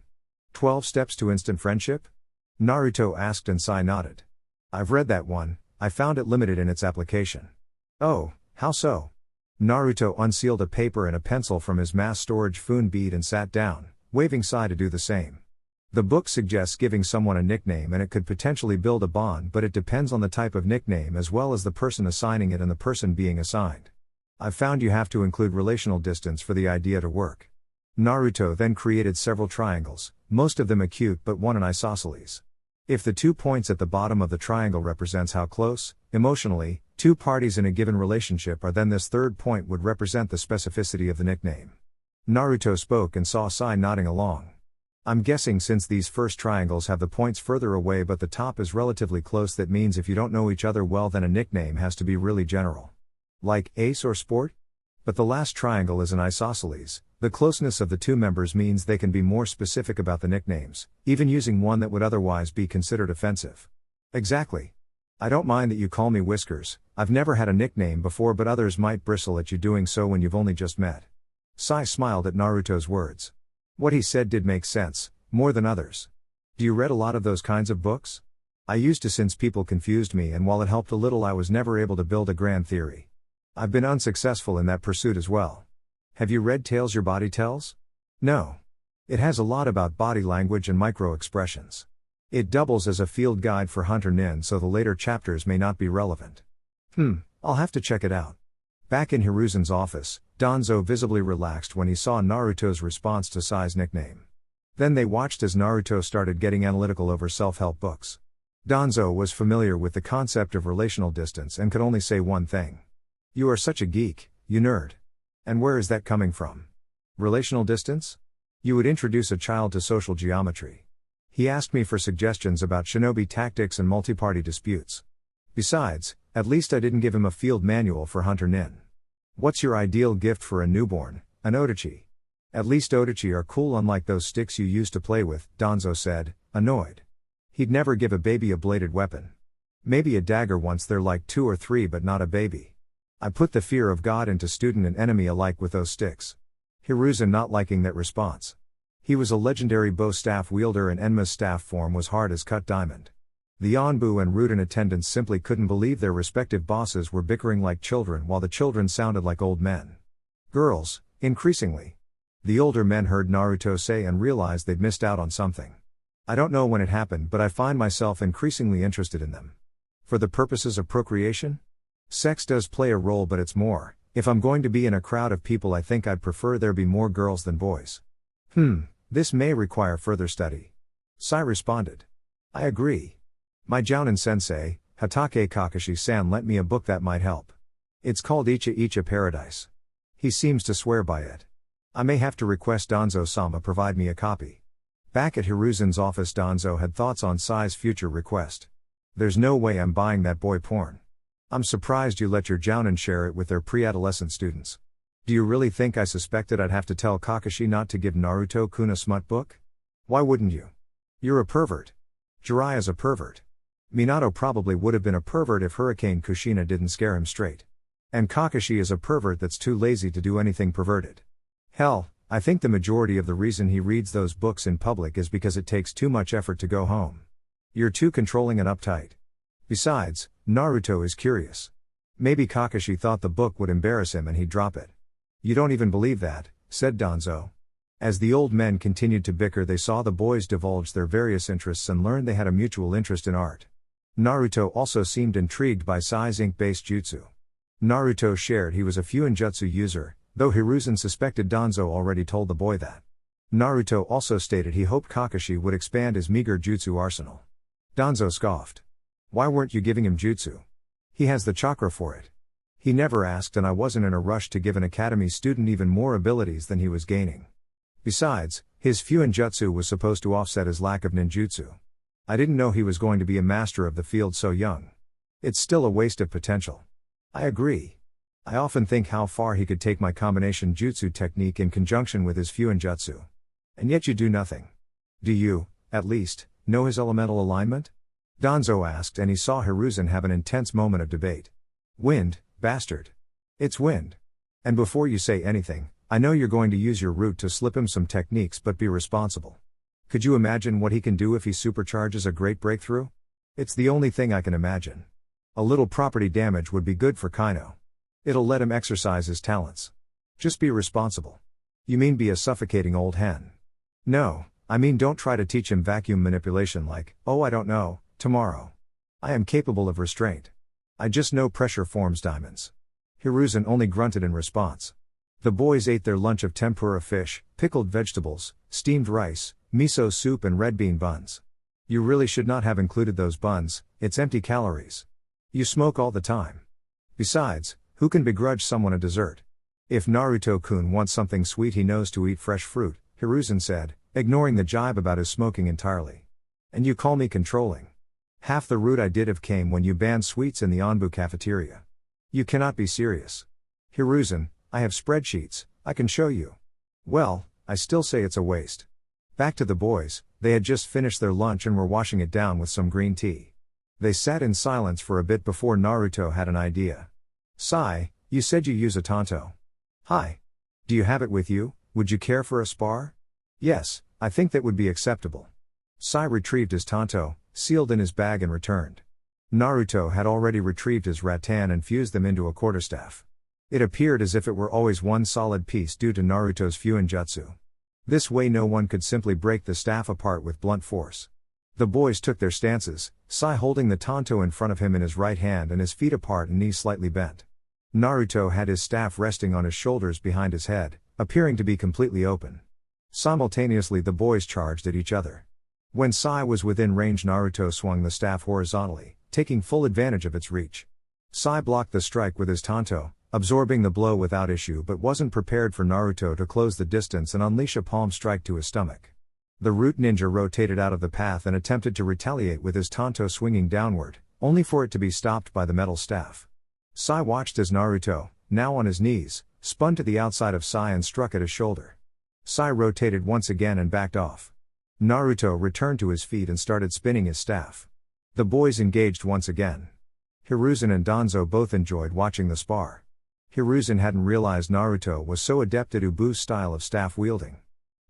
12 steps to instant friendship? Naruto asked and Sai nodded. I've read that one, I found it limited in its application. Oh, how so? Naruto unsealed a paper and a pencil from his mass storage Fun bead and sat down, waving Sai to do the same. The book suggests giving someone a nickname and it could potentially build a bond, but it depends on the type of nickname as well as the person assigning it and the person being assigned. I've found you have to include relational distance for the idea to work. Naruto then created several triangles, most of them acute but one an isosceles. If the 2 points at the bottom of the triangle represents how close, emotionally, 2 parties in a given relationship are, then this third point would represent the specificity of the nickname. Naruto spoke and saw Sai nodding along. I'm guessing since these first triangles have the points further away but the top is relatively close, that means if you don't know each other well then a nickname has to be really general. Like ace or sport? But the last triangle is an isosceles. The closeness of the 2 members means they can be more specific about the nicknames, even using one that would otherwise be considered offensive. Exactly. I don't mind that you call me Whiskers. I've never had a nickname before, but others might bristle at you doing so when you've only just met. Sai smiled at Naruto's words. What he said did make sense, more than others. Do you read a lot of those kinds of books? I used to, since people confused me, and while it helped a little I was never able to build a grand theory. I've been unsuccessful in that pursuit as well. Have you read Tales Your Body Tells? No. It has a lot about body language and micro-expressions. It doubles as a field guide for Hunter Nin, so the later chapters may not be relevant. I'll have to check it out. Back in Hiruzen's office, Danzo visibly relaxed when he saw Naruto's response to Sai's nickname. Then they watched as Naruto started getting analytical over self-help books. Danzo was familiar with the concept of relational distance and could only say one thing. You are such a geek, you nerd. And where is that coming from? Relational distance? You would introduce a child to social geometry. He asked me for suggestions about shinobi tactics and multi-party disputes. Besides, at least I didn't give him a field manual for Hunter Nin. What's your ideal gift for a newborn? An otachi. At least otachi are cool, unlike those sticks you used to play with, Danzo said, annoyed. He'd never give a baby a bladed weapon. Maybe a dagger once they're like 2 or 3, but not a baby. I put the fear of God into student and enemy alike with those sticks. Hiruzen not liking that response. He was a legendary bow staff wielder and Enma's staff form was hard as cut diamond. The Anbu and Ruden attendants simply couldn't believe their respective bosses were bickering like children while the children sounded like old men. Girls, increasingly. The older men heard Naruto say and realized they'd missed out on something. I don't know when it happened, but I find myself increasingly interested in them. For the purposes of procreation? Sex does play a role, but it's more. If I'm going to be in a crowd of people, I think I'd prefer there be more girls than boys. This may require further study. Sai responded. I agree. My Jounin sensei, Hatake Kakashi-san, lent me a book that might help. It's called Icha Icha Paradise. He seems to swear by it. I may have to request Danzo-sama provide me a copy. Back at Hiruzen's office, Danzo had thoughts on Sai's future request. There's no way I'm buying that boy porn. I'm surprised you let your Jounin share it with their pre-adolescent students. Do you really think I suspected I'd have to tell Kakashi not to give Naruto-kun a smut book? Why wouldn't you? You're a pervert. Jiraiya's a pervert. Minato probably would have been a pervert if Hurricane Kushina didn't scare him straight. And Kakashi is a pervert that's too lazy to do anything perverted. Hell, I think the majority of the reason he reads those books in public is because it takes too much effort to go home. You're too controlling and uptight. Besides, Naruto is curious. Maybe Kakashi thought the book would embarrass him and he'd drop it. You don't even believe that, said Danzo. As the old men continued to bicker, they saw the boys divulge their various interests and learned they had a mutual interest in art. Naruto also seemed intrigued by Sai's ink-based jutsu. Naruto shared he was a Fuinjutsu user, though Hiruzen suspected Danzo already told the boy that. Naruto also stated he hoped Kakashi would expand his meager jutsu arsenal. Danzo scoffed. Why weren't you giving him jutsu? He has the chakra for it. He never asked, and I wasn't in a rush to give an academy student even more abilities than he was gaining. Besides, his Fuinjutsu was supposed to offset his lack of ninjutsu. I didn't know he was going to be a master of the field so young. It's still a waste of potential. I agree. I often think how far he could take my combination jutsu technique in conjunction with his Fuinjutsu. And yet you do nothing. Do you, at least, know his elemental alignment? Danzo asked, and he saw Hiruzen have an intense moment of debate. Wind, bastard. It's wind. And before you say anything, I know you're going to use your root to slip him some techniques, but be responsible. Could you imagine what he can do if he supercharges a great breakthrough? It's the only thing I can imagine. A little property damage would be good for Kaino. It'll let him exercise his talents. Just be responsible. You mean be a suffocating old hen? No, I mean don't try to teach him vacuum manipulation like, oh I don't know, tomorrow. I am capable of restraint. I just know pressure forms diamonds. Hiruzen only grunted in response. The boys ate their lunch of tempura fish, pickled vegetables, steamed rice, miso soup and red bean buns. You really should not have included those buns, it's empty calories. You smoke all the time. Besides, who can begrudge someone a dessert? If Naruto-kun wants something sweet he knows to eat fresh fruit, Hiruzen said, ignoring the jibe about his smoking entirely. And you call me controlling? Half the root I did have came when you banned sweets in the Anbu cafeteria. You cannot be serious. Hiruzen, I have spreadsheets, I can show you. Well, I still say it's a waste. Back to the boys, they had just finished their lunch and were washing it down with some green tea. They sat in silence for a bit before Naruto had an idea. Sai, you said you use a tanto. Hi. Do you have it with you? Would you care for a spar? Yes, I think that would be acceptable. Sai retrieved his tanto, sealed in his bag and returned. Naruto had already retrieved his rattan and fused them into a quarterstaff. It appeared as if it were always one solid piece due to Naruto's Fuinjutsu. This way no one could simply break the staff apart with blunt force. The boys took their stances, Sai holding the tanto in front of him in his right hand and his feet apart and knees slightly bent. Naruto had his staff resting on his shoulders behind his head, appearing to be completely open. Simultaneously the boys charged at each other. When Sai was within range, Naruto swung the staff horizontally, taking full advantage of its reach. Sai blocked the strike with his tanto, absorbing the blow without issue, but wasn't prepared for Naruto to close the distance and unleash a palm strike to his stomach. The root ninja rotated out of the path and attempted to retaliate with his tanto swinging downward, only for it to be stopped by the metal staff. Sai watched as Naruto, now on his knees, spun to the outside of Sai and struck at his shoulder. Sai rotated once again and backed off. Naruto returned to his feet and started spinning his staff. The boys engaged once again. Hiruzen and Danzo both enjoyed watching the spar. Hiruzen hadn't realized Naruto was so adept at Ubu's style of staff wielding.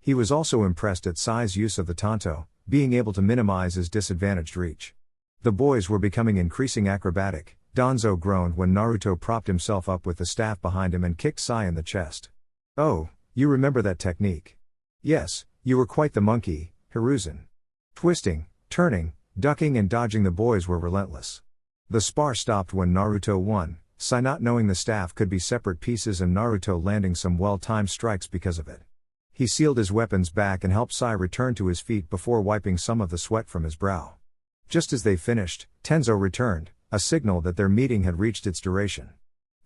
He was also impressed at Sai's use of the tanto, being able to minimize his disadvantaged reach. The boys were becoming increasing acrobatic. Danzo groaned when Naruto propped himself up with the staff behind him and kicked Sai in the chest. "Oh, you remember that technique?" "Yes, you were quite the monkey, Hiruzen." Twisting, turning, ducking and dodging, the boys were relentless. The spar stopped when Naruto won, Sai not knowing the staff could be separate pieces and Naruto landing some well-timed strikes because of it. He sealed his weapons back and helped Sai return to his feet before wiping some of the sweat from his brow. Just as they finished, Tenzo returned, a signal that their meeting had reached its duration.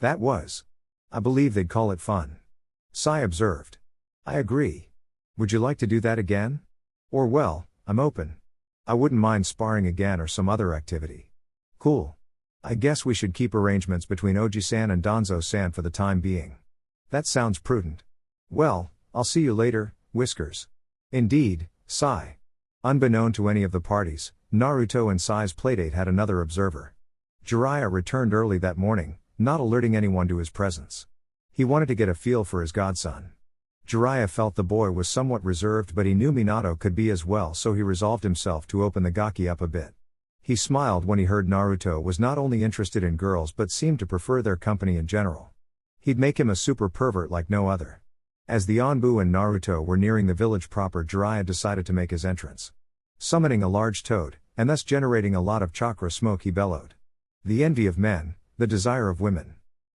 "That was. I believe they'd call it fun." Sai observed. "I agree. Would you like to do that again? Or well, I'm open. I wouldn't mind sparring again or some other activity." "Cool. I guess we should keep arrangements between Oji-san and Danzo-san for the time being." "That sounds prudent." "Well, I'll see you later, Whiskers." "Indeed, Sai." Unbeknown to any of the parties, Naruto and Sai's playdate had another observer. Jiraiya returned early that morning, not alerting anyone to his presence. He wanted to get a feel for his godson. Jiraiya felt the boy was somewhat reserved, but he knew Minato could be as well, so he resolved himself to open the gaki up a bit. He smiled when he heard Naruto was not only interested in girls but seemed to prefer their company in general. He'd make him a super pervert like no other. As the Anbu and Naruto were nearing the village proper, Jiraiya decided to make his entrance. Summoning a large toad, and thus generating a lot of chakra smoke, he bellowed. "The envy of men, the desire of women.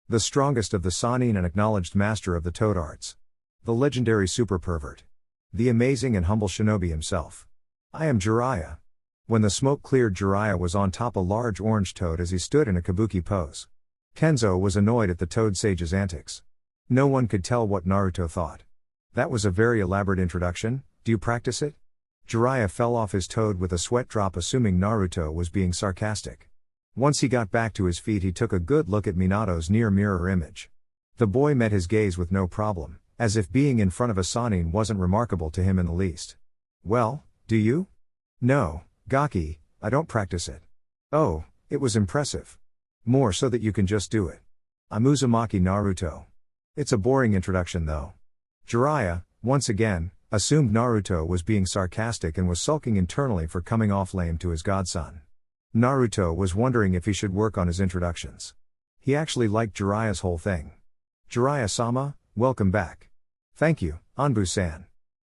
The strongest of the Sannin and acknowledged master of the toad arts. The legendary super pervert. The amazing and humble shinobi himself. I am Jiraiya." When the smoke cleared, Jiraiya was on top a large orange toad as he stood in a kabuki pose. Kenzo was annoyed at the toad sage's antics. No one could tell what Naruto thought. "That was a very elaborate introduction, do you practice it?" Jiraiya fell off his toad with a sweat drop, assuming Naruto was being sarcastic. Once he got back to his feet, he took a good look at Minato's near mirror image. The boy met his gaze with no problem, as if being in front of a Sannin wasn't remarkable to him in the least. "Well, do you?" "No, Gaki, I don't practice it." "Oh, it was impressive. More so that you can just do it." "I'm Uzumaki Naruto." "It's a boring introduction though." Jiraiya, once again, assumed Naruto was being sarcastic and was sulking internally for coming off lame to his godson. Naruto was wondering if he should work on his introductions. He actually liked Jiraiya's whole thing. "Jiraiya-sama, welcome back." "Thank you, Anbu-san.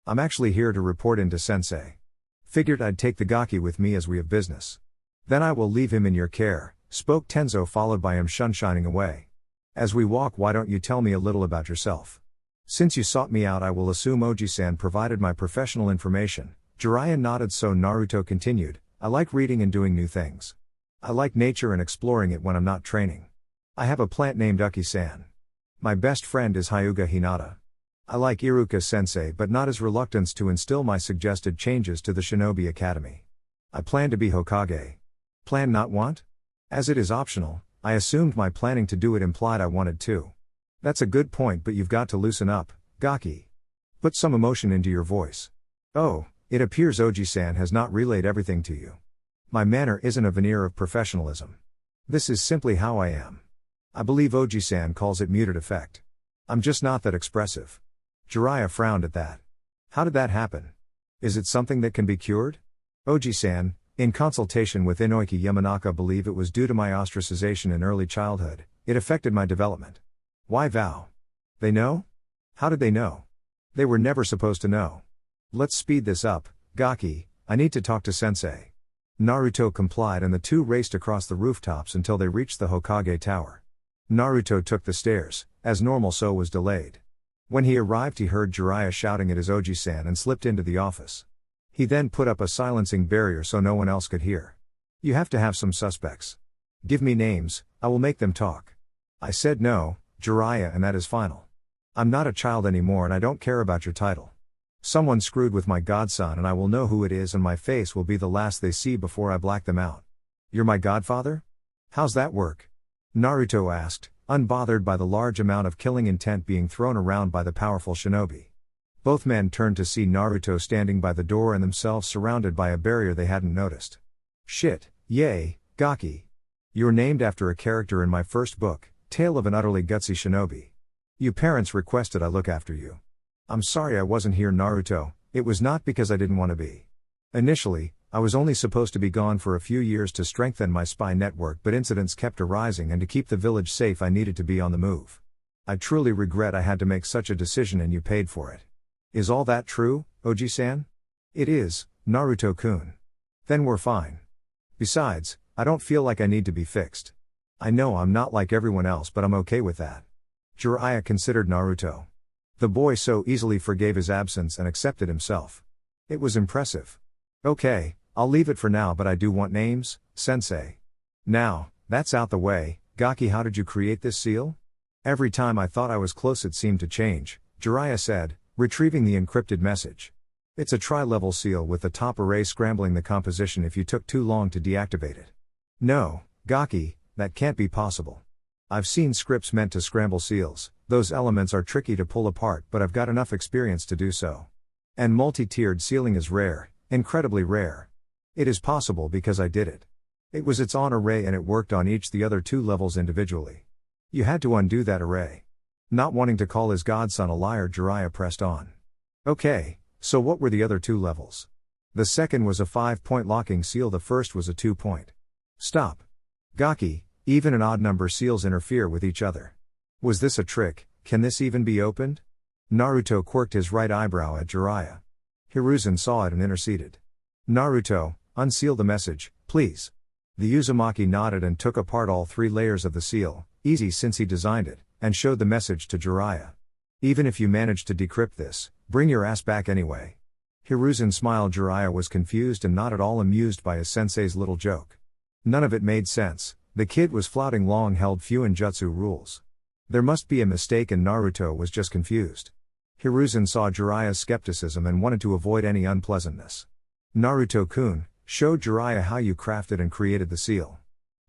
I'm actually here to report in to Sensei. Figured I'd take the gaki with me as we have business. Then I will leave him in your care," spoke Tenzo, followed by him shining away. "As we walk, why don't you tell me a little about yourself? Since you sought me out, I will assume Oji-san provided my professional information." Jiraiya nodded, so Naruto continued, "I like reading and doing new things. I like nature and exploring it when I'm not training. I have a plant named Uki-san. My best friend is Hyuga Hinata. I like Iruka-sensei but not his reluctance to instill my suggested changes to the Shinobi Academy. I plan to be Hokage." "Plan, not want?" "As it is optional, I assumed my planning to do it implied I wanted to." "That's a good point, but you've got to loosen up, Gaki. Put some emotion into your voice." "Oh, it appears Oji-san has not relayed everything to you. My manner isn't a veneer of professionalism. This is simply how I am. I believe Oji-san calls it muted effect. I'm just not that expressive." Jiraiya frowned at that. "How did that happen? Is it something that can be cured?" "Oji-san, in consultation with Inoiki Yamanaka, believe it was due to my ostracization in early childhood. It affected my development." "Why vow? They know?" "How did they know? They were never supposed to know." "Let's speed this up, Gaki, I need to talk to Sensei." Naruto complied and the two raced across the rooftops until they reached the Hokage Tower. Naruto took the stairs, as normal, so was delayed. When he arrived, he heard Jiraiya shouting at his Oji-san and slipped into the office. He then put up a silencing barrier so no one else could hear. You have to have some suspects. Give me names, I will make them talk. I said no, Jiraiya, and that is final. I'm not a child anymore and I don't care about your title. Someone screwed with my godson and I will know who it is and my face will be the last they see before I black them out. You're my godfather? How's that work? Naruto asked, unbothered by the large amount of killing intent being thrown around by the powerful shinobi. Both men turned to see Naruto standing by the door and themselves surrounded by a barrier they hadn't noticed. Shit, yay, Gaki. You're named after a character in my first book, Tale of an Utterly Gutsy Shinobi. You parents requested I look after you. I'm sorry I wasn't here, Naruto, it was not because I didn't want to be. Initially, I was only supposed to be gone for a few years to strengthen my spy network, but incidents kept arising and to keep the village safe I needed to be on the move. I truly regret I had to make such a decision and you paid for it. Is all that true, Oji-san? It is, Naruto-kun. Then we're fine. Besides, I don't feel like I need to be fixed. I know I'm not like everyone else, but I'm okay with that. Jiraiya considered Naruto. The boy so easily forgave his absence and accepted himself. It was impressive. Okay, I'll leave it for now, but I do want names, sensei. Now, that's out the way, Gaki, how did you create this seal? Every time I thought I was close it seemed to change, Jiraiya said, retrieving the encrypted message. It's a tri-level seal with the top array scrambling the composition if you took too long to deactivate it. No, Gaki, that can't be possible. I've seen scripts meant to scramble seals, those elements are tricky to pull apart, but I've got enough experience to do so. And multi-tiered sealing is rare, incredibly rare. It is possible because I did it. It was its own array and it worked on each the other two levels individually. You had to undo that array. Not wanting to call his godson a liar, Jiraiya pressed on. Okay, so what were the other two levels? The second was a 5-point locking seal, the first was a 2-point. Stop. Gaki, even and odd number seals interfere with each other. Was this a trick? Can this even be opened? Naruto quirked his right eyebrow at Jiraiya. Hiruzen saw it and interceded. Naruto, unseal the message, please. The Uzumaki nodded and took apart all 3 layers of the seal, easy since he designed it, and showed the message to Jiraiya. Even if you manage to decrypt this, bring your ass back anyway. Hiruzen smiled. Jiraiya was confused and not at all amused by his sensei's little joke. None of it made sense. The kid was flouting long-held Fuinjutsu rules. There must be a mistake and Naruto was just confused. Hiruzen saw Jiraiya's skepticism and wanted to avoid any unpleasantness. Naruto-kun, showed Jiraiya how you crafted and created the seal.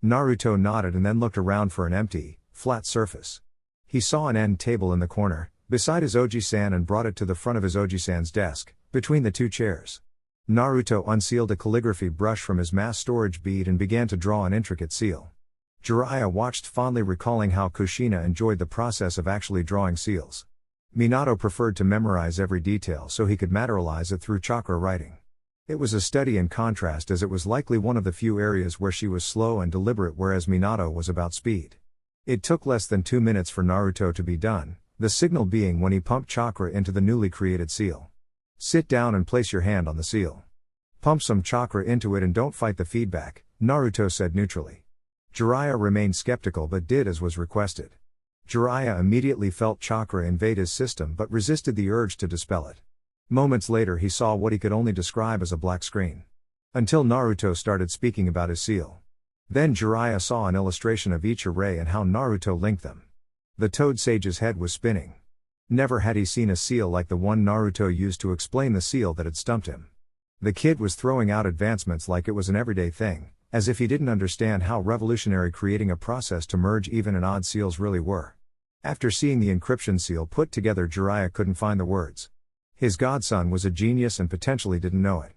Naruto nodded and then looked around for an empty, flat surface. He saw an end table in the corner, beside his Oji-san, and brought it to the front of his Oji-san's desk, between the 2 chairs. Naruto unsealed a calligraphy brush from his mass storage bead and began to draw an intricate seal. Jiraiya watched fondly, recalling how Kushina enjoyed the process of actually drawing seals. Minato preferred to memorize every detail so he could materialize it through chakra writing. It was a study in contrast, as it was likely one of the few areas where she was slow and deliberate, whereas Minato was about speed. It took less than 2 minutes for Naruto to be done, the signal being when he pumped chakra into the newly created seal. Sit down and place your hand on the seal. Pump some chakra into it and don't fight the feedback, Naruto said neutrally. Jiraiya remained skeptical but did as was requested. Jiraiya immediately felt chakra invade his system but resisted the urge to dispel it. Moments later he saw what he could only describe as a black screen. Until Naruto started speaking about his seal. Then Jiraiya saw an illustration of each array and how Naruto linked them. The Toad Sage's head was spinning. Never had he seen a seal like the one Naruto used to explain the seal that had stumped him. The kid was throwing out advancements like it was an everyday thing, as if he didn't understand how revolutionary creating a process to merge even and odd seals really were. After seeing the encryption seal put together, Jiraiya couldn't find the words. His godson was a genius and potentially didn't know it.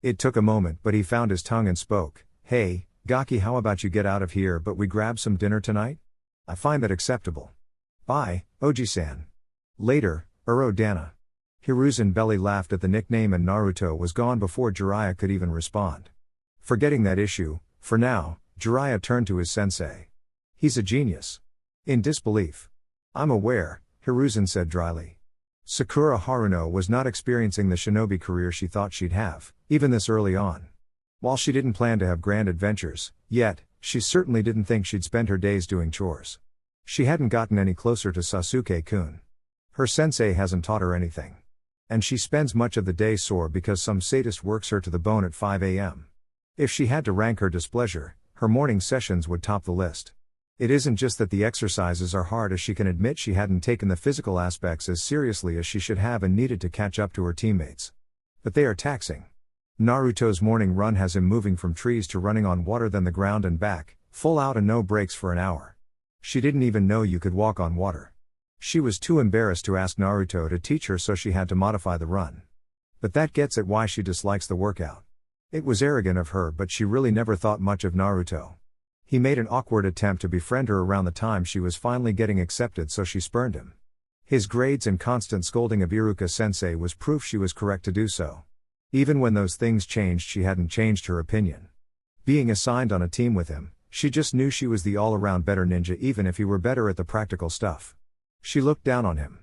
It took a moment, but he found his tongue and spoke. Hey, Gaki, how about you get out of here but we grab some dinner tonight? I find that acceptable. Bye, Oji-san. Later, Dana. Hiruzen belly laughed at the nickname and Naruto was gone before Jiraiya could even respond. Forgetting that issue, for now, Jiraiya turned to his sensei. He's a genius. In disbelief. I'm aware, Hiruzen said dryly. Sakura Haruno was not experiencing the shinobi career she thought she'd have, even this early on. While she didn't plan to have grand adventures, yet, she certainly didn't think she'd spend her days doing chores. She hadn't gotten any closer to Sasuke-kun. Her sensei hasn't taught her anything. And she spends much of the day sore because some sadist works her to the bone at 5 a.m. If she had to rank her displeasure, her morning sessions would top the list. It isn't just that the exercises are hard, as she can admit she hadn't taken the physical aspects as seriously as she should have and needed to catch up to her teammates. But they are taxing. Naruto's morning run has him moving from trees to running on water then the ground and back, full out and no breaks for an hour. She didn't even know you could walk on water. She was too embarrassed to ask Naruto to teach her, so she had to modify the run. But that gets at why she dislikes the workout. It was arrogant of her, but she really never thought much of Naruto. He made an awkward attempt to befriend her around the time she was finally getting accepted, so she spurned him. His grades and constant scolding of Iruka-sensei was proof she was correct to do so. Even when those things changed, she hadn't changed her opinion. Being assigned on a team with him, she just knew she was the all-around better ninja, even if he were better at the practical stuff. She looked down on him.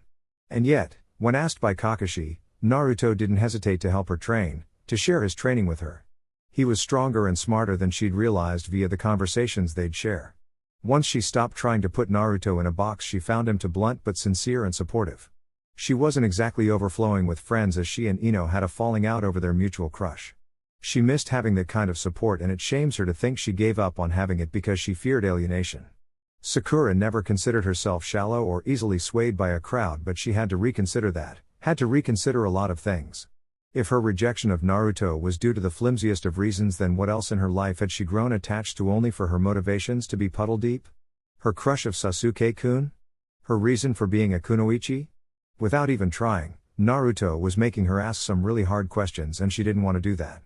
And yet, when asked by Kakashi, Naruto didn't hesitate to help her train, to share his training with her. He was stronger and smarter than she'd realized via the conversations they'd share. Once she stopped trying to put Naruto in a box, she found him to blunt but sincere and supportive. She wasn't exactly overflowing with friends, as she and Eno had a falling out over their mutual crush. She missed having that kind of support, and it shames her to think she gave up on having it because she feared alienation. Sakura never considered herself shallow or easily swayed by a crowd, but she had to reconsider that, had to reconsider a lot of things. If her rejection of Naruto was due to the flimsiest of reasons, then what else in her life had she grown attached to only for her motivations to be puddle deep? Her crush of Sasuke-kun? Her reason for being a kunoichi? Without even trying, Naruto was making her ask some really hard questions, and she didn't want to do that.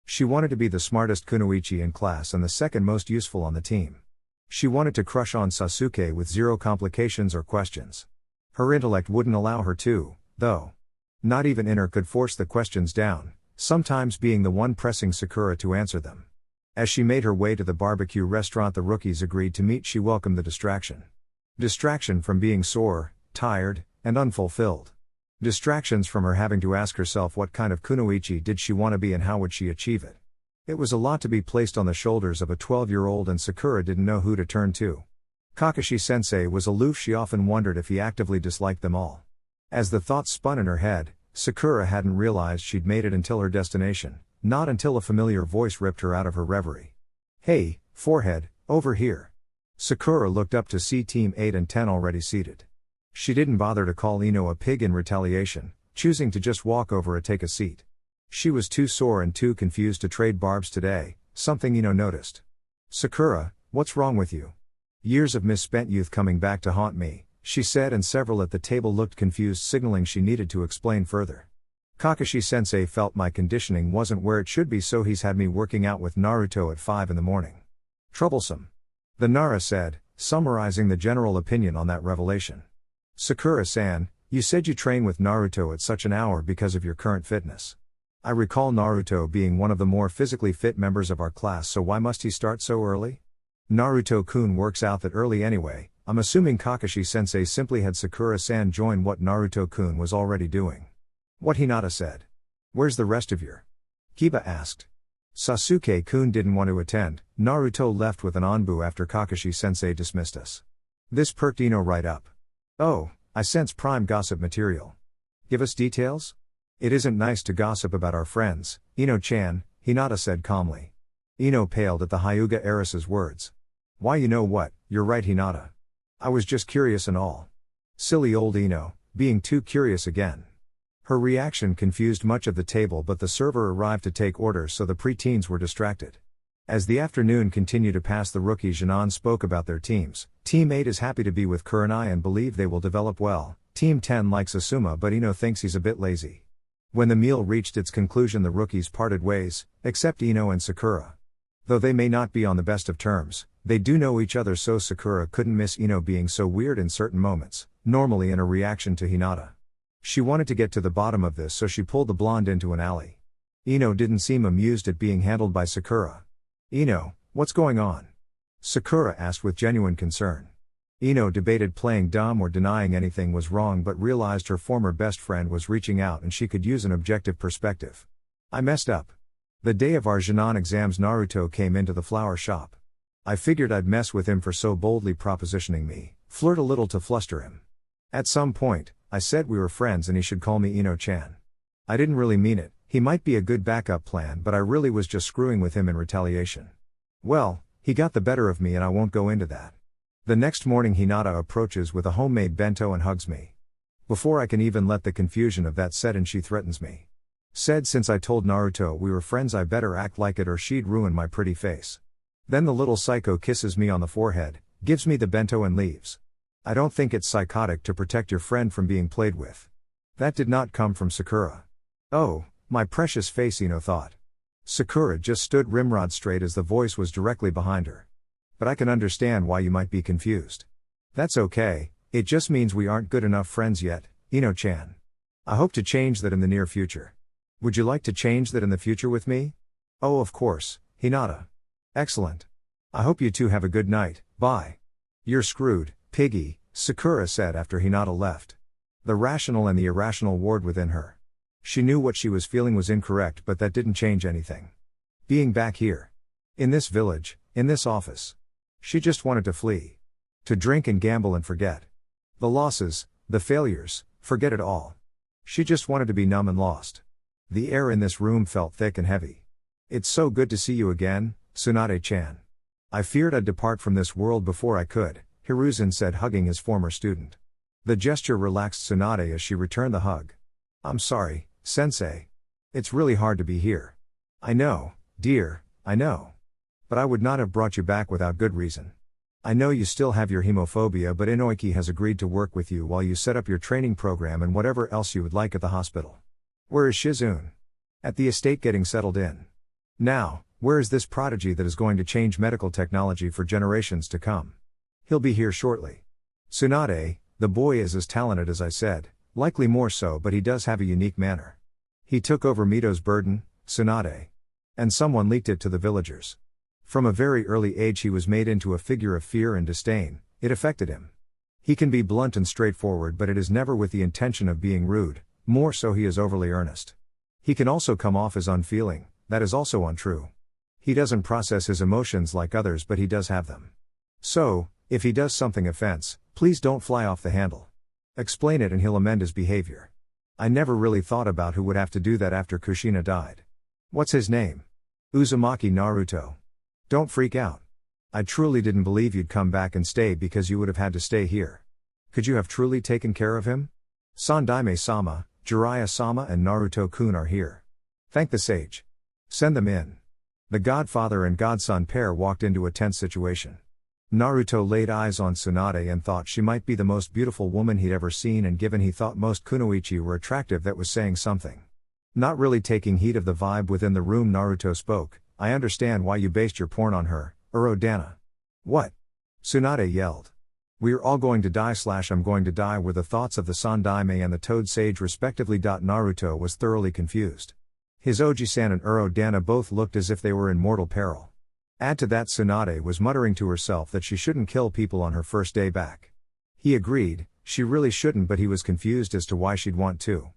She wanted to be the smartest kunoichi in class and the second most useful on the team. She wanted to crush on Sasuke with zero complications or questions. Her intellect wouldn't allow her to, though. Not even Inner could force the questions down, sometimes being the one pressing Sakura to answer them. As she made her way to the barbecue restaurant the rookies agreed to meet, she welcomed the distraction. Distraction from being sore, tired, and unfulfilled. Distractions from her having to ask herself what kind of kunoichi did she want to be and how would she achieve it. It was a lot to be placed on the shoulders of a 12-year-old, and Sakura didn't know who to turn to. Kakashi-sensei was aloof. She often wondered if he actively disliked them all. As the thoughts spun in her head, Sakura hadn't realized she'd made it until her destination, not until a familiar voice ripped her out of her reverie. "Hey, forehead, over here." Sakura looked up to see Team 8 and 10 already seated. She didn't bother to call Eno a pig in retaliation, choosing to just walk over and take a seat. She was too sore and too confused to trade barbs today, something Eno noticed. "Sakura, what's wrong with you?" "Years of misspent youth coming back to haunt me," she said, and several at the table looked confused, signaling she needed to explain further. "Kakashi-sensei felt my conditioning wasn't where it should be, so he's had me working out with Naruto at 5 in the morning. Troublesome." The Nara said, summarizing the general opinion on that revelation. "Sakura-san, you said you train with Naruto at such an hour because of your current fitness. I recall Naruto being one of the more physically fit members of our class, so why must he start so early?" "Naruto-kun works out that early anyway. I'm assuming Kakashi-sensei simply had Sakura-san join what Naruto-kun was already doing." "What?" Hinata said. "Where's the rest of your?" Kiba asked. "Sasuke-kun didn't want to attend. Naruto left with an Anbu after Kakashi-sensei dismissed us." This perked Eno right up. "Oh, I sense prime gossip material. Give us details?" "It isn't nice to gossip about our friends, Eno-chan," Hinata said calmly. Eno paled at the Hyuga heiress's words. "Why, you know what, you're right, Hinata. I was just curious and all." Silly old Eno, being too curious again. Her reaction confused much of the table, but the server arrived to take orders, so the preteens were distracted. As the afternoon continued to pass, the rookie Jounin spoke about their teams. Team 8 is happy to be with Kurenai and believe they will develop well. Team 10 likes Asuma, but Eno thinks he's a bit lazy. When the meal reached its conclusion, the rookies parted ways, except Eno and Sakura. Though they may not be on the best of terms, they do know each other, so Sakura couldn't miss Eno being so weird in certain moments, normally in a reaction to Hinata. She wanted to get to the bottom of this, so she pulled the blonde into an alley. Eno didn't seem amused at being handled by Sakura. "Eno, what's going on?" Sakura asked with genuine concern. Eno debated playing dumb or denying anything was wrong, but realized her former best friend was reaching out and she could use an objective perspective. "I messed up. The day of our Jounin exams, Naruto came into the flower shop. I figured I'd mess with him for so boldly propositioning me, flirt a little to fluster him. At some point, I said we were friends and he should call me Eno-chan. I didn't really mean it, he might be a good backup plan, but I really was just screwing with him in retaliation. Well, he got the better of me and I won't go into that. The next morning Hinata approaches with a homemade bento and hugs me. Before I can even let the confusion of that set in, she threatens me. Said since I told Naruto we were friends I better act like it or she'd ruin my pretty face. Then the little psycho kisses me on the forehead, gives me the bento and leaves. I don't think it's psychotic to protect your friend from being played with. That did not come from Sakura. Oh, my precious face, Eno thought. Sakura just stood rimrod straight as the voice was directly behind her. But I can understand why you might be confused. That's okay, it just means we aren't good enough friends yet, Eno-chan. I hope to change that in the near future. Would you like to change that in the future with me? Oh, of course, Hinata. Excellent. I hope you two have a good night, bye. You're screwed, piggy, Sakura said after Hinata left. The rational and the irrational warred within her. She knew what she was feeling was incorrect, but that didn't change anything. Being back here. In this village, in this office. She just wanted to flee. To drink and gamble and forget. The losses, the failures, forget it all. She just wanted to be numb and lost. The air in this room felt thick and heavy. It's so good to see you again, Tsunade-chan. I feared I'd depart from this world before I could, Hiruzen said, hugging his former student. The gesture relaxed Tsunade as she returned the hug. I'm sorry, Sensei. It's really hard to be here. I know, dear, I know. But I would not have brought you back without good reason. I know you still have your hemophobia, but Inoiki has agreed to work with you while you set up your training program and whatever else you would like at the hospital. Where is Shizune? At the estate getting settled in. Now, where is this prodigy that is going to change medical technology for generations to come? He'll be here shortly. Tsunade, the boy is as talented as I said, likely more so, but he does have a unique manner. He took over Mito's burden, Tsunade. And someone leaked it to the villagers. From a very early age he was made into a figure of fear and disdain, it affected him. He can be blunt and straightforward, but it is never with the intention of being rude, more so he is overly earnest. He can also come off as unfeeling, that is also untrue. He doesn't process his emotions like others, but he does have them. So, if he does something offense, please don't fly off the handle. Explain it and he'll amend his behavior. I never really thought about who would have to do that after Kushina died. What's his name? Uzumaki Naruto. Don't freak out. I truly didn't believe you'd come back and stay because you would have had to stay here. Could you have truly taken care of him? Sandaime-sama, Jiraiya-sama and Naruto-kun are here. Thank the sage. Send them in. The godfather and godson pair walked into a tense situation. Naruto laid eyes on Tsunade and thought she might be the most beautiful woman he'd ever seen, and given he thought most kunoichi were attractive, that was saying something. Not really taking heed of the vibe within the room, Naruto spoke. I understand why you based your porn on her, Urodana. What? Tsunade yelled. We're all going to die / I'm going to die were the thoughts of the Sandaime and the Toad Sage respectively. Naruto was thoroughly confused. His Oji-san and Urodana both looked as if they were in mortal peril. Add to that Tsunade was muttering to herself that she shouldn't kill people on her first day back. He agreed, she really shouldn't, but he was confused as to why she'd want to.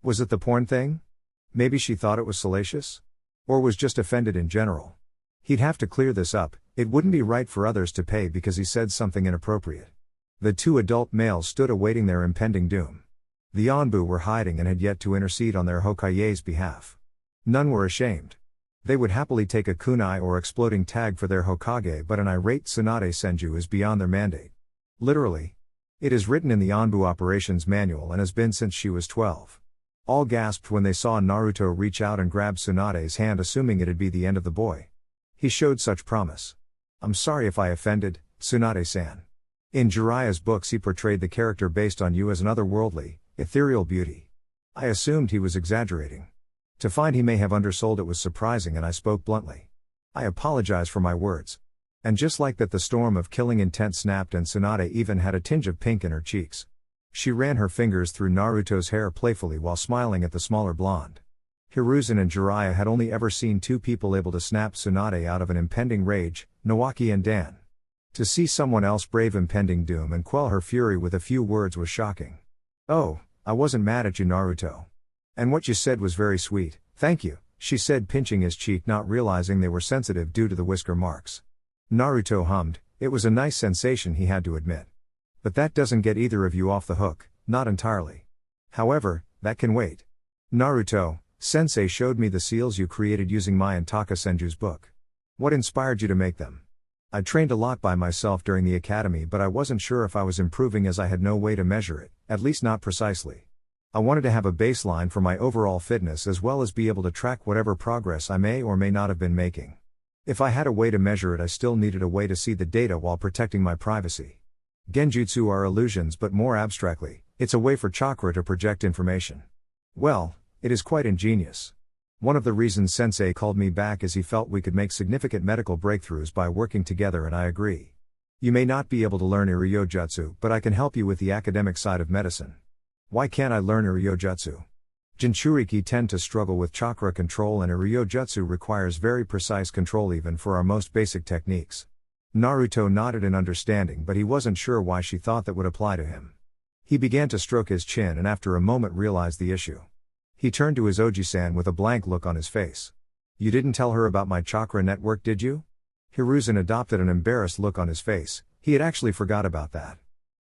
Was it the porn thing? Maybe she thought it was salacious? Or was just offended in general? He'd have to clear this up, it wouldn't be right for others to pay because he said something inappropriate. The two adult males stood awaiting their impending doom. The Anbu were hiding and had yet to intercede on their Hokage's behalf. None were ashamed. They would happily take a kunai or exploding tag for their Hokage, but an irate Tsunade Senju is beyond their mandate. Literally. It is written in the Anbu operations manual and has been since she was 12. All gasped when they saw Naruto reach out and grab Tsunade's hand, assuming it'd be the end of the boy. He showed such promise. I'm sorry if I offended, Tsunade-san. In Jiraiya's books he portrayed the character based on you as an otherworldly, ethereal beauty. I assumed he was exaggerating. To find he may have undersold it was surprising, and I spoke bluntly. I apologize for my words. And just like that, the storm of killing intent snapped and Tsunade even had a tinge of pink in her cheeks. She ran her fingers through Naruto's hair playfully while smiling at the smaller blonde. Hiruzen and Jiraiya had only ever seen two people able to snap Tsunade out of an impending rage, Nawaki and Dan. To see someone else brave impending doom and quell her fury with a few words was shocking. Oh, I wasn't mad at you, Naruto. And what you said was very sweet, thank you, she said, pinching his cheek, not realizing they were sensitive due to the whisker marks. Naruto hummed, it was a nice sensation, he had to admit. But that doesn't get either of you off the hook, not entirely. However, that can wait. Naruto, sensei showed me the seals you created using my and Taka Senju's book. What inspired you to make them? I trained a lot by myself during the academy, but I wasn't sure if I was improving as I had no way to measure it, at least not precisely. I wanted to have a baseline for my overall fitness as well as be able to track whatever progress I may or may not have been making. If I had a way to measure it, I still needed a way to see the data while protecting my privacy. Genjutsu are illusions, but more abstractly, it's a way for chakra to project information. Well, it is quite ingenious. One of the reasons Sensei called me back is he felt we could make significant medical breakthroughs by working together, and I agree. You may not be able to learn Iryo-jutsu, but I can help you with the academic side of medicine. Why can't I learn Iryo-jutsu? Jinchuriki tend to struggle with chakra control, and Iryo-jutsu requires very precise control even for our most basic techniques. Naruto nodded in understanding, but he wasn't sure why she thought that would apply to him. He began to stroke his chin and after a moment realized the issue. He turned to his Oji-san with a blank look on his face. You didn't tell her about my chakra network, did you? Hiruzen adopted an embarrassed look on his face. He had actually forgot about that.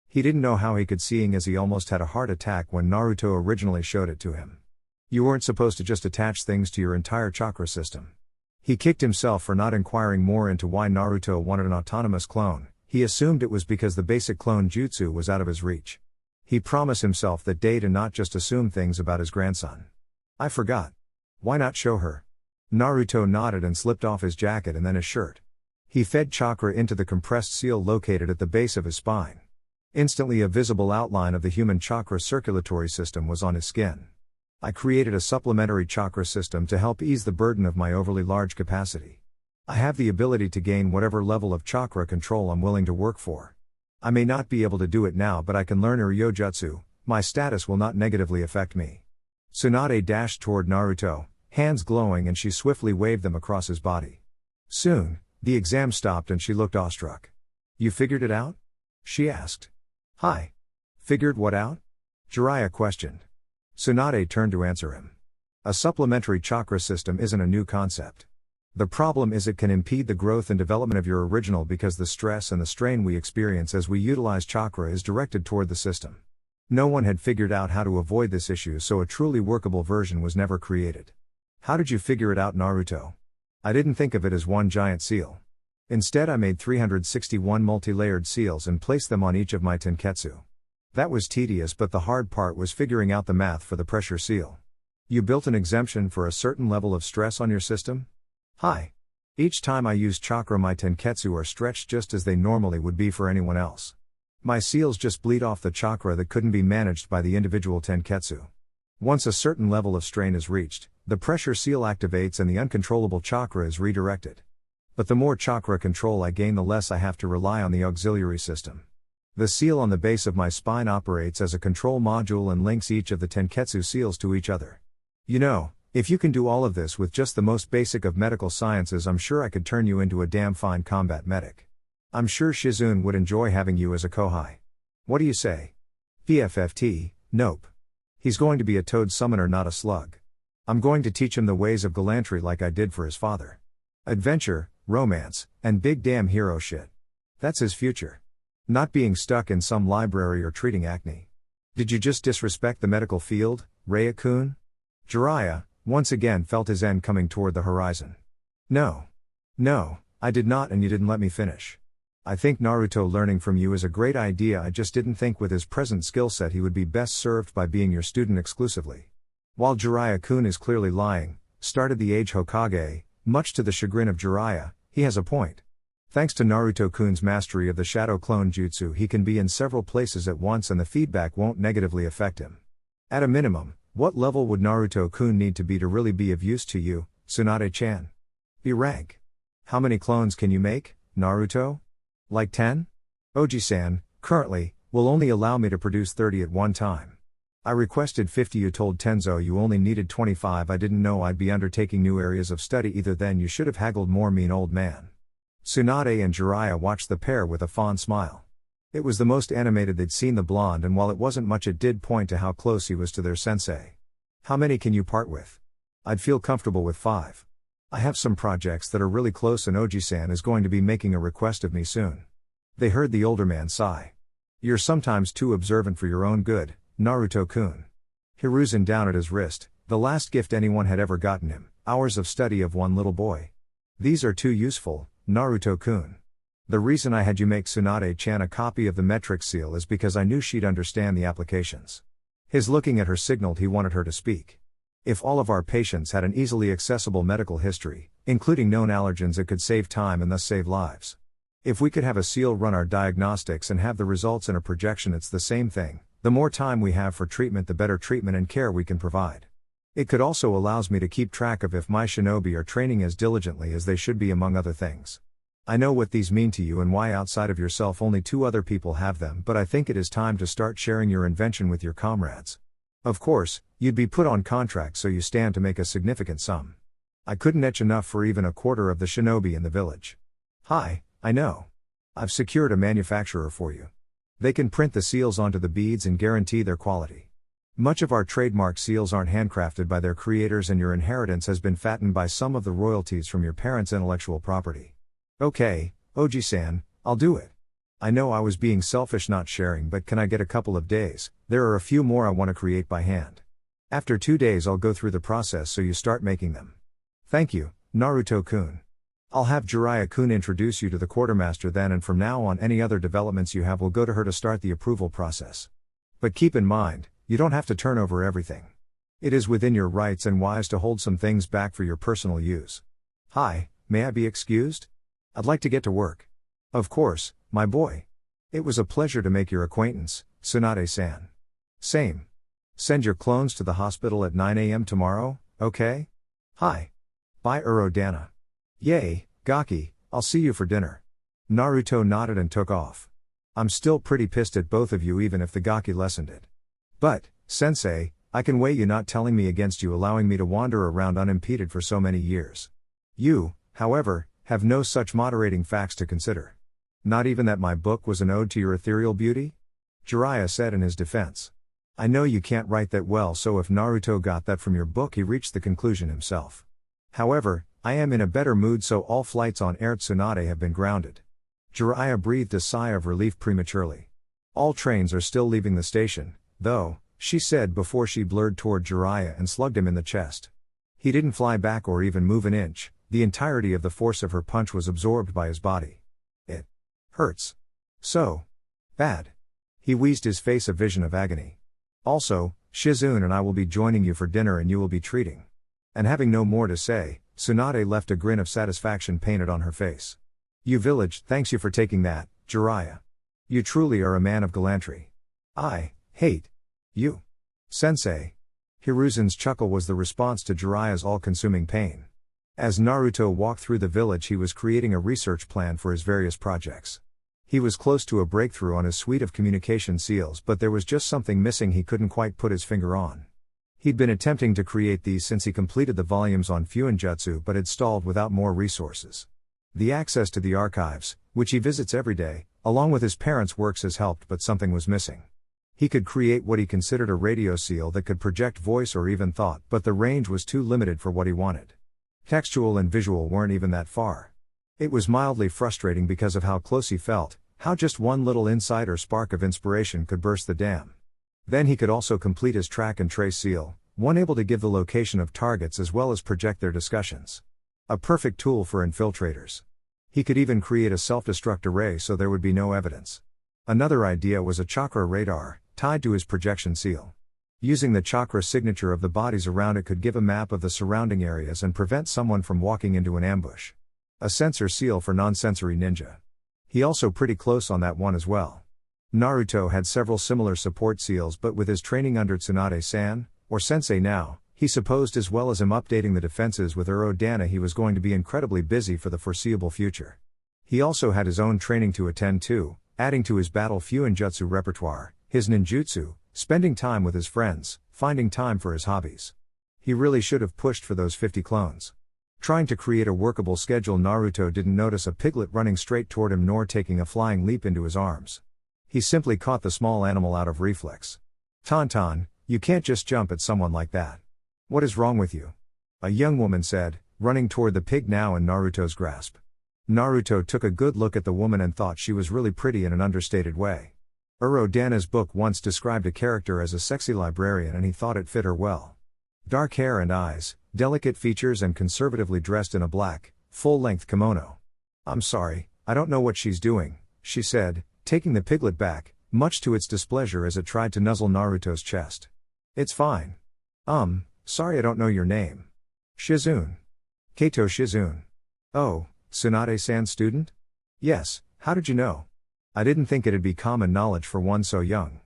He didn't know how he could, seeing as he almost had a heart attack when Naruto originally showed it to him. You weren't supposed to just attach things to your entire chakra system. He kicked himself for not inquiring more into why Naruto wanted an autonomous clone. He assumed it was because the basic clone jutsu was out of his reach. He promised himself that day to not just assume things about his grandson. I forgot. Why not show her? Naruto nodded and slipped off his jacket and then his shirt. He fed chakra into the compressed seal located at the base of his spine. Instantly a visible outline of the human chakra circulatory system was on his skin. I created a supplementary chakra system to help ease the burden of my overly large capacity. I have the ability to gain whatever level of chakra control I'm willing to work for. I may not be able to do it now, but I can learn Iryo-jutsu. My status will not negatively affect me. Tsunade dashed toward Naruto, hands glowing, and she swiftly waved them across his body. Soon, the exam stopped and she looked awestruck. You figured it out? She asked. Hi. Figured what out? Jiraiya questioned. Tsunade turned to answer him. A supplementary chakra system isn't a new concept. The problem is it can impede the growth and development of your original because the stress and the strain we experience as we utilize chakra is directed toward the system. No one had figured out how to avoid this issue, so a truly workable version was never created. How did you figure it out, Naruto? I didn't think of it as one giant seal. Instead, I made 361 multi-layered seals and placed them on each of my tenketsu. That was tedious, but the hard part was figuring out the math for the pressure seal. You built an exemption for a certain level of stress on your system? Hi. Each time I use chakra, my tenketsu are stretched just as they normally would be for anyone else. My seals just bleed off the chakra that couldn't be managed by the individual tenketsu. Once a certain level of strain is reached, the pressure seal activates and the uncontrollable chakra is redirected. But the more chakra control I gain, the less I have to rely on the auxiliary system. The seal on the base of my spine operates as a control module and links each of the tenketsu seals to each other. You know, if you can do all of this with just the most basic of medical sciences, I'm sure I could turn you into a damn fine combat medic. I'm sure Shizune would enjoy having you as a kohai. What do you say? PFFT, nope. He's going to be a toad summoner, not a slug. I'm going to teach him the ways of gallantry like I did for his father. Adventure, romance, and big damn hero shit. That's his future. Not being stuck in some library or treating acne. Did you just disrespect the medical field, Raya-kun? Jiraiya, once again, felt his end coming toward the horizon. No, I did not, and you didn't let me finish. I think Naruto learning from you is a great idea. I just didn't think with his present skill set he would be best served by being your student exclusively. While Jiraiya-kun is clearly lying, started the age Hokage, much to the chagrin of Jiraiya, he has a point. Thanks to Naruto-kun's mastery of the Shadow Clone Jutsu, he can be in several places at once and the feedback won't negatively affect him. At a minimum, what level would Naruto-kun need to be really be of use to you, Tsunade-chan? B rank. How many clones can you make, Naruto? Like 10? Oji-san, currently, will only allow me to produce 30 at one time. I requested 50, you told Tenzo you only needed 25. I didn't know I'd be undertaking new areas of study either. Then you should have haggled more, mean old man. Tsunade and Jiraiya watched the pair with a fond smile. It was the most animated they'd seen the blonde, and while it wasn't much, it did point to how close he was to their sensei. How many can you part with? I'd feel comfortable with 5. I have some projects that are really close, and Oji-san is going to be making a request of me soon. They heard the older man sigh. You're sometimes too observant for your own good, Naruto-kun. Hiruzen down at his wrist, The last gift anyone had ever gotten him, hours of study of one little boy. These are too useful, Naruto-kun. The reason I had you make Tsunade-chan a copy of the metric seal is because I knew she'd understand the applications. His looking at her signaled he wanted her to speak. If all of our patients had an easily accessible medical history, including known allergens, it could save time and thus save lives. If we could have a seal run our diagnostics and have the results in a projection, it's the same thing. The more time we have for treatment, the better treatment and care we can provide. It could also allows me to keep track of if my shinobi are training as diligently as they should be, among other things. I know what these mean to you and why outside of yourself only 2 other people have them, but I think it is time to start sharing your invention with your comrades. Of course, you'd be put on contract, so you stand to make a significant sum. I couldn't etch enough for even a quarter of the shinobi in the village. Hi, I know. I've secured a manufacturer for you. They can print the seals onto the beads and guarantee their quality. Much of our trademark seals aren't handcrafted by their creators, and your inheritance has been fattened by some of the royalties from your parents' intellectual property. Okay, Oji-san, I'll do it. I know I was being selfish not sharing, but can I get a couple of days? There are a few more I want to create by hand. After 2 days I'll go through the process so you start making them. Thank you, Naruto-kun. I'll have Jiraiya-kun introduce you to the quartermaster then, and from now on any other developments you have will go to her to start the approval process. But keep in mind, you don't have to turn over everything. It is within your rights and wise to hold some things back for your personal use. Hi, may I be excused? I'd like to get to work. Of course, my boy. It was a pleasure to make your acquaintance, Tsunade-san. Same. Send your clones to the hospital at 9 a.m. tomorrow, okay? Hi. Bye Urodana. Yay, Gaki, I'll see you for dinner. Naruto nodded and took off. I'm still pretty pissed at both of you, even if the Gaki lessened it. But, sensei, I can weigh you not telling me against you allowing me to wander around unimpeded for so many years. You, however, have no such moderating facts to consider. Not even that my book was an ode to your ethereal beauty? Jiraiya said in his defense. I know you can't write that well, so if Naruto got that from your book, he reached the conclusion himself. However, I am in a better mood, so all flights on Air Tsunade have been grounded. Jiraiya breathed a sigh of relief prematurely. All trains are still leaving the station, though, she said before she blurred toward Jiraiya and slugged him in the chest. He didn't fly back or even move an inch. The entirety of the force of her punch was absorbed by his body. It hurts. So bad. He wheezed, his face a vision of agony. Also, Shizune and I will be joining you for dinner and you will be treating. And having no more to say, Tsunade left, a grin of satisfaction painted on her face. You village, thanks you for taking that, Jiraiya. You truly are a man of gallantry. I hate you, sensei. Hiruzen's chuckle was the response to Jiraiya's all-consuming pain. As Naruto walked through the village, he was creating a research plan for his various projects. He was close to a breakthrough on his suite of communication seals, but there was just something missing he couldn't quite put his finger on. He'd been attempting to create these since he completed the volumes on Fuinjutsu, but had stalled without more resources. The access to the archives, which he visits every day, along with his parents' works, has helped, but something was missing. He could create what he considered a radio seal that could project voice or even thought, but the range was too limited for what he wanted. Textual and visual weren't even that far. It was mildly frustrating because of how close he felt, how just one little insight or spark of inspiration could burst the dam. Then he could also complete his track and trace seal, one able to give the location of targets as well as project their discussions. A perfect tool for infiltrators. He could even create a self-destruct array so there would be no evidence. Another idea was a chakra radar, tied to his projection seal. Using the chakra signature of the bodies around it could give a map of the surrounding areas and prevent someone from walking into an ambush. A sensor seal for non-sensory ninja. He also pretty close on that one as well. Naruto had several similar support seals, but with his training under Tsunade-san, or sensei now, he supposed, as well as him updating the defenses with Urodana, he was going to be incredibly busy for the foreseeable future. He also had his own training to attend to, adding to his battle Fuinjutsu repertoire, his ninjutsu, spending time with his friends, finding time for his hobbies. He really should have pushed for those 50 clones. Trying to create a workable schedule, Naruto didn't notice a piglet running straight toward him nor taking a flying leap into his arms. He simply caught the small animal out of reflex. Tauntaun, you can't just jump at someone like that. What is wrong with you? A young woman said, running toward the pig now in Naruto's grasp. Naruto took a good look at the woman and thought she was really pretty in an understated way. Urodana's book once described a character as a sexy librarian and he thought it fit her well. Dark hair and eyes, delicate features and conservatively dressed in a black, full-length kimono. "I'm sorry, I don't know what she's doing," she said, taking the piglet back, much to its displeasure as it tried to nuzzle Naruto's chest. "It's fine. Sorry I don't know your name." "Shizune. Kato Shizune." "Oh, Tsunade-san's student?" "Yes, how did you know?" "I didn't think it'd be common knowledge for one so young.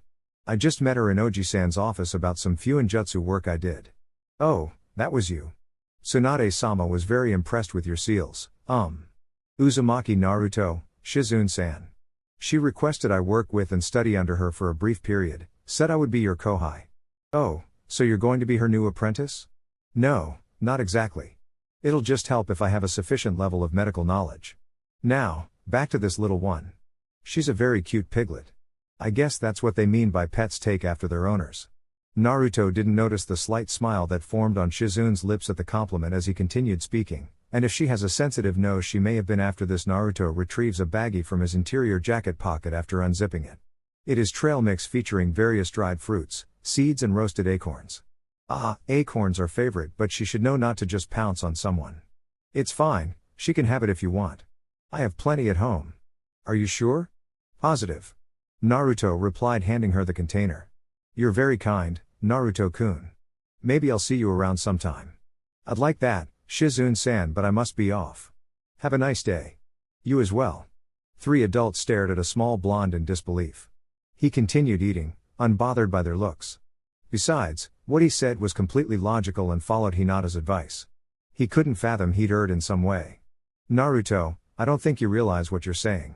I just met her in Oji-san's office about some Fuinjutsu work I did." "Oh, that was you. Tsunade-sama was very impressed with your seals, Uzumaki Naruto, Shizune-san. She requested I work with and study under her for a brief period, said I would be your kohai." "Oh, so you're going to be her new apprentice?" "No, not exactly. It'll just help if I have a sufficient level of medical knowledge. Now, back to this little one. She's a very cute piglet. I guess that's what they mean by pets take after their owners." Naruto didn't notice the slight smile that formed on Shizune's lips at the compliment as he continued speaking, and if she has a sensitive nose she may have been after this. Naruto retrieves a baggie from his interior jacket pocket after unzipping it. It is trail mix featuring various dried fruits, seeds and roasted acorns. Acorns are favorite, but she should know not to just pounce on someone. "It's fine, she can have it if you want. I have plenty at home." "Are you sure?" "Positive." Naruto replied, handing her the container. "You're very kind, Naruto-kun. Maybe I'll see you around sometime." "I'd like that, Shizune-san, but I must be off. Have a nice day." "You as well." Three adults stared at a small blonde in disbelief. He continued eating, unbothered by their looks. Besides, what he said was completely logical and followed Hinata's advice. He couldn't fathom he'd erred in some way. "Naruto, I don't think you realize what you're saying."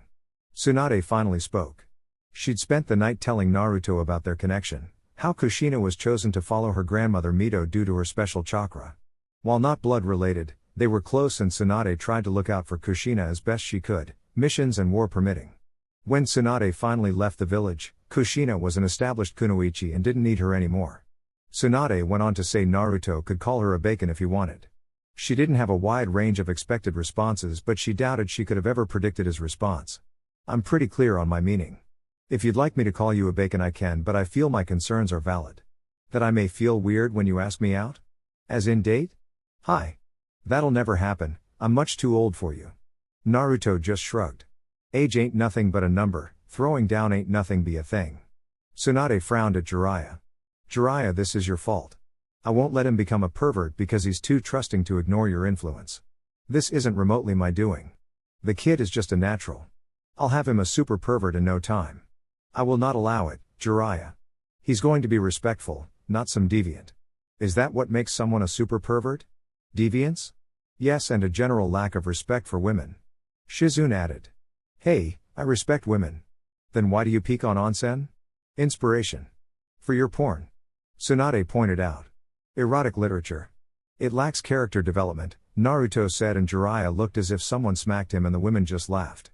Tsunade finally spoke. She'd spent the night telling Naruto about their connection, how Kushina was chosen to follow her grandmother Mito due to her special chakra. While not blood-related, they were close and Tsunade tried to look out for Kushina as best she could, missions and war permitting. When Tsunade finally left the village, Kushina was an established kunoichi and didn't need her anymore. Tsunade went on to say Naruto could call her a bacon if he wanted. She didn't have a wide range of expected responses, but she doubted she could have ever predicted his response. "I'm pretty clear on my meaning. If you'd like me to call you a bacon I can, but I feel my concerns are valid. That I may feel weird when you ask me out? As in date? Hi. That'll never happen, I'm much too old for you." Naruto just shrugged. "Age ain't nothing but a number, throwing down ain't nothing be a thing." Tsunade frowned at Jiraiya. "Jiraiya, this is your fault. I won't let him become a pervert because he's too trusting to ignore your influence. This isn't remotely my doing. The kid is just a natural. I'll have him a super pervert in no time. I will not allow it, Jiraiya. He's going to be respectful, not some deviant. Is that what makes someone a super pervert? Deviance? Yes, and a general lack of respect for women." Shizune added. "Hey, I respect women. Then why do you peek on onsen? Inspiration. For your porn." Tsunade pointed out. "Erotic literature. It lacks character development," Naruto said, and Jiraiya looked as if someone smacked him and the women just laughed.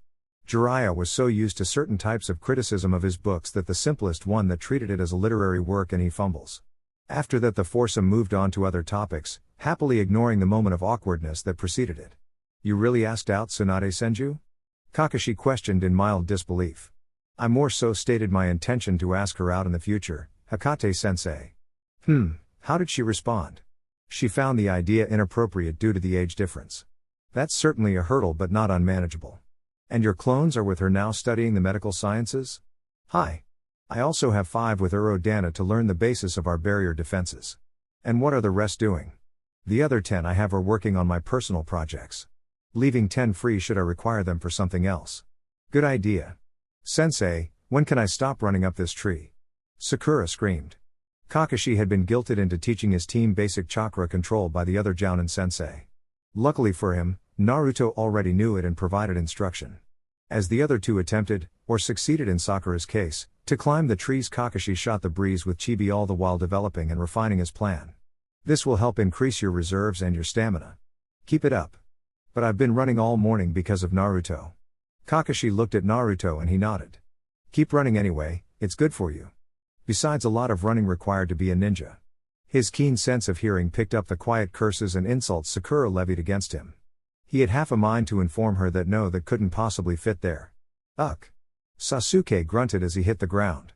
Jiraiya was so used to certain types of criticism of his books that the simplest one that treated it as a literary work and he fumbles. After that the foursome moved on to other topics, happily ignoring the moment of awkwardness that preceded it. "You really asked out Tsunade Senju?" Kakashi questioned in mild disbelief. "I more so stated my intention to ask her out in the future, Hakate-sensei." How did she respond?" "She found the idea inappropriate due to the age difference." "That's certainly a hurdle but not unmanageable. And your clones are with her now studying the medical sciences?" "Hi. I also have 5 with Urodana to learn the basis of our barrier defenses." "And what are the rest doing?" "The other 10 I have are working on my personal projects. Leaving 10 free should I require them for something else." "Good idea. Sensei, when can I stop running up this tree?" Sakura screamed. Kakashi had been guilted into teaching his team basic chakra control by the other Jounin sensei. Luckily for him, Naruto already knew it and provided instruction. As the other 2 attempted, or succeeded in Sakura's case, to climb the trees, Kakashi shot the breeze with chibi, all the while developing and refining his plan. "This will help increase your reserves and your stamina. Keep it up." "But I've been running all morning because of Naruto." Kakashi looked at Naruto and he nodded. "Keep running anyway, it's good for you. Besides, a lot of running required to be a ninja." His keen sense of hearing picked up the quiet curses and insults Sakura levied against him. He had half a mind to inform her that no, that couldn't possibly fit there. "Ugh." Sasuke grunted as he hit the ground.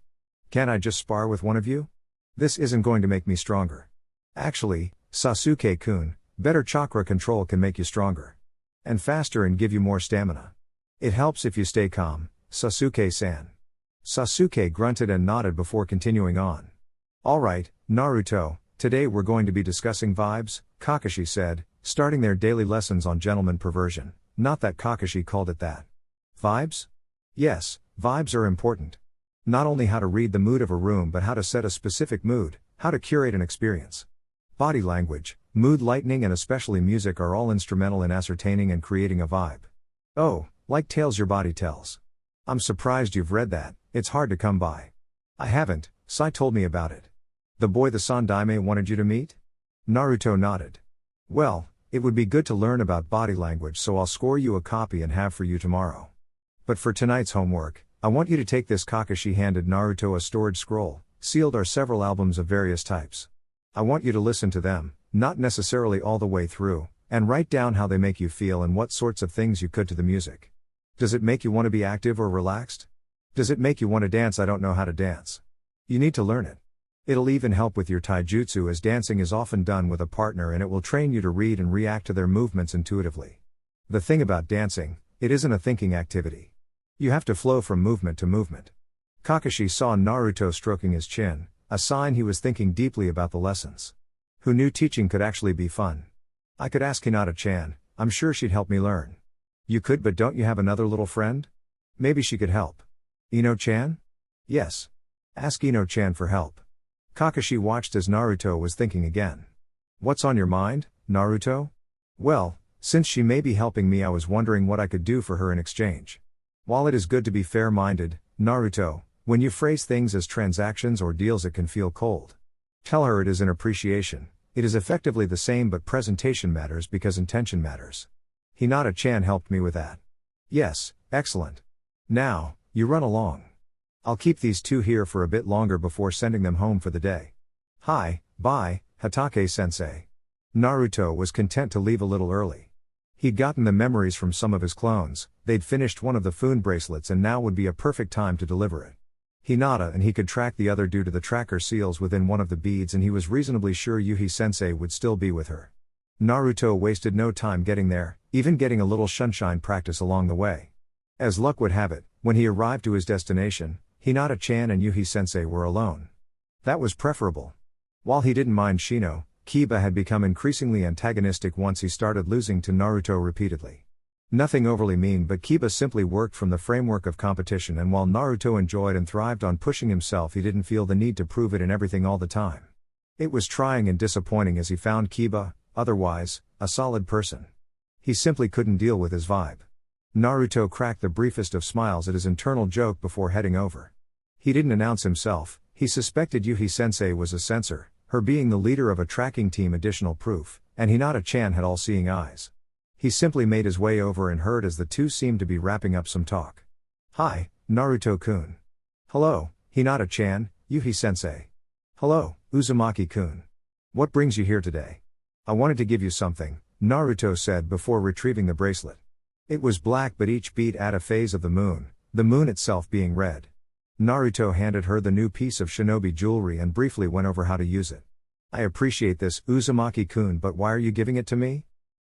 "Can't I just spar with one of you? This isn't going to make me stronger." Actually, Sasuke-kun, better chakra control can make you stronger. And faster and give you more stamina. It helps if you stay calm, Sasuke-san. Sasuke grunted and nodded before continuing on. Alright, Naruto, today we're going to be discussing vibes, Kakashi said, starting their daily lessons on gentleman perversion. Not that Kakashi called it that. Vibes? Yes, vibes are important. Not only how to read the mood of a room but how to set a specific mood, how to curate an experience. Body language, mood lightening and especially music are all instrumental in ascertaining and creating a vibe. Oh, like tales your body tells. I'm surprised you've read that, it's hard to come by. I haven't, Sai told me about it. The boy the Sandaime wanted you to meet? Naruto nodded. Well, it would be good to learn about body language, so I'll score you a copy and have for you tomorrow. But for tonight's homework, I want you to take this. Kakashi handed Naruto a storage scroll. Sealed are several albums of various types. I want you to listen to them, not necessarily all the way through, and write down how they make you feel and what sorts of things you could to the music. Does it make you want to be active or relaxed? Does it make you want to dance? I don't know how to dance. You need to learn it. It'll even help with your taijutsu, as dancing is often done with a partner, and it will train you to read and react to their movements intuitively. The thing about dancing, it isn't a thinking activity. You have to flow from movement to movement. Kakashi saw Naruto stroking his chin, a sign he was thinking deeply about the lessons. Who knew teaching could actually be fun? I could ask Hinata-chan, I'm sure she'd help me learn. You could, but don't you have another little friend? Maybe she could help. Eno-chan? Yes. Ask Eno-chan for help. Kakashi watched as Naruto was thinking again. What's on your mind, Naruto? Well, since she may be helping me, I was wondering what I could do for her in exchange. While it is good to be fair-minded, Naruto, when you phrase things as transactions or deals it can feel cold. Tell her it is an appreciation. It is effectively the same, but presentation matters because intention matters. Hinata-chan helped me with that. Yes, excellent. Now, you run along. I'll keep these two here for a bit longer before sending them home for the day. Hi, bye, Hatake-sensei. Naruto was content to leave a little early. He'd gotten the memories from some of his clones, they'd finished one of the Fuin bracelets, and now would be a perfect time to deliver it. Hinata and he could track the other due to the tracker seals within one of the beads, and he was reasonably sure Yuhi-sensei would still be with her. Naruto wasted no time getting there, even getting a little sunshine practice along the way. As luck would have it, when he arrived to his destination, Hinata-chan and Yuhi-sensei were alone. That was preferable. While he didn't mind Shino, Kiba had become increasingly antagonistic once he started losing to Naruto repeatedly. Nothing overly mean, but Kiba simply worked from the framework of competition, and while Naruto enjoyed and thrived on pushing himself, he didn't feel the need to prove it in everything all the time. It was trying and disappointing as he found Kiba, otherwise, a solid person. He simply couldn't deal with his vibe. Naruto cracked the briefest of smiles at his internal joke before heading over. He didn't announce himself. He suspected Yuhi-sensei was a censor, her being the leader of a tracking team additional proof, and Hinata-chan had all-seeing eyes. He simply made his way over and heard as the two seemed to be wrapping up some talk. Hi, Naruto-kun. Hello, Hinata-chan, Yuhi-sensei. Hello, Uzumaki-kun. What brings you here today? I wanted to give you something, Naruto said before retrieving the bracelet. It was black, but each bead had a phase of the moon itself being red. Naruto handed her the new piece of shinobi jewelry and briefly went over how to use it. I appreciate this, Uzumaki-kun, but why are you giving it to me?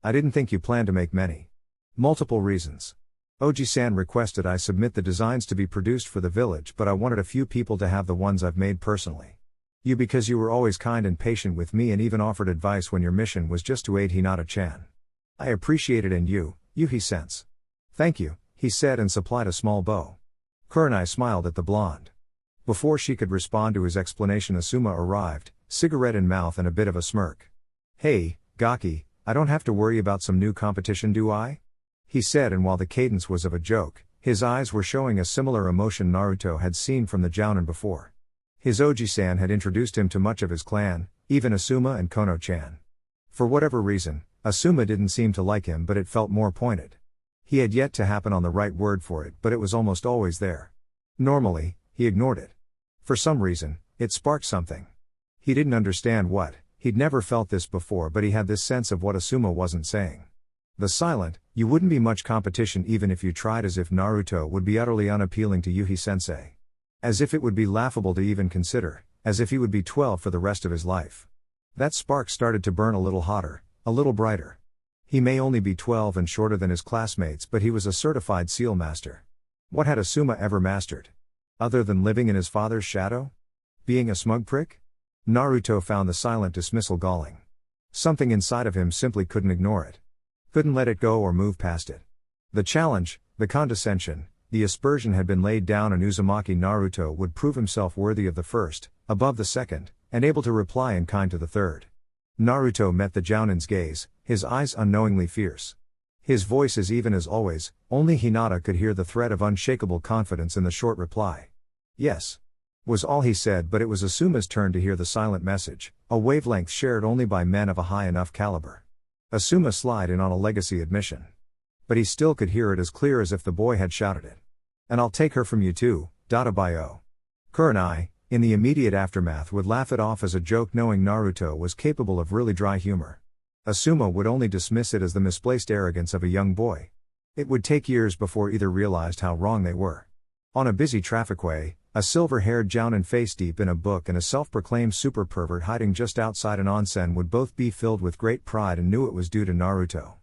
I didn't think you planned to make many. Multiple reasons. Oji-san requested I submit the designs to be produced for the village, but I wanted a few people to have the ones I've made personally. You, because you were always kind and patient with me and even offered advice when your mission was just to aid Hinata-chan. I appreciate it, and you, Yuhi-sense. Thank you, he said and supplied a small bow. Kurenai smiled at the blonde. Before she could respond to his explanation, Asuma arrived, cigarette in mouth and a bit of a smirk. Hey, Gaki, I don't have to worry about some new competition, do I? He said, and while the cadence was of a joke, his eyes were showing a similar emotion Naruto had seen from the Jounin before. His Oji-san had introduced him to much of his clan, even Asuma and Kono-chan. For whatever reason, Asuma didn't seem to like him, but it felt more pointed. He had yet to happen on the right word for it, but it was almost always there. Normally, he ignored it. For some reason, it sparked something. He didn't understand what. He'd never felt this before, but he had this sense of what Asuma wasn't saying. The silent, you wouldn't be much competition even if you tried, as if Naruto would be utterly unappealing to Yuhi-sensei. As if it would be laughable to even consider, as if he would be 12 for the rest of his life. That spark started to burn a little hotter, a little brighter. He may only be 12 and shorter than his classmates, but he was a certified seal master. What had Asuma ever mastered? Other than living in his father's shadow? Being a smug prick? Naruto found the silent dismissal galling. Something inside of him simply couldn't ignore it. Couldn't let it go or move past it. The challenge, the condescension, the aspersion had been laid down, and Uzumaki Naruto would prove himself worthy of the first, above the second, and able to reply in kind to the third. Naruto met the Jounin's gaze, his eyes unknowingly fierce. His voice as even as always, only Hinata could hear the threat of unshakable confidence in the short reply. Yes, was all he said, but it was Asuma's turn to hear the silent message, a wavelength shared only by men of a high enough caliber. Asuma slid in on a legacy admission. But he still could hear it as clear as if the boy had shouted it. And I'll take her from you too, Dadabayo. Kurenai, in the immediate aftermath, would laugh it off as a joke, knowing Naruto was capable of really dry humor. Asuma would only dismiss it as the misplaced arrogance of a young boy. It would take years before either realized how wrong they were. On a busy trafficway, a silver-haired Jounin face deep in a book and a self-proclaimed super pervert hiding just outside an onsen would both be filled with great pride and knew it was due to Naruto.